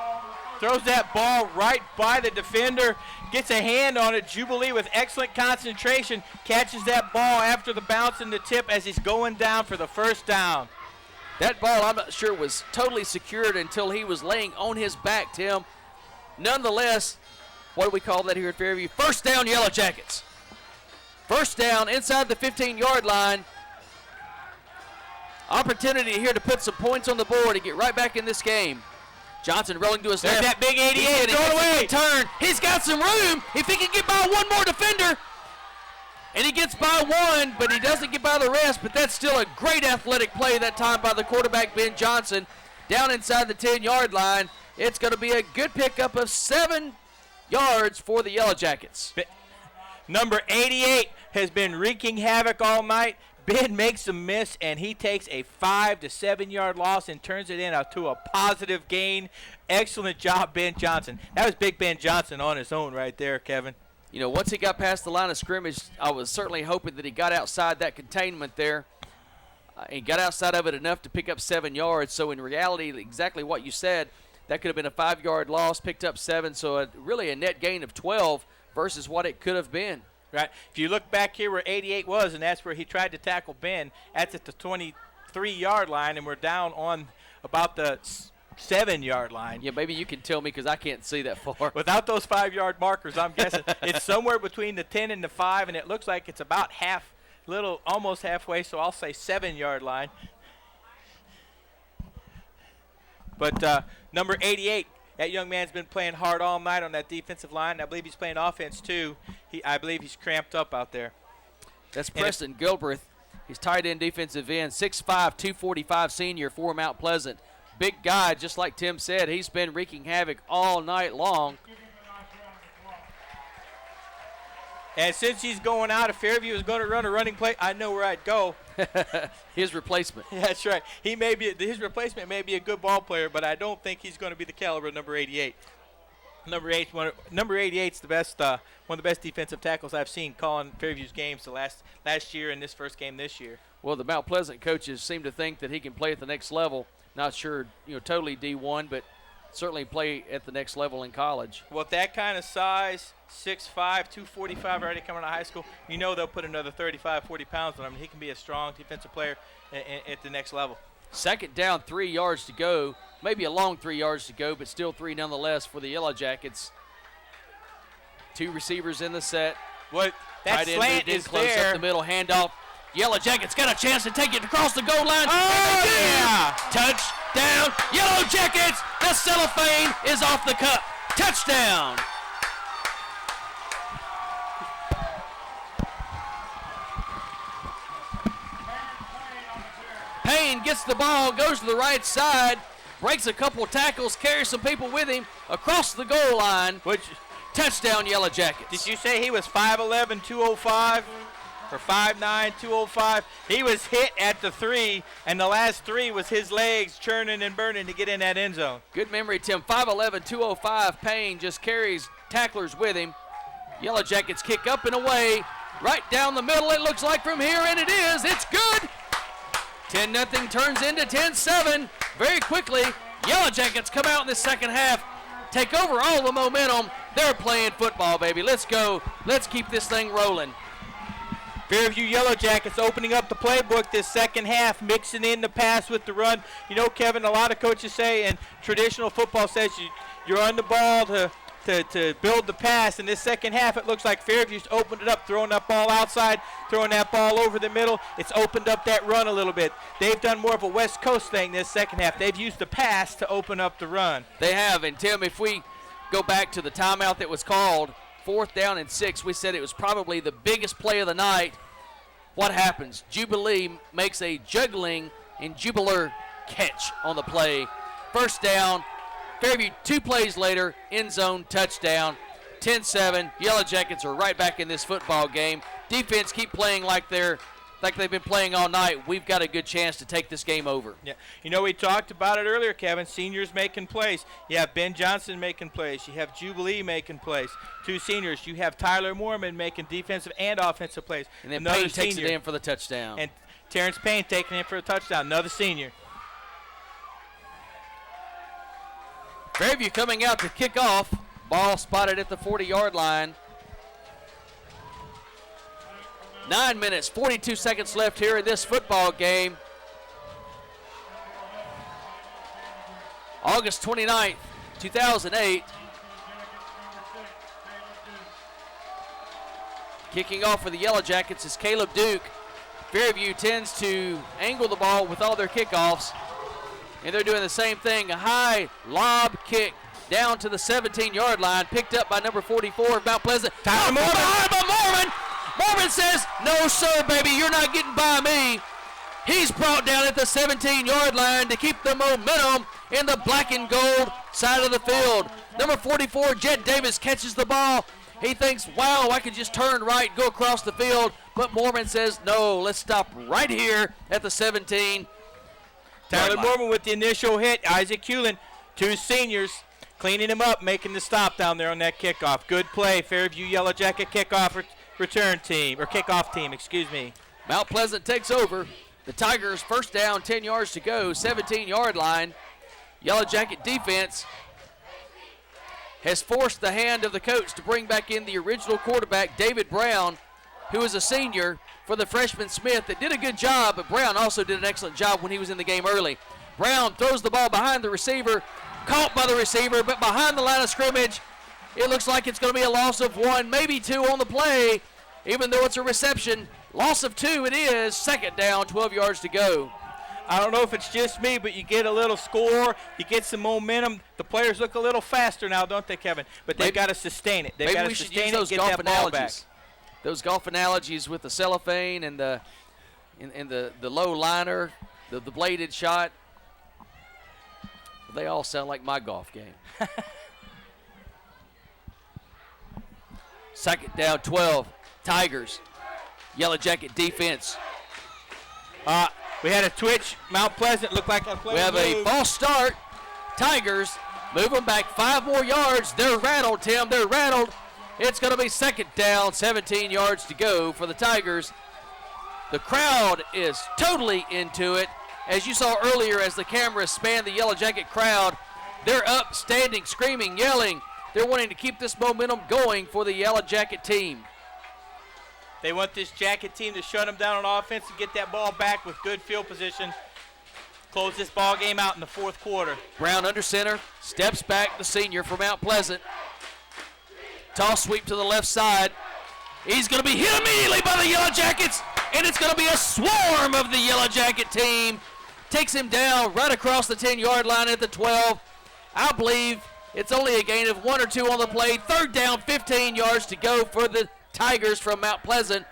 Throws that ball right by the defender, gets a hand on it. Jubilee with excellent concentration catches that ball after the bounce and the tip as he's going down for the 1st down. That ball, I'm not sure, was totally secured until he was laying on his back, Tim. Nonetheless, what do we call that here at Fairview? 1st down, Yellow Jackets. 1st down inside the 15-yard line. Opportunity here to put some points on the board and get right back in this game. Johnson rolling to his left. There's that big 88 going away. Turn. He's got some room. If he can get by one more defender. And he gets by one, but he doesn't get by the rest, but that's still a great athletic play that time by the quarterback, Ben Johnson, down inside the 10-yard line. It's going to be a good pickup of 7 yards for the Yellow Jackets. Number 88 has been wreaking havoc all night. Ben makes a miss, and he takes a 5 to 7 yard loss and turns it into a positive gain. Excellent job, Ben Johnson. That was Big Ben Johnson on his own right there, Kevin. You know, once he got past the line of scrimmage, I was certainly hoping that he got outside that containment there. He got outside of it enough to pick up 7 yards. So in reality, exactly what you said, that could have been a 5-yard loss, picked up 7. So really a net gain of 12 versus what it could have been. Right. If you look back here where 88 was, and that's where he tried to tackle Ben, that's at the 23-yard line, and we're down on about the 7-yard line. Yeah, maybe you can tell me because I can't see that far. Without those 5-yard markers, I'm guessing it's somewhere between the 10 and the 5, and it looks like it's about almost halfway, so I'll say 7-yard line. But number 88, that young man's been playing hard all night on that defensive line. I believe he's playing offense, too. I believe he's cramped up out there. That's Preston Gilbreth. He's tight end defensive end, 6'5", 245 senior for Mount Pleasant. Big guy, just like Tim said. He's been wreaking havoc all night long. And since he's going out, if Fairview is going to run a running play, I know where I'd go. His replacement. Yeah, that's right. His replacement may be a good ball player, but I don't think he's going to be the caliber of number 88. Number 88's the best, one of the best defensive tackles I've seen calling Fairview's games the last year and this first game this year. Well, the Mount Pleasant coaches seem to think that he can play at the next level. Not sure, totally D1, but certainly play at the next level in college. Well, at that kind of size, 6'5", 245 already coming out of high school, they'll put another 35, 40 pounds on him. He can be a strong defensive player at the next level. Second down, 3 yards to go. Maybe a long 3 yards to go, but still 3 nonetheless for the Yellow Jackets. 2 receivers in the set. That slant is close there. Up the middle, handoff. Yellow Jackets got a chance to take it across the goal line. Oh, yeah! Touchdown, Yellow Jackets. The cellophane is off the cup. Touchdown. Payne gets the ball, goes to the right side, breaks a couple tackles, carries some people with him across the goal line. Touchdown, Yellow Jackets. Did you say he was 5'11", 205? Or 5'9", 205? He was hit at the 3, and the last 3 was his legs churning and burning to get in that end zone. Good memory, Tim. 5'11", 205. Payne just carries tacklers with him. Yellow Jackets kick up and away. Right down the middle, it looks like from here, and it is. It's good. 10-0 turns into 10-7 very quickly. Yellow Jackets come out in the second half, take over all the momentum. They're playing football, baby. Let's go. Let's keep this thing rolling. Fairview Yellow Jackets opening up the playbook this second half, mixing in the pass with the run. Kevin, a lot of coaches say, and traditional football says you're on the ball to build the pass. In this second half, it looks like Fairview's opened it up, throwing that ball outside, throwing that ball over the middle. It's opened up that run a little bit. They've done more of a West Coast thing this second half. They've used the pass to open up the run. They have, and Tim, if we go back to the timeout that was called, 4th down and 6, we said it was probably the biggest play of the night. What happens? Jubilee makes a juggling and jubilar catch on the play. First down. Fairview 2 plays later, end zone, touchdown, 10-7. Yellow Jackets are right back in this football game. Defense keep playing like they've been playing all night. We've got a good chance to take this game over. Yeah, we talked about it earlier, Kevin. Seniors making plays. You have Ben Johnson making plays. You have Jubilee making plays. 2 seniors. You have Tyler Moorman making defensive and offensive plays. And then Payne takes it in for the touchdown. And Terrence Payne taking it for a touchdown. Another senior. Fairview coming out to kick off. Ball spotted at the 40-yard line. 9 minutes, 42 seconds left here in this football game. August 29th, 2008. Kicking off for the Yellow Jackets is Caleb Duke. Fairview tends to angle the ball with all their kickoffs. And they're doing the same thing, a high lob kick down to the 17-yard line, picked up by number 44 of Mount Pleasant. Tyler Moorman. By Moorman. Mormon says, no, sir, baby, you're not getting by me. He's brought down at the 17-yard line to keep the momentum in the black and gold side of the field. Number 44, Jed Davis, catches the ball. He thinks, wow, I could just turn right, go across the field. But Mormon says, no, let's stop right here at the 17. Tyler Mormon with the initial hit. Isaac Hewlin, 2 seniors, cleaning him up, making the stop down there on that kickoff. Good play, Fairview Yellow Jacket kickoff return team, or kickoff team, excuse me. Mount Pleasant takes over. The Tigers first down, 10 yards to go, 17-yard line. Yellow Jacket defense has forced the hand of the coach to bring back in the original quarterback, David Brown, who is a senior for the freshman Smith that did a good job, but Brown also did an excellent job when he was in the game early. Brown throws the ball behind the receiver, caught by the receiver, but behind the line of scrimmage, it looks like it's going to be a loss of 1, maybe 2 on the play, even though it's a reception. Loss of 2 it is, second down, 12 yards to go. I don't know if it's just me, but you get a little score, you get some momentum. The players look a little faster now, don't they, Kevin? But they've got to sustain it. They've got to sustain it and get that ball back. Those golf analogies with the cellophane and the low liner, the bladed shot, they all sound like my golf game. Second down, 12, Tigers. Yellow Jacket defense. We had a twitch. Mount Pleasant looked like a play. We have a false start. Tigers moving back 5 more yards. They're rattled, Tim. They're rattled. It's going to be second down, 17 yards to go for the Tigers. The crowd is totally into it. As you saw earlier, as the cameras span the Yellow Jacket crowd, they're up, standing, screaming, yelling. They're wanting to keep this momentum going for the Yellow Jacket team. They want this Jacket team to shut them down on offense and get that ball back with good field position. Close this ball game out in the fourth quarter. Brown under center, steps back, the senior from Mount Pleasant. Toss sweep to the left side. He's going to be hit immediately by the Yellow Jackets, and it's going to be a swarm of the Yellow Jacket team. Takes him down right across the 10-yard line at the 12. I believe it's only a gain of 1 or 2 on the play. Third down, 15 yards to go for the Tigers from Mount Pleasant.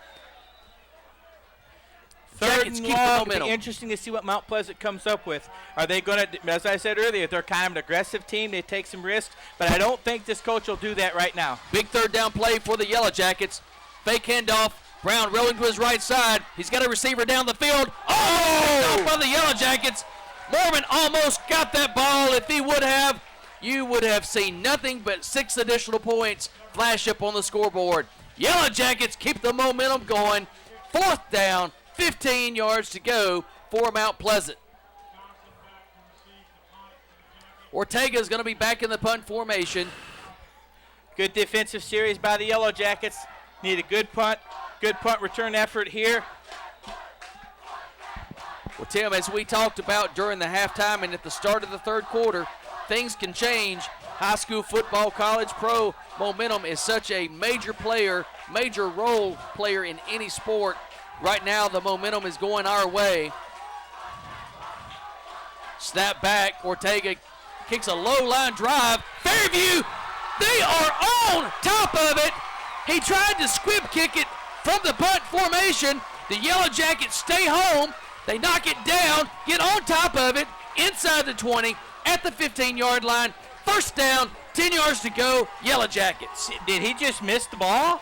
Third and long. It'll be interesting to see what Mount Pleasant comes up with. Are they going to, as I said earlier, they're kind of an aggressive team. They take some risks, but I don't think this coach will do that right now. Big third down play for the Yellow Jackets. Fake handoff. Brown rolling to his right side. He's got a receiver down the field. Oh! By the Yellow Jackets. Mormon almost got that ball. If he would have, you would have seen nothing but 6 additional points flash up on the scoreboard. Yellow Jackets keep the momentum going. Fourth down, 15 yards to go for Mount Pleasant. Ortega's going to be back in the punt formation. Good defensive series by the Yellow Jackets. Need a good punt return effort here. Well, Tim, as we talked about during the halftime and at the start of the third quarter, things can change. High school football, college pro momentum is such a major role player in any sport. Right now, the momentum is going our way. Snap back. Ortega kicks a low line drive. Fairview, they are on top of it. He tried to squib kick it from the punt formation. The Yellow Jackets stay home. They knock it down, get on top of it, inside the 20, at the 15-yard line. First down, 10 yards to go, Yellow Jackets. Did he just miss the ball?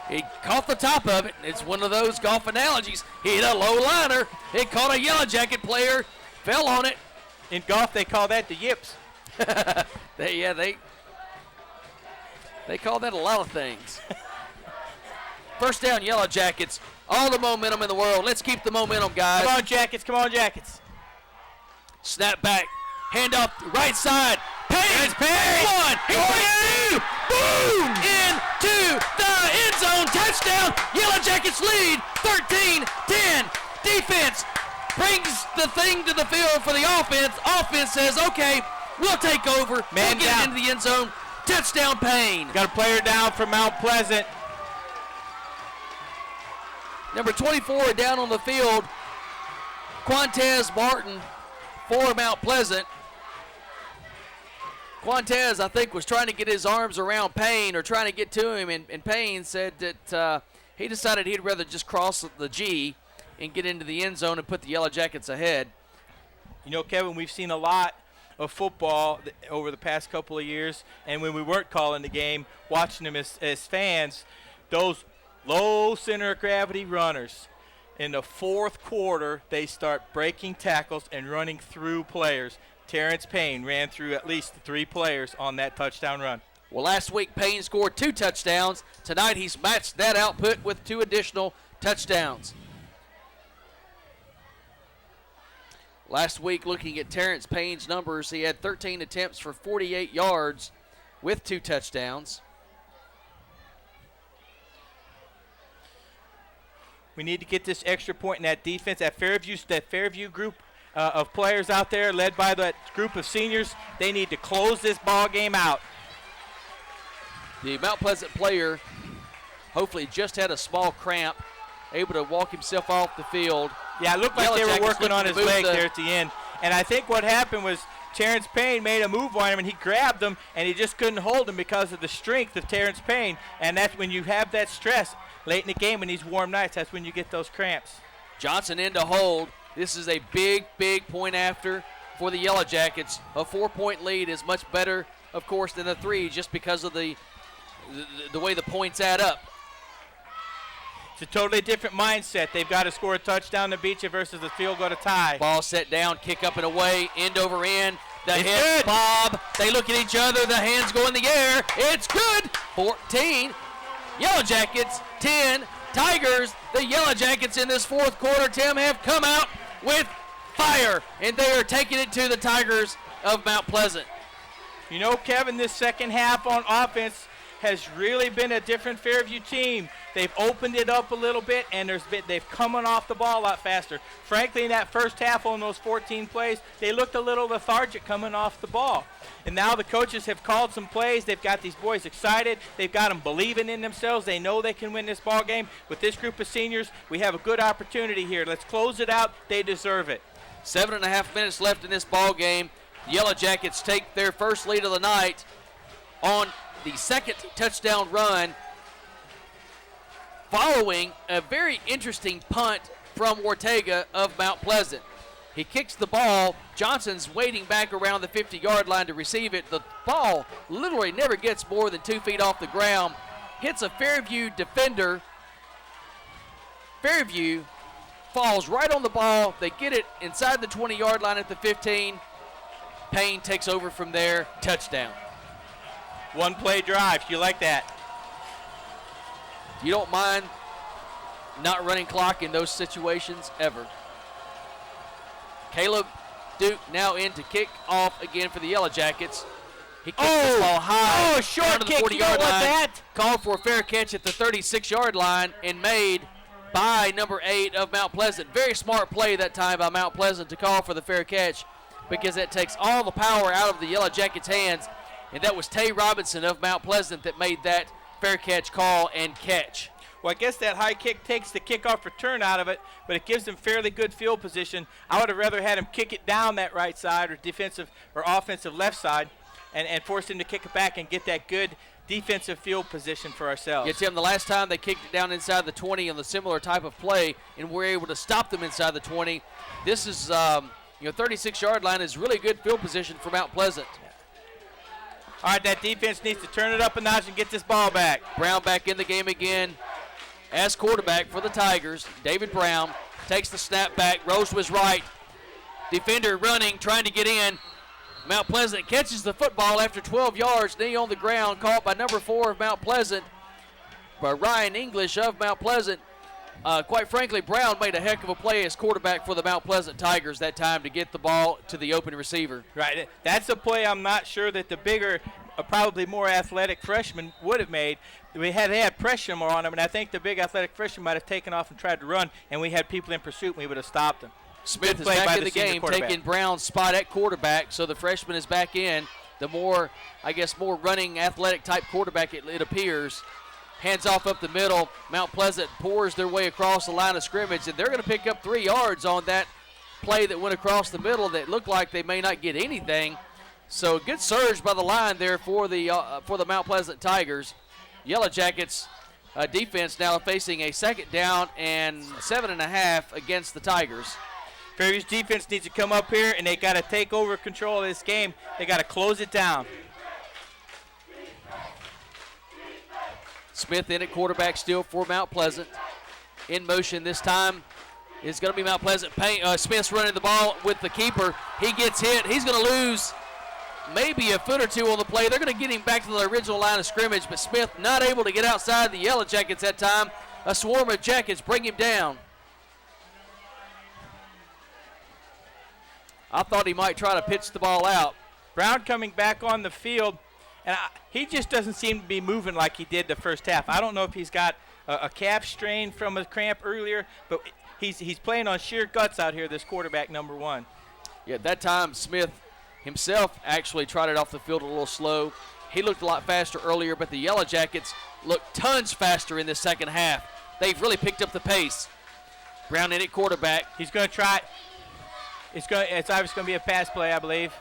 He caught the top of it. It's one of those golf analogies. He hit a low liner. It caught a Yellow Jacket player, fell on it. In golf, they call that the yips. They call that a lot of things. First down, Yellow Jackets. All the momentum in the world. Let's keep the momentum, guys. Come on, Jackets. Come on, Jackets. Snap back. Hand off right side. Payne. One. Two. Boom. Into the end zone. Touchdown. Yellow Jackets lead. 13-10. Defense brings the thing to the field for the offense. Offense says, okay, we'll take over. Man we'll get it into the end zone. Touchdown, Payne. Got a player down for Mount Pleasant. Number 24 down on the field, Quantez Martin for Mount Pleasant. Quantez, I think, was trying to get his arms around Payne or trying to get to him, and Payne said that He decided he'd rather just cross the G and get into the end zone and put the Yellow Jackets ahead. You know, Kevin, we've seen a lot of football over the past couple of years, and when we weren't calling the game, watching them as fans, those low center of gravity runners, in the fourth quarter, they start breaking tackles and running through players. Terrence Payne ran through at least 3 players on that touchdown run. Well, last week Payne scored 2 touchdowns. Tonight he's matched that output with 2 additional touchdowns. Last week, looking at Terrence Payne's numbers, he had 13 attempts for 48 yards with 2 touchdowns. We need to get this extra point in that defense. That Fairview group of players out there, led by that group of seniors, they need to close this ball game out. The Mount Pleasant player hopefully just had a small cramp, able to walk himself off the field. Yeah, it looked like they were working on his leg there at the end. And I think what happened was Terrence Payne made a move on him, and he grabbed him, and he just couldn't hold him because of the strength of Terrence Payne. And that's when you have that stress late in the game in these warm nights. That's when you get those cramps. Johnson in to hold. This is a big, big point after for the Yellow Jackets. A 4-point lead is much better, of course, than a 3 just because of the way the points add up. It's a totally different mindset. They've got to score a touchdown to beat you versus a field goal to tie. Ball set down, kick up and away, end over end. The It's hit, good. Bob. They look at each other. The hands go in the air. It's good. 14. Yellow Jackets, 10. Tigers. The Yellow Jackets in this fourth quarter, Tim, have come out with fire, and they are taking it to the Tigers of Mount Pleasant. You know, Kevin, this second half on offense has really been a different Fairview team. They've opened it up a little bit, and they've come off the ball a lot faster. Frankly, in that first half on those 14 plays, they looked a little lethargic coming off the ball. And now the coaches have called some plays. They've got these boys excited. They've got them believing in themselves. They know they can win this ball game. With this group of seniors, we have a good opportunity here. Let's close it out. They deserve it. 7.5 minutes left in this ball game. The Yellow Jackets take their first lead of the night on the second touchdown run following a very interesting punt from Ortega of Mount Pleasant. He kicks the ball. Johnson's waiting back around the 50-yard line to receive it. The ball literally never gets more than 2 feet off the ground. Hits a Fairview defender. Fairview falls right on the ball. They get it inside the 20-yard line at the 15. Payne takes over from there. Touchdown. One-play drive. You like that? You don't mind not running clock in those situations ever. Caleb Duke now in to kick off again for the Yellow Jackets. He kicks this ball high. Oh, short down to the kick. You don't 40-yard want line. that. Called for a fair catch at the 36-yard line and made by number 8 of Mount Pleasant. Very smart play that time by Mount Pleasant to call for the fair catch, because that takes all the power out of the Yellow Jackets' hands. And that was Tay Robinson of Mount Pleasant that made that fair catch call and catch. Well, I guess that high kick takes the kickoff return out of it, but it gives them fairly good field position. I would have rather had him kick it down that right side or defensive or offensive left side and force him to kick it back and get that good defensive field position for ourselves. Yeah, Tim, the last time they kicked it down inside the 20 on the similar type of play and were able to stop them inside the 20, this is, 36-yard line is really good field position for Mount Pleasant. All right, that defense needs to turn it up a notch and get this ball back. Brown back in the game again as quarterback for the Tigers. David Brown takes the snap back, rolls to his right. Defender running, trying to get in. Mount Pleasant catches the football after 12 yards, knee on the ground, caught by number 4 of Mount Pleasant, by Ryan English of Mount Pleasant. Quite frankly, Brown made a heck of a play as quarterback for the Mount Pleasant Tigers that time to get the ball to the open receiver. Right, that's a play I'm not sure that the bigger, probably more athletic freshman would have made. They had pressure more on him, and I think the big athletic freshman might have taken off and tried to run, and we had people in pursuit, and we would have stopped him. Smith is back in the game, taking Brown's spot at quarterback, so the freshman is back in. The more running, athletic-type quarterback, it appears. Hands off up the middle. Mount Pleasant pours their way across the line of scrimmage, and they're going to pick up 3 yards on that play that went across the middle that looked like they may not get anything. So good surge by the line there for the Mount Pleasant Tigers. Yellow Jackets defense now facing a 2nd down and 7.5 against the Tigers. Fairview's defense needs to come up here, and they got to take over control of this game. They got to close it down. Smith in at quarterback still for Mount Pleasant. In motion this time is going to be Mount Pleasant. Smith's running the ball with the keeper. He gets hit. He's going to lose maybe a foot or two on the play. They're going to get him back to the original line of scrimmage, but Smith not able to get outside the Yellow Jackets that time. A swarm of Jackets bring him down. I thought he might try to pitch the ball out. Brown coming back on the field, and he just doesn't seem to be moving like he did the first half. I don't know if he's got a calf strain from a cramp earlier, but he's playing on sheer guts out here, this quarterback, number 1. Yeah, that time Smith himself actually trotted off the field a little slow. He looked a lot faster earlier, but the Yellow Jackets looked tons faster in the second half. They've really picked up the pace. Brown in at quarterback. He's going to try. It's obviously going to be a pass play, I believe.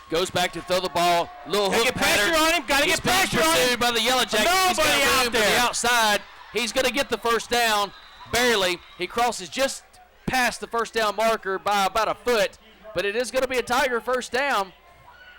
Goes back to throw the ball. Little hook pattern. Pressure on him. Got to get pressure on him. Pursued by the Yellow Jackets. Nobody out there. To the outside. He's going to get the first down. Barely. He crosses just past the first down marker by about a foot. But it is going to be a Tiger first down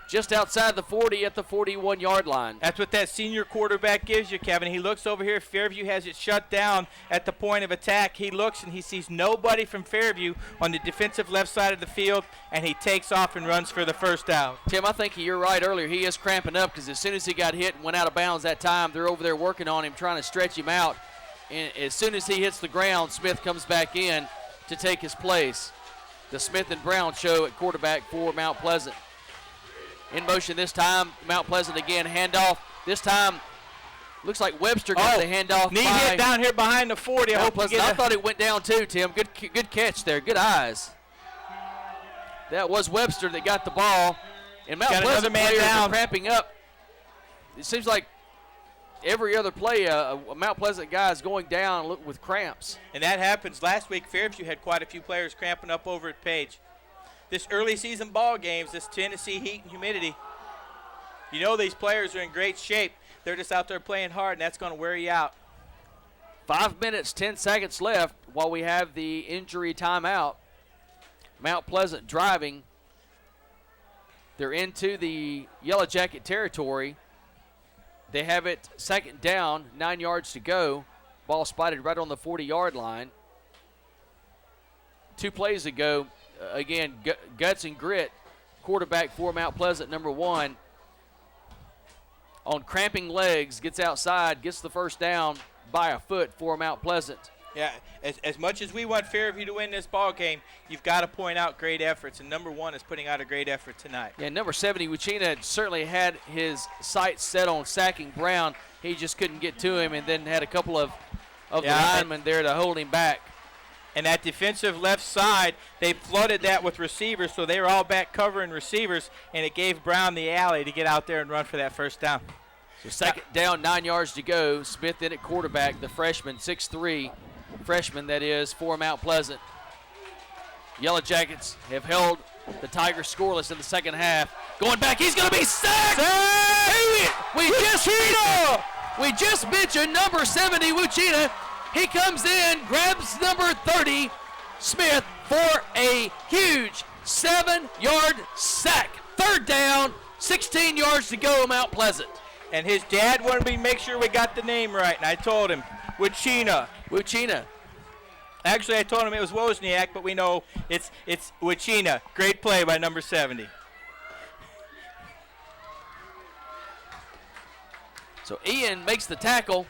just outside the 40 at the 41-yard line. That's what that senior quarterback gives you, Kevin. He looks over here. Fairview has it shut down at the point of attack. He looks and he sees nobody from Fairview on the defensive left side of the field, and he takes off and runs for the first down. Tim, I think you're right earlier. He is cramping up because as soon as he got hit and went out of bounds that time, they're over there working on him, trying to stretch him out. And as soon as he hits the ground, Smith comes back in to take his place. The Smith and Brown show at quarterback for Mount Pleasant. In motion this time, Mount Pleasant again, handoff. This time, looks like Webster got the handoff. Knee hit down here behind the 40. I thought it went down too, Tim. Good catch there. Good eyes. That was Webster that got the ball. And Mount Pleasant players are cramping up. It seems like every other play, a Mount Pleasant guy is going down with cramps. And that happens. Last week, Fairview had quite a few players cramping up over at Page. This early season ball games, this Tennessee heat and humidity, you know these players are in great shape. They're just out there playing hard, and that's going to wear you out. 5 minutes, 10 seconds left while we have the injury timeout. Mount Pleasant driving. They're into the Yellow Jacket territory. They have it 2nd down, 9 yards to go. Ball spotted right on the 40-yard line. 2 plays ago, again, guts and grit, quarterback for Mount Pleasant, number 1. On cramping legs, gets outside, gets the first down by a foot for Mount Pleasant. Yeah, as much as we want Fairview to win this ball game, you've got to point out great efforts, and number 1 is putting out a great effort tonight. Yeah, number 70, Uchina certainly had his sights set on sacking Brown. He just couldn't get to him, and then had a couple of the linemen there to hold him back. And that defensive left side, they flooded that with receivers, so they were all back covering receivers, and it gave Brown the alley to get out there and run for that first down. So 2nd down, 9 yards to go. Smith in at quarterback, the freshman, 6'3", freshman that is, for Mount Pleasant. Yellow Jackets have held the Tigers scoreless in the second half. Going back, he's going to be sacked! We just mentioned number 70, Wuchita. He comes in, grabs number 30, Smith, for a huge 7-yard sack. 3rd down, 16 yards to go, Mount Pleasant. And his dad wanted me to make sure we got the name right, and I told him, Wuchina. Actually, I told him it was Wozniak, but we know it's Wuchina. Great play by number 70. So Ian makes the tackle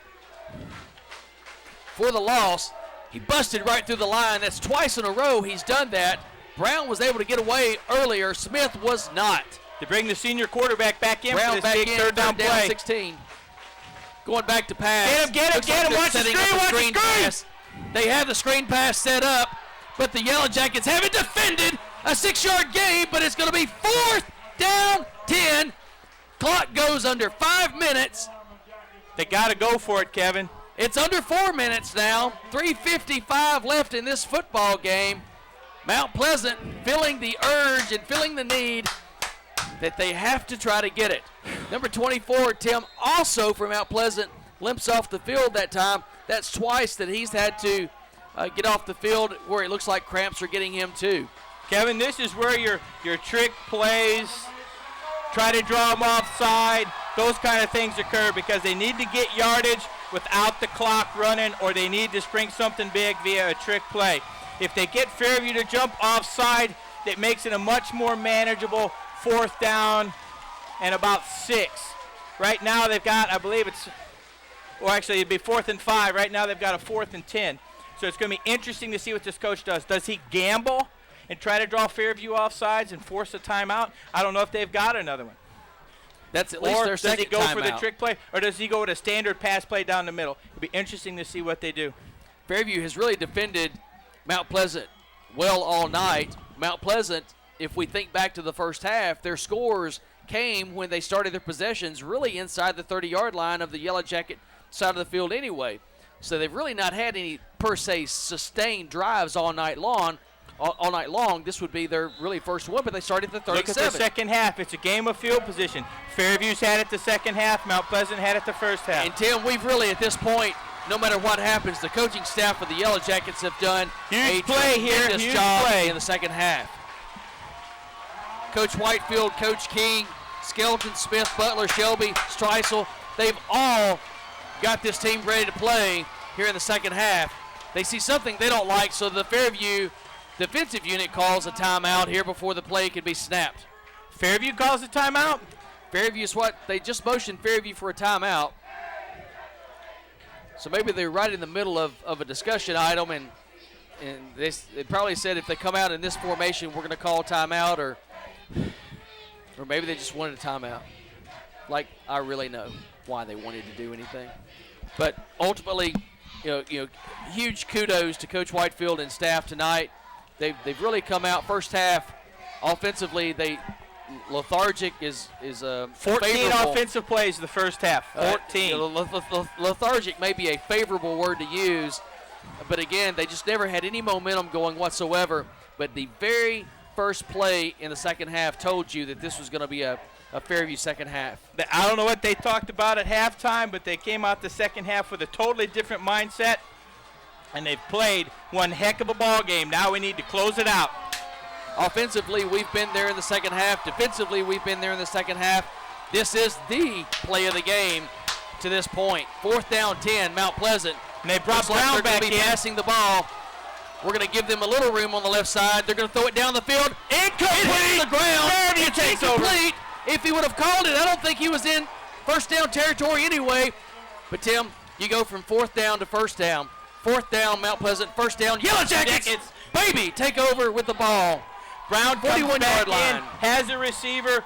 for the loss. He busted right through the line. That's twice in a row he's done that. Brown was able to get away earlier. Smith was not. To bring the senior quarterback back in Brown for this big third down play. 16. Going back to pass. Get him. Watch the screen. Pass. They have the screen pass set up, but the Yellow Jackets haven't defended a 6-yard gain, but it's going to be 4th down, 10. Clock goes under 5 minutes. They got to go for it, Kevin. It's under 4 minutes now. 3:55 left in this football game. Mount Pleasant feeling the urge and feeling the need that they have to try to get it. Number 24, Tim, also for Mount Pleasant, limps off the field that time. That's twice that he's had to get off the field where it looks like cramps are getting him too. Kevin, this is where your trick plays, try to draw them offside, those kind of things occur because they need to get yardage without the clock running, or they need to spring something big via a trick play. If they get Fairview to jump offside, it makes it a much more manageable 4th down and about 6. Right now they've got, I believe it's, well actually it'd be 4th and 5. Right now they've got a 4th and 10. So it's going to be interesting to see what this coach does. Does he gamble and try to draw Fairview offsides and force a timeout? I don't know if they've got another one. That's at least their second timeout. Or does he go for the trick play, or does he go with a standard pass play down the middle? It'll be interesting to see what they do. Fairview has really defended Mount Pleasant well all night. Mount Pleasant, if we think back to the first half, their scores came when they started their possessions really inside the 30-yard line of the Yellow Jacket side of the field anyway. So they've really not had any, per se, sustained drives all night long. This would be their really first one, but they started at the 37. Look at the second half. It's a game of field position. Fairview's had it the second half. Mount Pleasant had it the first half. And, Tim, we've really, at this point, no matter what happens, the coaching staff of the Yellow Jackets have done a tremendous job in the second half. Coach Whitefield, Coach King, Skelton, Smith, Butler, Shelby, Streisel, they've all got this team ready to play here in the second half. They see something they don't like, so the Fairview defensive unit calls a timeout here before the play can be snapped. Fairview calls a timeout? Fairview is what they just motioned Fairview for a timeout. So maybe they're right in the middle of a discussion item, and they probably said if they come out in this formation, we're going to call a timeout, or maybe they just wanted a timeout. Like, I really know why they wanted to do anything. But ultimately, you know, huge kudos to Coach Whitefield and staff tonight. They've really come out first half offensively. Lethargic is 14 favorable. Offensive plays the first half. 14. Lethargic may be a favorable word to use, but again, they just never had any momentum going whatsoever. But the very first play in the second half told you that this was going to be a Fairview second half. I don't know what they talked about at halftime, but they came out the second half with a totally different mindset, and they've played one heck of a ball game. Now we need to close it out. Offensively, we've been there in the second half. Defensively, we've been there in the second half. This is the play of the game to this point. 4th down 10, Mount Pleasant. And they brought Brown back in. Passing the ball. We're going to give them a little room on the left side. They're going to throw it down the field. Incomplete! It hits the ground. Fairview takes over. If he would have called it, I don't think he was in first down territory anyway. But, Tim, you go from 4th down to first down. 4th down, Mount Pleasant. First down, Yellow Jackets. Baby, take over with the ball. Brown 41-yard line. Has a receiver,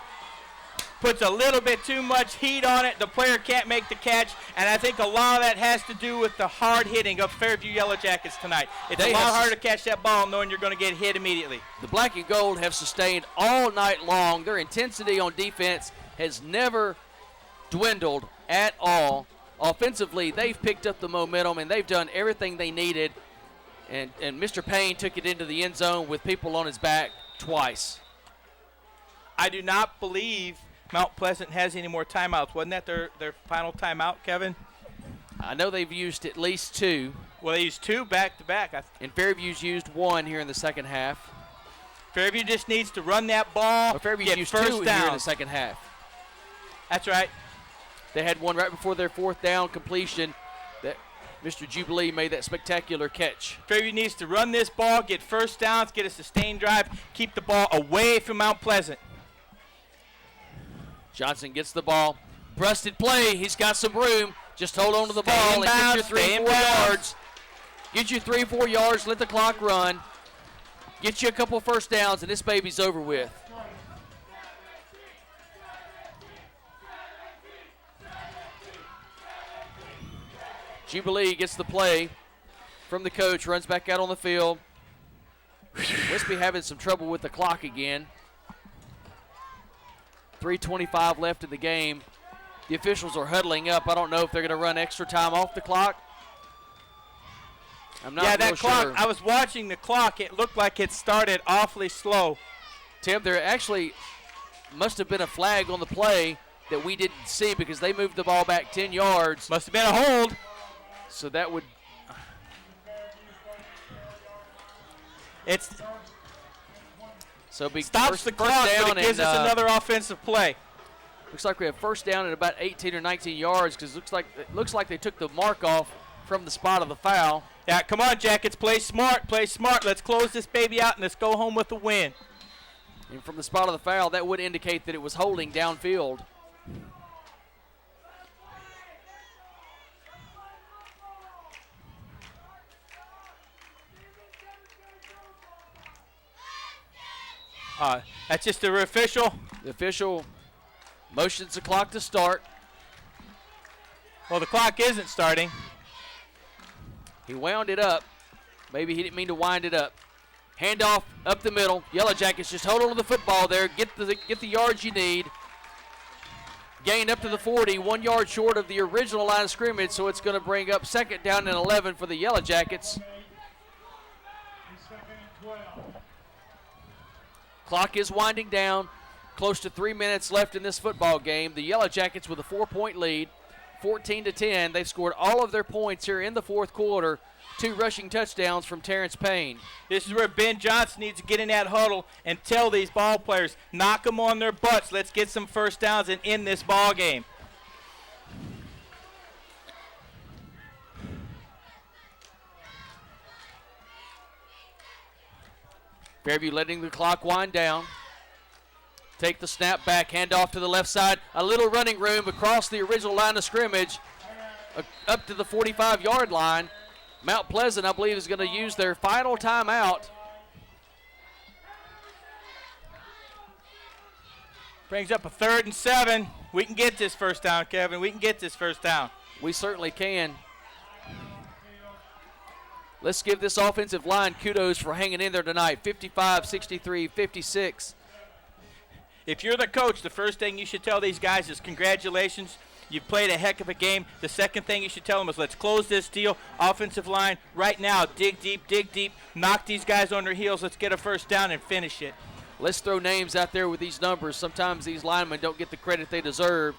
puts a little bit too much heat on it. The player can't make the catch, and I think a lot of that has to do with the hard hitting of Fairview Yellow Jackets tonight. It's a lot harder to catch that ball knowing you're going to get hit immediately. The black and gold have sustained all night long. Their intensity on defense has never dwindled at all. Offensively, they've picked up the momentum, and they've done everything they needed. And Mr. Payne took it into the end zone with people on his back twice. I do not believe Mount Pleasant has any more timeouts. Wasn't that their final timeout, Kevin? I know they've used at least 2. Well, they used 2 back-to-back. And Fairview's used 1 here in the second half. Fairview just needs to run that ball, Fairview's used 2 here in the second half. That's right. They had one right before their 4th down completion that Mr. Jubilee made that spectacular catch. Fairview needs to run this ball, get first downs, get a sustained drive, keep the ball away from Mount Pleasant. Johnson gets the ball. Busted play. He's got some room. Just hold on to the ball and get your 3-4 yards. Get you 3-4 yards. Let the clock run. Get you a couple first downs, and this baby's over with. Jubilee gets the play from the coach, runs back out on the field. Wispy having some trouble with the clock again. 3:25 left in the game. The officials are huddling up. I don't know if they're going to run extra time off the clock. I'm not real that clock, sure. I was watching the clock. It looked like it started awfully slow. Tim, there actually must have been a flag on the play that we didn't see because they moved the ball back 10 yards. Must have been a hold. So that would. So be stops the clock, but it gives us another offensive play. Looks like we have first down at about 18 or 19 yards because it looks like they took the mark off from the spot of the foul. Yeah, come on, Jackets, play smart, play smart. Let's close this baby out and let's go home with a win. And from the spot of the foul, that would indicate that it was holding downfield. That's just the official. The official motions the clock to start. Well, the clock isn't starting. He wound it up. Maybe he didn't mean to wind it up. Handoff up the middle. Yellow Jackets just hold on to the football there. Get the yards you need. Gain up to the 40, 1 yard short of the original line of scrimmage, so it's going to bring up second down and 11 for the Yellow Jackets. Clock is winding down. Close to 3 minutes left in this football game. The Yellow Jackets with a 4-point lead, 14-10. They've scored all of their points here in the fourth quarter. 2 rushing touchdowns from Terrence Payne. This is where Ben Johnson needs to get in that huddle and tell these ball players, knock them on their butts. Let's get some first downs and end this ball game. Fairview letting the clock wind down. Take the snap back, hand off to the left side. A little running room across the original line of scrimmage up to the 45-yard line. Mount Pleasant, I believe, is going to use their final timeout. Brings up a 3rd and 7. We can get this first down, Kevin. We can get this first down. We certainly can. Let's give this offensive line kudos for hanging in there tonight. 55, 63, 56. If you're the coach, the first thing you should tell these guys is congratulations. You've played a heck of a game. The second thing you should tell them is let's close this deal. Offensive line, right now, dig deep, knock these guys on their heels. Let's get a first down and finish it. Let's throw names out there with these numbers. Sometimes these linemen don't get the credit they deserve.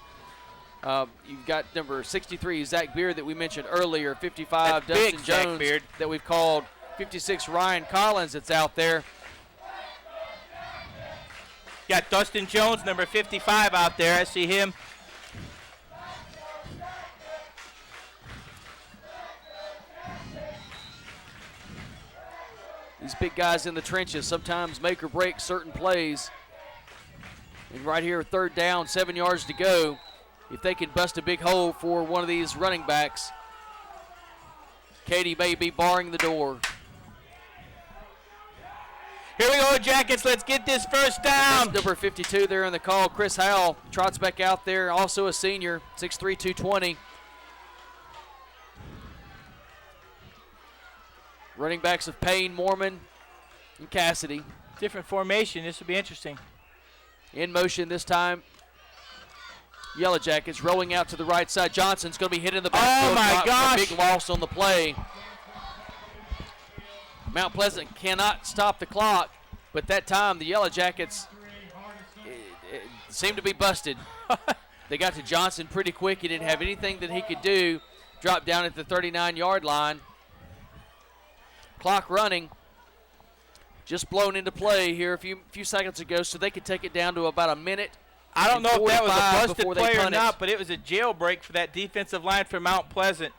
You've got number 63, Zach Beard, that we mentioned earlier. 55, that's Dustin Jones, Beard, that we've called. 56, Ryan Collins, that's out there. Got Dustin Jones, number 55, out there. I see him. These big guys in the trenches sometimes make or break certain plays. And right here, 3rd down, 7 yards to go. If they can bust a big hole for one of these running backs, Katie may be barring the door. Here we go, Jackets. Let's get this first down. That's number 52 there in the call. Chris Howell trots back out there, also a senior, 6'3", 220. Running backs of Payne, Mormon, and Cassidy. Different formation. This will be interesting. In motion this time. Yellow Jackets rolling out to the right side. Johnson's going to be hit in the back. Oh, my gosh. Big loss on the play. Mount Pleasant cannot stop the clock, but that time the Yellow Jackets seemed to be busted. They got to Johnson pretty quick. He didn't have anything that he could do. Dropped down at the 39-yard line. Clock running. Just blown into play here a few seconds ago, so they could take it down to about a minute. I don't know if that was a busted play or punt not, but it was a jailbreak for that defensive line for Mount Pleasant.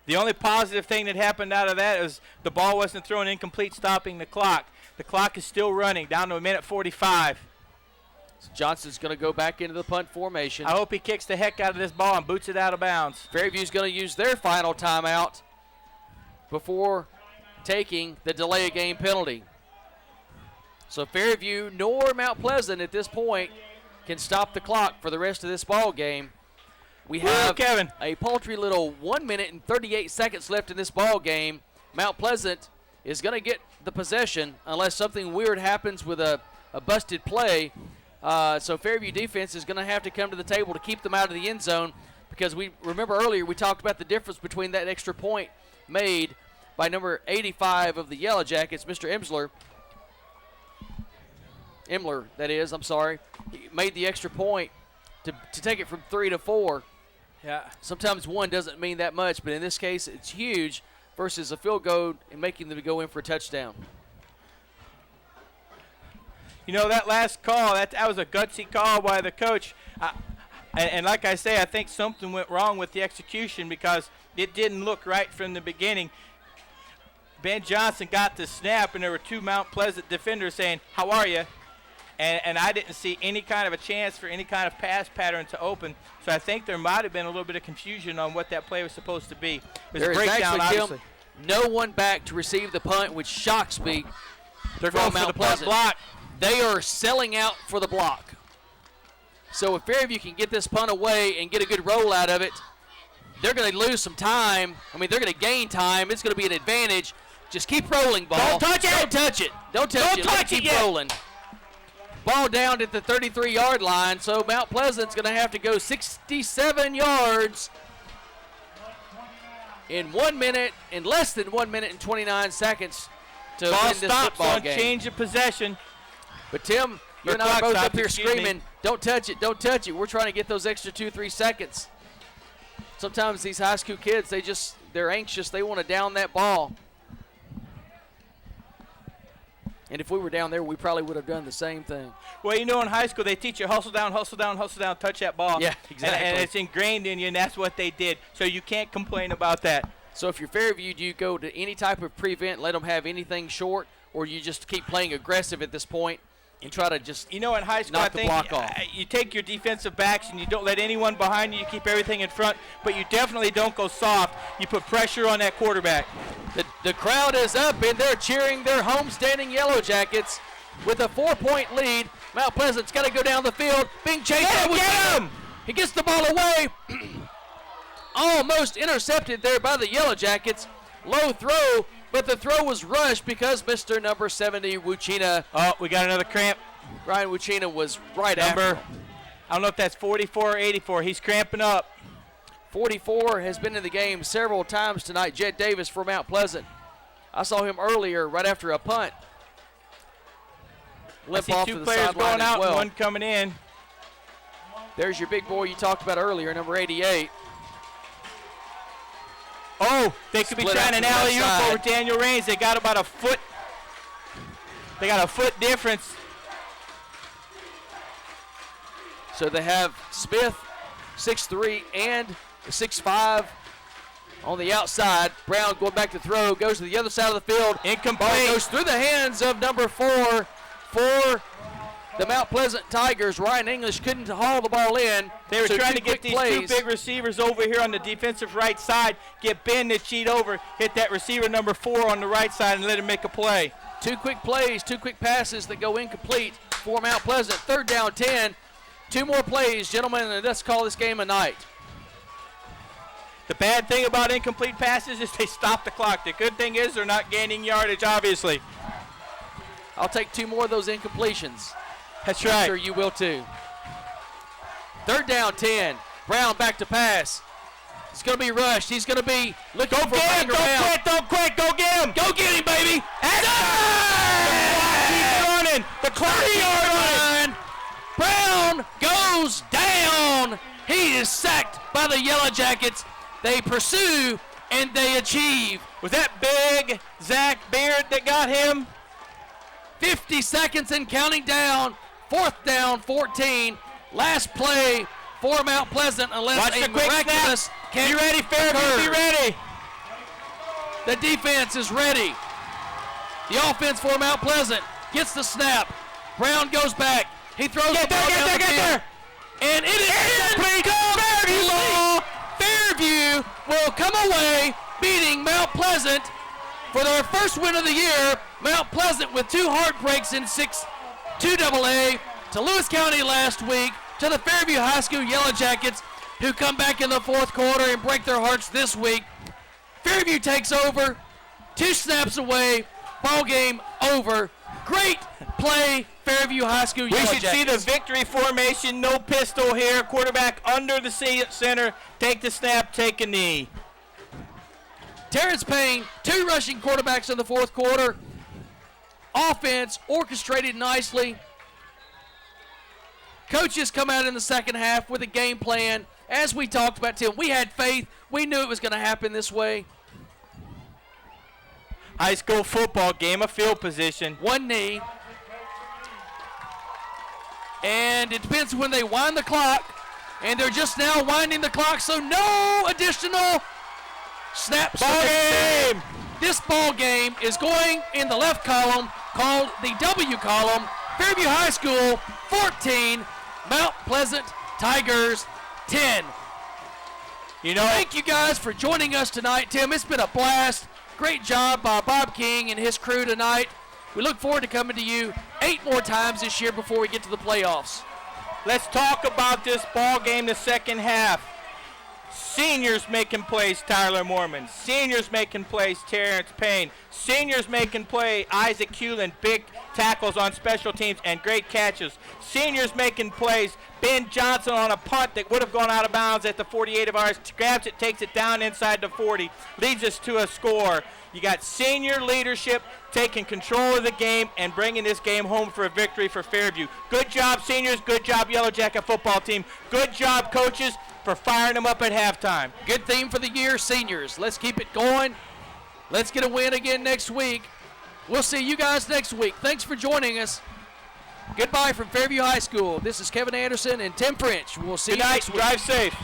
The only positive thing that happened out of that is the ball wasn't thrown incomplete, stopping the clock. The clock is still running, down to a minute 45. So Johnson's going to go back into the punt formation. I hope he kicks the heck out of this ball and boots it out of bounds. Fairview's going to use their final timeout before taking the delay of game penalty. So Fairview nor Mount Pleasant at this point can stop the clock for the rest of this ball game. We have Kevin, a paltry little 1 minute and 38 seconds left in this ball game. Mount Pleasant is going to get the possession unless something weird happens with a busted play. So Fairview defense is going to have to come to the table to keep them out of the end zone, because we remember earlier we talked about the difference between that extra point made by number 85 of the Yellow Jackets, Mr. Emler, that is, I'm sorry. He made the extra point to take it from 3 to 4. Yeah. Sometimes one doesn't mean that much, but in this case, it's huge versus a field goal and making them go in for a touchdown. You know, that last call, that was a gutsy call by the coach. And like I say, I think something went wrong with the execution because it didn't look right from the beginning. Ben Johnson got the snap, and there were two Mount Pleasant defenders saying, "How are you?" And I didn't see any kind of a chance for any kind of pass pattern to open. So I think there might have been a little bit of confusion on what that play was supposed to be. It was there a breakdown, actually, obviously. no one back to receive the punt, which shocks me. They're going for the punt block. They are selling out for the block. So if Fairview can get this punt away and get a good roll out of it, they're going to lose some time. I mean, they're going to gain time. It's going to be an advantage. Just keep rolling, ball. Don't touch it. Don't touch it. Don't touch it. Let it keep rolling. Ball down at the 33-yard line, so Mount Pleasant's going to have to go 67 yards in less than 1 minute and 29 seconds to Ball win this stops football on game. change of possession. But Tim, you and I are both up here screaming, don't touch it, don't touch it. We're trying to get those extra 2-3 seconds. Sometimes these high school kids, they're anxious. They want to down that ball. And if we were down there, we probably would have done the same thing. Well, you know, in high school, they teach you hustle down, hustle down, hustle down, touch that ball. Yeah, exactly. And it's ingrained in you, and that's what they did. So you can't complain about that. So if you're Fairview, do you go to any type of prevent, let them have anything short, or you just keep playing aggressive at this point and try to just in high school, knock the block off? You take your defensive backs and you don't let anyone behind you. You keep everything in front, but you definitely don't go soft. You put pressure on that quarterback. The crowd is up, and they're cheering their homestanding Yellow Jackets with a 4-point lead. Mount Pleasant's got to go down the field. Being chased. Get him! He gets the ball away. Almost intercepted there by the Yellow Jackets. Low throw, but the throw was rushed because Mr. number 70, Wuchina. Oh, we got another cramp. Ryan Wuchina was right after him. I don't know if that's 44 or 84. He's cramping up. 44 has been in the game several times tonight. Jed Davis for Mount Pleasant. I saw him earlier right after a punt. I see two players going out and one coming in. There's your big boy you talked about earlier, number 88. Oh, they could be trying an alley-oop over Daniel Raines. They got about a foot. They got a foot difference. So they have Smith, 6'3", and 6'5", on the outside. Brown going back to throw, goes to the other side of the field. Incomplete. Ball goes through the hands of number 4 for the Mount Pleasant Tigers. Ryan English couldn't haul the ball in. They were so trying to get these two big receivers over here on the defensive right side, get Ben to cheat over, hit that receiver number 4 on the right side and let him make a play. Two quick plays, two quick passes that go incomplete for Mount Pleasant. 3rd down 10. 2 more plays, gentlemen, and let's call this game a night. The bad thing about incomplete passes is they stop the clock. The good thing is they're not gaining yardage, obviously. I'll take 2 more of those incompletions. That's right. I'm sure you will too. 3rd down 10. Brown back to pass. He's going to be rushed. He's going to be looking for him. Don't quit. Go get him. Go get him, baby. The clock keeps running. The clock keeps running. Brown goes down. He is sacked by the Yellow Jackets. They pursue and they achieve. Was that big Zach Beard that got him? 50 seconds and counting down. 4th down 14. Last play for Mount Pleasant unless Watch a the quick miraculous snap. catch Be ready, Fairview. Be ready. The defense is ready. The offense for Mount Pleasant gets the snap. Brown goes back. He throws the ball down the field. And it is Fairview. Fairview will come away beating Mount Pleasant for their first win of the year. Mount Pleasant with 2 heartbreaks in 2AA to Lewis County last week, to the Fairview High School Yellow Jackets, who come back in the 4th quarter and break their hearts this week. Fairview takes over, 2 snaps away, ball game over. Great play, Fairview High School Yellow Jackets. We should see the victory formation, no pistol here. Quarterback under the center, take the snap, take a knee. Terrence Payne, 2 rushing quarterbacks in the 4th quarter. Offense orchestrated nicely. Coaches come out in the second half with a game plan. As we talked about, Tim, we had faith. We knew it was going to happen this way. High school football, game of field position. One knee. And it depends when they wind the clock. And they're just now winding the clock, so no additional snaps. Ball game! This ball game is going in the left column, called the W column. Fairview High School 14, Mount Pleasant Tigers 10. Thank you guys for joining us tonight, Tim. It's been a blast. Great job by Bob King and his crew tonight. We look forward to coming to you 8 more times this year before we get to the playoffs. Let's talk about this ball game the second half. Seniors making plays, Tyler Mormon. Seniors making plays, Terrence Payne. Seniors making play, Isaac Hewlin. Big tackles on special teams and great catches. Seniors making plays, Ben Johnson on a punt that would have gone out of bounds at the 48 of ours. Grabs it, takes it down inside the 40. Leads us to a score. You got senior leadership taking control of the game and bringing this game home for a victory for Fairview. Good job, seniors. Good job, Yellow Jacket football team. Good job, coaches, for firing them up at halftime. Good theme for the year, seniors. Let's keep it going. Let's get a win again next week. We'll see you guys next week. Thanks for joining us. Goodbye from Fairview High School. This is Kevin Anderson and Tim French. We'll see you next week. Drive safe.